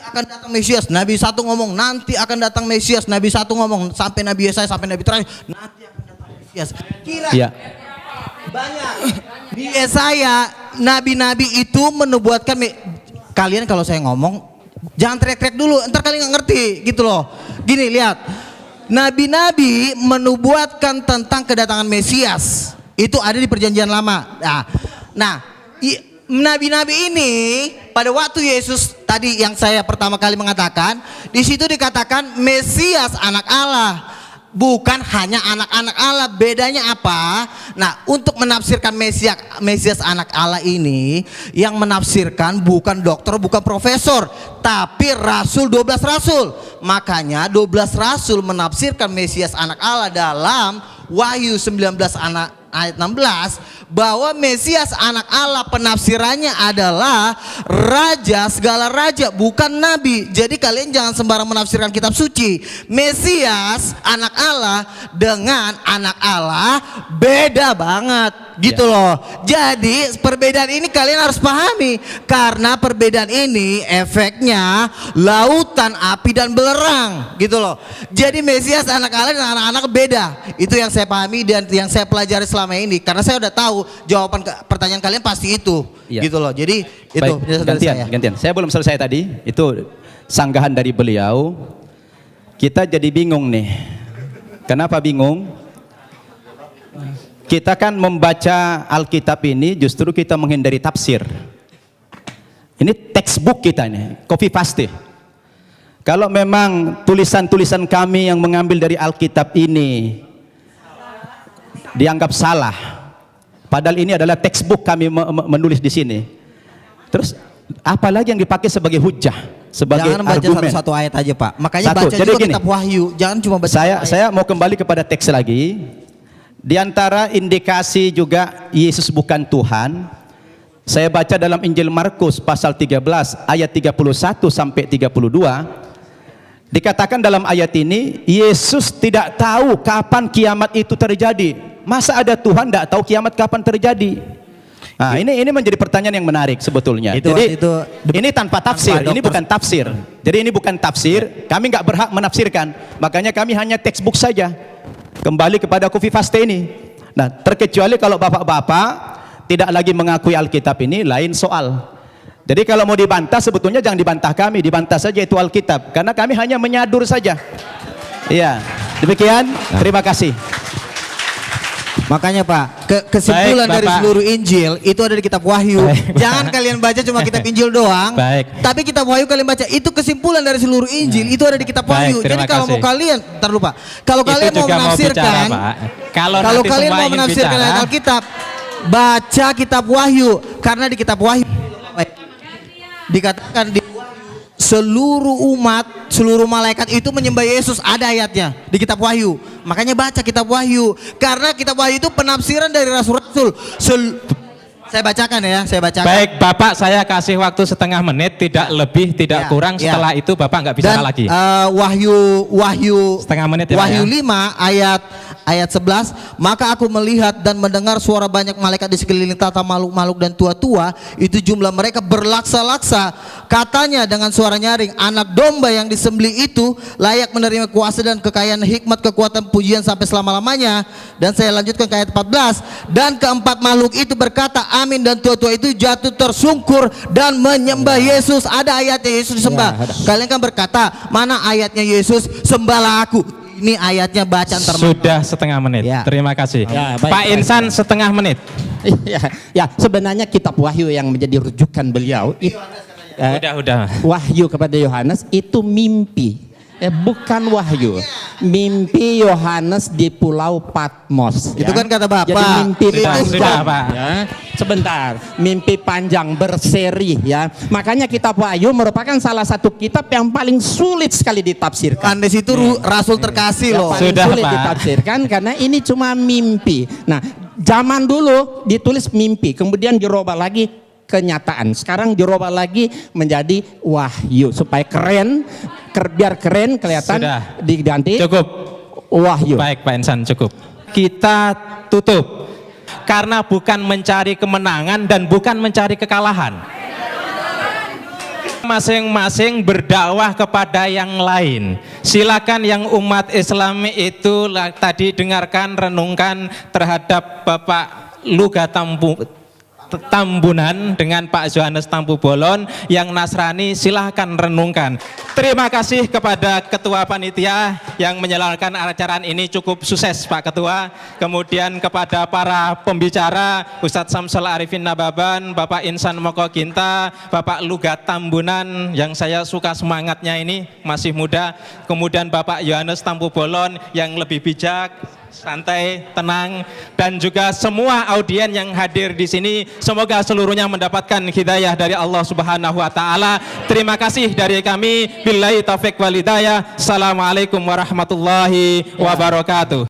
S2: Akan datang Mesias, Nabi satu ngomong nanti akan datang Mesias, Nabi satu ngomong sampai Nabi Yesaya sampai Nabi terakhir nanti akan datang Mesias. Kira banyak di Yesaya nabi-nabi itu menubuatkan. Kalian kalau saya ngomong jangan teriak-teriak dulu, ntar kalian nggak ngerti gitu loh. Gini, lihat, nabi-nabi menubuatkan tentang kedatangan Mesias itu ada di Perjanjian Lama. Nabi-nabi ini pada waktu Yesus tadi yang saya pertama kali mengatakan, di situ dikatakan Mesias anak Allah, bukan hanya anak-anak Allah. Bedanya apa? Nah, untuk menafsirkan Mesias anak Allah ini, yang menafsirkan bukan dokter, bukan profesor, tapi rasul, 12 rasul. Makanya 12 rasul menafsirkan Mesias anak Allah dalam Wahyu 19 ayat 16 bahwa Mesias anak Allah penafsirannya adalah raja segala raja, bukan nabi. Jadi kalian jangan sembarang menafsirkan kitab suci. Mesias anak Allah dengan anak Allah beda banget gitu loh. Jadi perbedaan ini kalian harus pahami, karena perbedaan ini efeknya lautan api dan belerang gitu loh. Jadi Mesias anak Allah dan anak-anak beda. Itu yang saya pahami dan yang saya pelajari selama ini, karena saya udah tahu jawaban pertanyaan kalian pasti itu gitu loh. Jadi itu
S6: gantian. Saya belum selesai tadi. Itu sanggahan dari beliau. Kita jadi bingung nih. Kenapa bingung? Kita kan membaca Alkitab ini justru kita menghindari tafsir. Ini textbook kita ini, copy paste. Kalau memang tulisan-tulisan kami yang mengambil dari Alkitab ini dianggap salah, padahal ini adalah textbook kami menulis di sini. Terus apalagi yang dipakai sebagai hujah, sebagai
S2: jangan baca
S6: argumen.
S2: satu ayat aja Pak. Makanya baca
S6: Jadi
S2: juga
S6: gini,
S2: kitab Wahyu. Jangan cuma baca.
S6: Saya mau kembali kepada teks lagi. Di antara indikasi juga Yesus bukan Tuhan, saya baca dalam Injil Markus pasal 13 ayat 31 sampai 32. Dikatakan dalam ayat ini, Yesus tidak tahu kapan kiamat itu terjadi. Masa ada Tuhan tidak tahu kiamat kapan terjadi? Nah, ini menjadi pertanyaan yang menarik sebetulnya. Jadi ini tanpa tafsir, ini bukan tafsir. Jadi ini bukan tafsir, kami nggak berhak menafsirkan. Makanya kami hanya textbook saja. Kembali kepada copy paste ini. Nah, terkecuali kalau bapak-bapak tidak lagi mengakui Alkitab ini lain soal. Jadi kalau mau dibantah sebetulnya jangan dibantah kami, dibantah saja itu Alkitab, karena kami hanya menyadur saja. Iya, demikian. Terima kasih.
S2: Makanya Pak, kesimpulan
S1: Baik,
S2: dari
S1: Bapak.
S2: seluruh Injil itu ada di kitab Wahyu.
S1: Baik,
S2: Jangan kalian baca cuma kitab Injil doang.
S1: Baik.
S2: Tapi kitab Wahyu kalian baca. Itu kesimpulan dari seluruh Injil itu ada di kitab
S1: Baik,
S2: Wahyu.
S1: terima
S2: Jadi kalau
S1: kasih.
S2: mau kalian, ntar lupa. Kalau
S1: Itu
S2: kalian mau
S1: juga
S2: menafsirkan,
S1: bicara, Pak. Kalau
S2: kalau
S1: nanti
S2: kalian
S1: semua
S2: mau
S1: ingin
S2: menafsirkan
S1: bicara,
S2: ayat Alkitab, baca kitab Wahyu, karena di kitab Wahyu dikatakan di seluruh umat, seluruh malaikat itu menyembah Yesus, ada ayatnya di kitab Wahyu. Makanya baca kitab Wahyu, karena kitab Wahyu itu penafsiran dari rasul-rasul. Saya bacakan ya, saya bacakan.
S1: Baik, Bapak, saya kasih waktu setengah menit, tidak lebih, tidak
S2: Ya,
S1: kurang.
S2: ya.
S1: Setelah itu Bapak nggak bicara
S2: Dan
S1: lagi.
S2: Wahyu
S1: Setengah menit ya, Pak,
S2: Wahyu
S1: ya?
S2: 5 ayat 11, maka aku melihat dan mendengar suara banyak malaikat di sekeliling tata makhluk-makhluk dan tua-tua, itu jumlah mereka berlaksa-laksa, katanya dengan suara nyaring, anak domba yang disembelih itu layak menerima kuasa dan kekayaan, hikmat, kekuatan, pujian sampai selama-lamanya. Dan saya lanjutkan ke ayat 14, dan keempat makhluk itu berkata amin, dan tua-tua itu jatuh tersungkur dan menyembah Yesus. Ada ayatnya Yesus disembah. Kalian kan berkata, mana ayatnya Yesus sembahlah aku? Ini ayatnya bacaan termasuk.
S1: Sudah setengah menit.
S2: Ya.
S1: Terima kasih.
S4: Ya, baik,
S1: Pak
S4: baik,
S1: Insan setengah menit.
S4: Ya, sebenarnya kitab Wahyu yang menjadi rujukan beliau
S1: Udah.
S4: Wahyu kepada Yohanes itu mimpi, bukan wahyu. Mimpi Yohanes di Pulau Patmos.
S2: Itu kan kata Bapak.
S4: Jadi mimpi
S2: Itu
S4: panjang.
S1: sudah, Pak.
S4: Ya. Sebentar, mimpi panjang berseri ya. Makanya kitab Wahyu merupakan salah satu kitab yang paling sulit sekali ditafsirkan.
S2: Andes itu rasul terkasih loh.
S4: Paling
S1: Sudah,
S4: sulit
S1: Pak.
S4: ditafsirkan karena ini cuma mimpi. Nah, zaman dulu ditulis mimpi, kemudian dirubah lagi kenyataan. Sekarang dirubah lagi menjadi wahyu supaya keren, biar keren kelihatan.
S1: Sudah.
S4: Diganti
S1: Cukup.
S4: wahyu.
S1: Baik, Pak Insan, cukup. Kita tutup. Karena bukan mencari kemenangan dan bukan mencari kekalahan. Masing-masing berdakwah kepada yang lain. Silakan yang umat Islam itu tadi dengarkan, renungkan terhadap Bapak Luga Tambunan dengan Pak Yohanes Tampu Bolon. Yang Nasrani silahkan renungkan. Terima kasih kepada Ketua Panitia yang menjalankan acara ini cukup sukses Pak Ketua. Kemudian kepada para pembicara Ustadz Samsul Arifin Nababan, Bapak Insan Moko Ginta, Bapak Luga Tambunan yang saya suka semangatnya ini, masih muda. Kemudian Bapak Yohanes Tampu Bolon yang lebih bijak, santai, tenang, dan juga semua audien yang hadir di sini, semoga seluruhnya mendapatkan hidayah dari Allah Subhanahu wa taala. Terima kasih dari kami. Billahi taufik wal hidayah. Assalamualaikum warahmatullahi wabarakatuh.